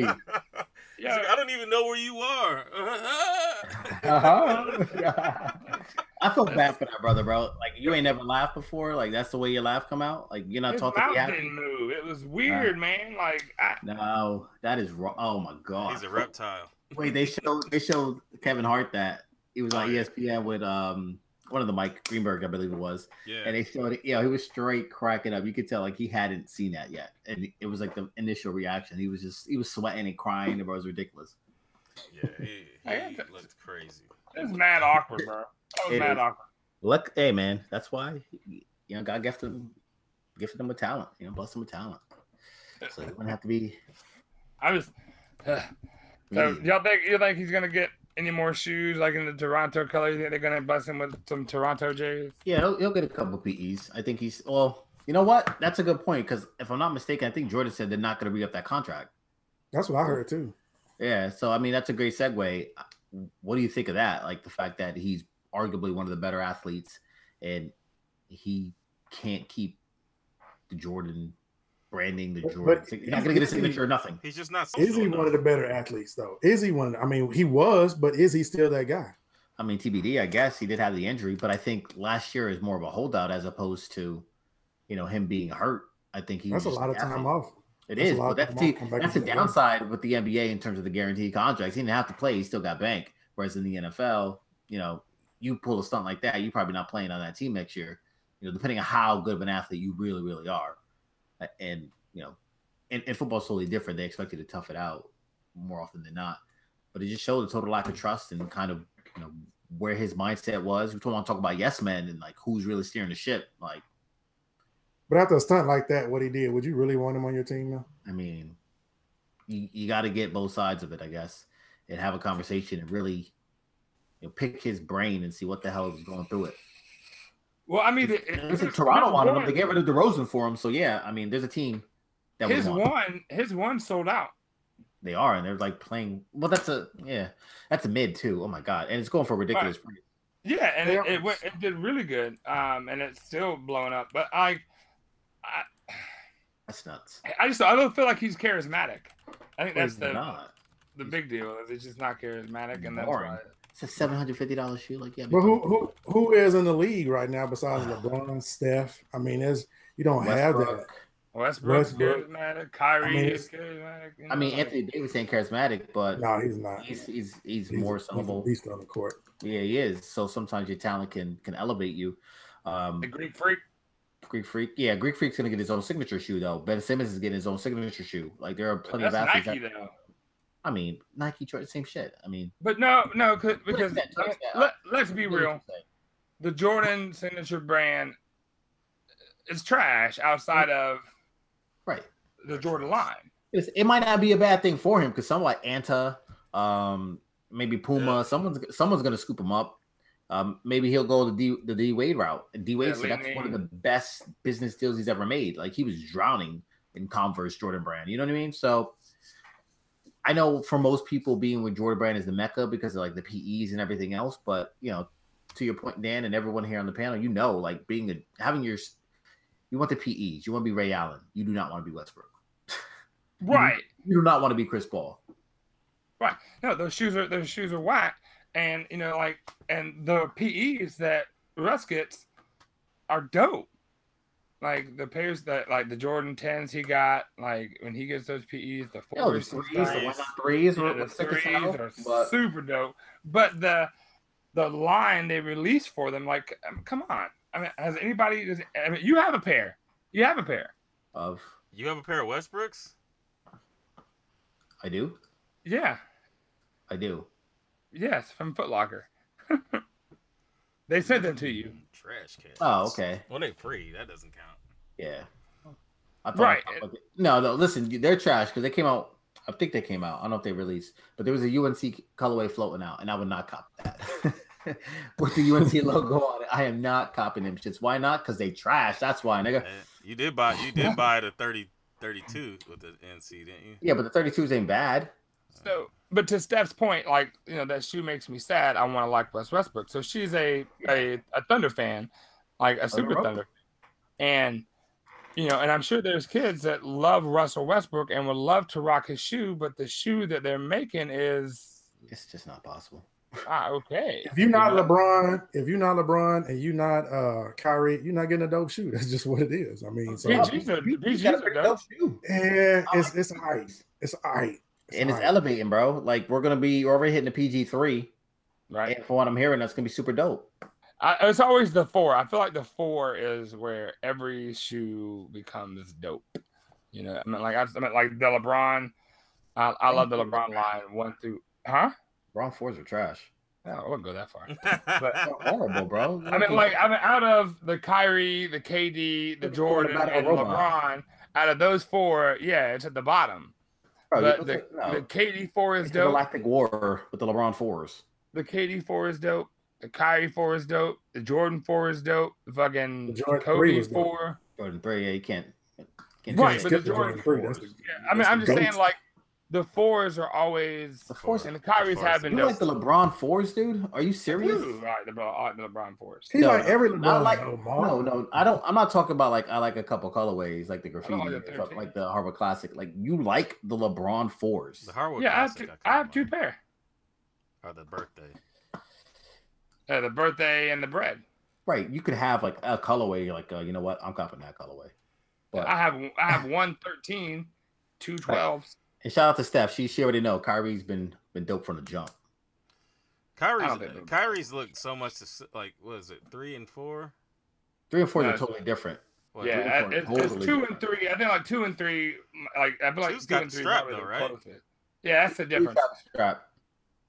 Yeah, like, I don't even know where you are. I feel bad for that brother, bro. Like you ain't never laughed before. Like that's the way your laugh come out. Like you're not talking. His mouth didn't move. It was weird, man. Like no, that is wrong. Oh my god, he's a reptile. Wait, they showed Kevin Hart that he was on ESPN with one of the Mike Greenberg, I believe it was. Yeah. And they showed it. Yeah, he was straight cracking up. You could tell like he hadn't seen that yet, and it was like the initial reaction. He was sweating and crying. It was ridiculous. Yeah, he looked crazy. It's mad awkward, bro. That was mad awkward. Look, hey man, that's why God gifted him with talent. Blessed him with talent. So you wouldn't have to be. So y'all think he's gonna get any more shoes like in the Toronto color? You think they're gonna bless him with some Toronto J's? Yeah, he'll get a couple PEs. I think he's you know what? That's a good point because if I'm not mistaken, I think Jordan said they're not gonna re-up that contract. That's what I heard too. Yeah, so I mean that's a great segue. What do you think of that? Like the fact that he's arguably one of the better athletes and he can't keep the Jordan branding, the Jordan. He's not gonna get a signature or nothing. He's just not. Is he one of the better athletes though? Is he one? I mean, he was, but is he still that guy? I mean, TBD. I guess he did have the injury, but I think last year is more of a holdout as opposed to, him being hurt. I think that's a lot of time off. It is, but that's the downside with the NBA in terms of the guaranteed contracts. He didn't have to play; he still got bank. Whereas in the NFL, you pull a stunt like that, you're probably not playing on that team next year. Depending on how good of an athlete you really, really are, and and football's totally different. They expect you to tough it out more often than not. But it just showed a total lack of trust and kind of where his mindset was. We don't want to talk about yes men and like who's really steering the ship, like. But after a stunt like that, what he did, would you really want him on your team now? I mean, you got to get both sides of it, I guess, and have a conversation and really pick his brain and see what the hell is going through it. Well, I mean, Toronto wanted him. They get rid of DeRozan for him. So, yeah, I mean, there's a team that his one sold out. They are, and they're like playing. Well, that's a mid, too. Oh, my God. And it's going for a ridiculous price. Yeah, and it did really good, and it's still blowing up. But that's nuts. I don't feel like he's charismatic. I think that's the big deal. Is he's just not charismatic, and that's why. It's a $750 shoe. Like, yeah. But who is in the league right now besides LeBron, Steph? I mean, you don't have that. Westbrook's charismatic. Kyrie is charismatic. I mean, Anthony Davis ain't charismatic, but no, he's not. He's more sellable. He's on the court. Yeah, he is. So sometimes your talent can elevate you. The Greek Freak. Yeah, Greek Freak's gonna get his own signature shoe though. Ben Simmons is getting his own signature shoe. Like there are plenty of athletes. Nike though. I mean, Nike, same shit. I mean, but no, because let's be real. The Jordan signature brand is trash outside of the Jordan line. It might not be a bad thing for him because someone like Anta, maybe Puma, someone's gonna scoop him up. Maybe he'll go the D Wade route. And D Wade said that's one of the best business deals he's ever made. Like he was drowning in Converse Jordan brand. You know what I mean? So I know for most people being with Jordan brand is the mecca because of like the PEs and everything else. But to your point, Dan, and everyone here on the panel, like you want the PEs, you want to be Ray Allen. You do not want to be Westbrook. Right. You do not want to be Chris Paul. Right. No, those shoes are whack. And and the PEs that Russ gets are dope. Like the pairs that like the Jordan 10s he got, like when he gets those PEs, the 4s, the threes are super dope. But the line they released for them, like, come on. I mean, has anybody? I mean, you have a pair. You have a pair of Westbrooks. I do. Yeah, I do. Yes, from Foot Locker. They sent them to you. Trash can. Oh, okay. Well, they free. That doesn't count. Yeah. Right. No, listen, they're trash because they came out. I think they came out. I don't know if they released, but there was a UNC colorway floating out, and I would not cop that. With the UNC logo on it, I am not copying them shits. Why not? Because they trash. That's why, nigga. You did buy the 32 with the NC, didn't you? Yeah, but the 32s ain't bad. So, but to Steph's point, like that shoe makes me sad. I want to like Westbrook. So she's a Thunder fan, like a super Thunder, and and I'm sure there's kids that love Russell Westbrook and would love to rock his shoe, but the shoe that they're making it's just not possible. Okay. If you're not LeBron, and you're not Kyrie, you're not getting a dope shoe. That's just what it is. I mean, so PG's a dope shoe. Yeah, it's all right. It's all right. It's elevating, bro. Like we're already hitting the PG3, right? And from what I'm hearing, that's gonna be super dope. It's always the 4. I feel like the 4 is where every shoe becomes dope. I mean, like the LeBron. I love the LeBron line 1 through. LeBron 4s are trash. I wouldn't go that far. But horrible, bro. I mean, out of the Kyrie, the KD, the Jordan, and LeBron, out of those 4, yeah, it's at the bottom. Bro, but the KD 4 is dope. Galactic War with the LeBron 4s. The KD 4 is dope. The Kyrie 4 is dope. The Jordan 4 is dope. The fucking Kobe 4. Jordan 3, yeah, you can't right, but the Jordan 4. Yeah, I mean, I'm just saying, like, the 4s are always the 4s, and the Kyries have been. You like the LeBron 4s, dude? Are you serious? Right, the LeBron 4s. He's like every LeBron. No, I don't. I'm not talking about like I like a couple colorways, like the graffiti, like the Harvard Classic. Like you like the LeBron 4s. The Harvard Classic. I have 2 pair. Or the birthday. The birthday and the bread. Right, you could have like a colorway. Like you know what? I'm copping that colorway. But I have 113 2 12s. And shout out to Steph. She already know Kyrie's been dope from the jump. Kyrie's looked so much like, what is it, 3 and 4? 3 and 4 are totally different. What, yeah, it's 2 and 3. I think like 2 and 3. Like I feel like 2 and 3 strap though, right? Closest. Yeah, that's the difference. Strap.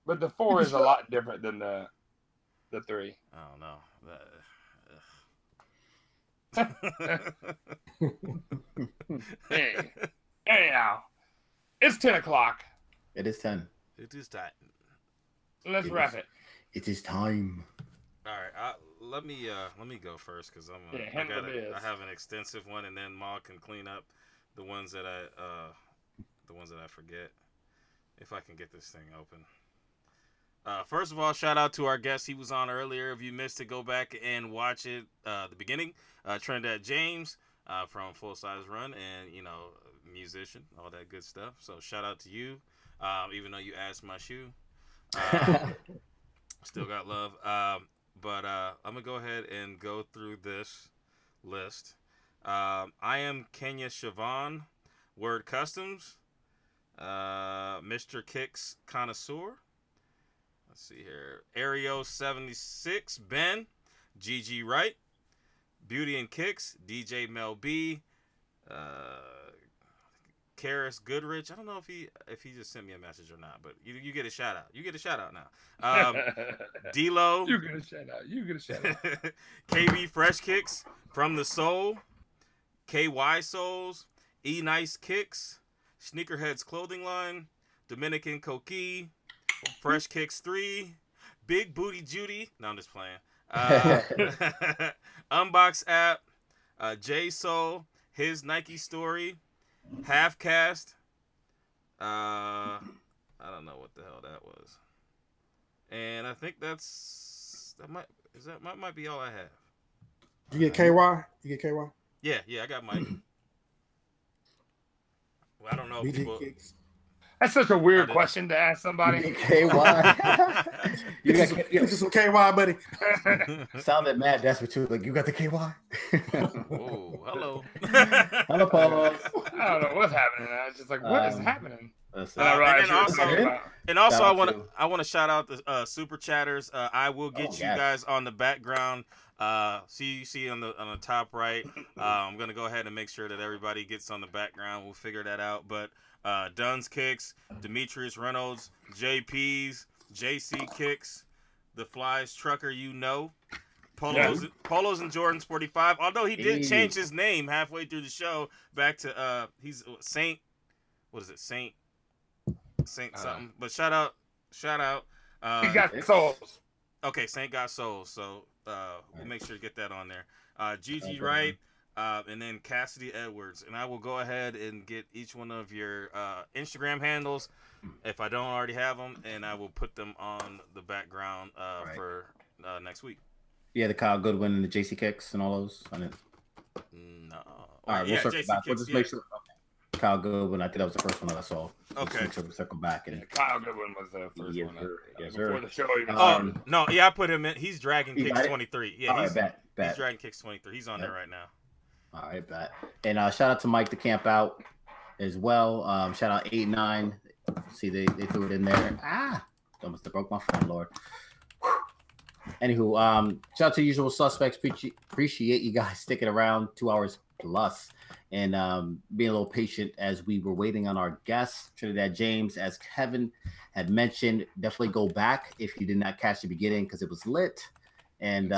But the 4 is a lot different than the 3. I don't know. Anyhow, it's 10 o'clock. It is 10. It is time. Let's wrap it. It is time. All right, let me go first because I have an extensive one, and then Maul can clean up the ones that I forget, if I can get this thing open. First of all, shout out to our guest. He was on earlier. If you missed it, go back and watch it. The beginning, Trinidad James from Full Size Run, and musician, all that good stuff. So shout out to you, even though you asked my shoe. Still got love. But I'm gonna go ahead and go through this list. I am Kenya Siobhan, Word Customs, Mr. Kicks Connoisseur. Let's see here. Ario 76, Ben, GG Wright, Beauty and Kicks, DJ Mel B, Karis Goodrich. I don't know if he just sent me a message or not, but you get a shout out. You get a shout out now. D-Lo. You get a shout out. You get a shout out. KB Fresh Kicks from the Soul, KY Souls, E Nice Kicks, Sneakerheads Clothing Line, Dominican Coquille, Fresh Kicks 3, Big Booty Judy. No, I'm just playing. Unbox App, J Soul, His Nike Story, Half Cast. I don't know what the hell that was. And I think that might be all I have. You get KY? You get KY? Yeah, I got Mike. Well, I don't know if people... That's such a weird question to ask somebody. You get KY. you got some KY, buddy. Sounded mad desperate too. Like, you got the KY? Oh, hello. Hello, Paul. I don't know what's happening. I was just like, what is happening? And also, I want to shout out the super chatters. I will get you guys on the background. See on the top right. I'm gonna go ahead and make sure that everybody gets on the background. We'll figure that out. But Dunn's Kicks, Demetrius Reynolds, JP's, JC Kicks, The Flies Trucker, Polos and Jordan's 45. Although he did change his name halfway through the show back to he's Saint. What is it? Saint something. But shout out. He got souls. Okay, Saint got souls. So we'll make sure to get that on there. Gigi Wright, and then Cassidy Edwards. And I will go ahead and get each one of your Instagram handles if I don't already have them, and I will put them on the background for next week. Yeah, the Kyle Goodwin and the JC Kicks and all those. No. All right, we'll circle back. We'll just make sure. Kyle Goodwin, I think that was the first one that I saw. Okay. Make sure we circle back. And Kyle Goodwin was the first one. Yes, before the show even no, yeah, I put him in. He's Dragon Kicks 23. Yeah, he's he's Dragon Kicks 23. He's on there right now. All right, bet. And shout out to Mike the Camp Out as well. Shout out 8-9. See, they threw it in there. Almost broke my phone, Lord. Anywho, shout out to Usual Suspects. Appreciate you guys sticking around 2 hours plus. And being a little patient as we were waiting on our guest, Trinidad James. As Kevin had mentioned, definitely go back if you did not catch the beginning because it was lit. And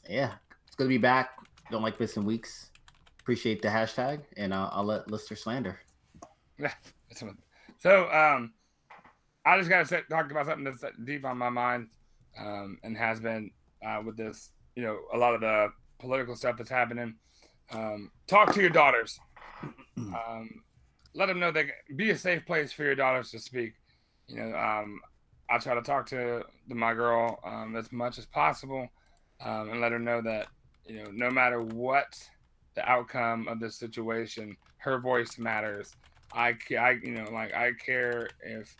yeah, it's going to be back. Don't like missing weeks. Appreciate the hashtag, and I'll let Lister slander. Yeah. So I just got to talk about something that's deep on my mind and has been with this, a lot of the political stuff that's happening. Talk to your daughters. Let them know they be a safe place for your daughters to speak. I try to talk to my girl as much as possible and let her know that no matter what the outcome of this situation, her voice matters. I care if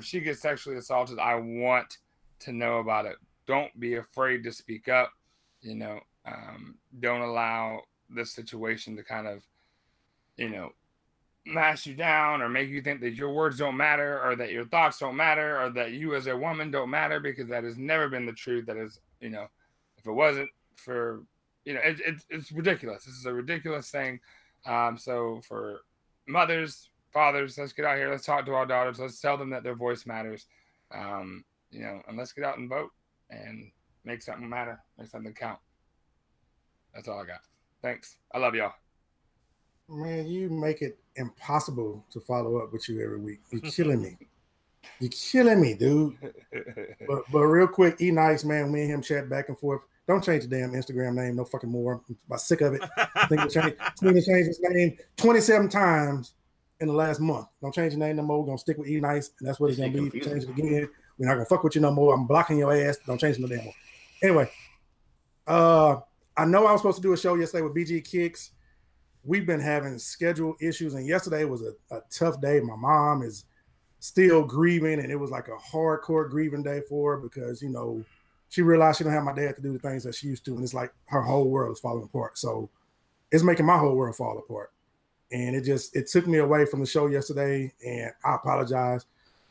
she gets sexually assaulted, I want to know about it. Don't be afraid to speak up. Don't allow this situation to kind of, mash you down or make you think that your words don't matter or that your thoughts don't matter or that you as a woman don't matter, because that has never been the truth. That is, you know, if it wasn't for, you know, it's ridiculous. This is a ridiculous thing. So for mothers, fathers, let's get out here. Let's talk to our daughters. Let's tell them that their voice matters. You know, and let's get out and vote and make something matter, make something count. That's all I got. Thanks. I love y'all. Man, you make it impossible to follow up with you every week. You're killing me. You're killing me, dude. But real quick, E-Nice, man, me and him chat back and forth. Don't change the damn Instagram name no fucking more. I'm about sick of it. I think we changed his name 27 times in the last month. Don't change the name no more. We're going to stick with E-Nice, and that's what it's going to be. If you change it again, we're not going to fuck with you no more. I'm blocking your ass. Don't change it no damn more. Anyway, I know I was supposed to do a show yesterday with BG Kicks. We've been having schedule issues, and yesterday was a tough day. My mom is still grieving, and it was like a hardcore grieving day for her because, you know, she realized she don't have my dad to do the things that she used to, and it's like her whole world is falling apart. So it's making my whole world fall apart. And it took me away from the show yesterday, and I apologize.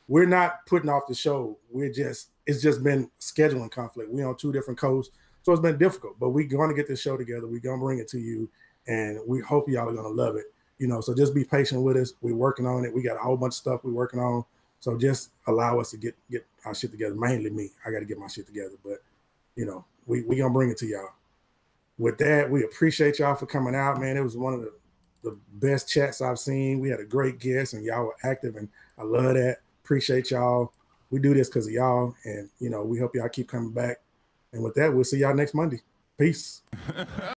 We're not putting off the show. It's just been scheduling conflict. We're on 2 different coasts, so it's been difficult, but we're going to get this show together. We're going to bring it to you, and we hope y'all are going to love it. You know, so just be patient with us. We're working on it. We got a whole bunch of stuff we're working on. So just allow us to get our shit together. Mainly me. I got to get my shit together. But, you know, we going to bring it to y'all. With that, we appreciate y'all for coming out, man. It was one of the best chats I've seen. We had a great guest, and y'all were active, and I love that. Appreciate y'all. We do this because of y'all, and, you know, we hope y'all keep coming back. And with that, we'll see y'all next Monday. Peace.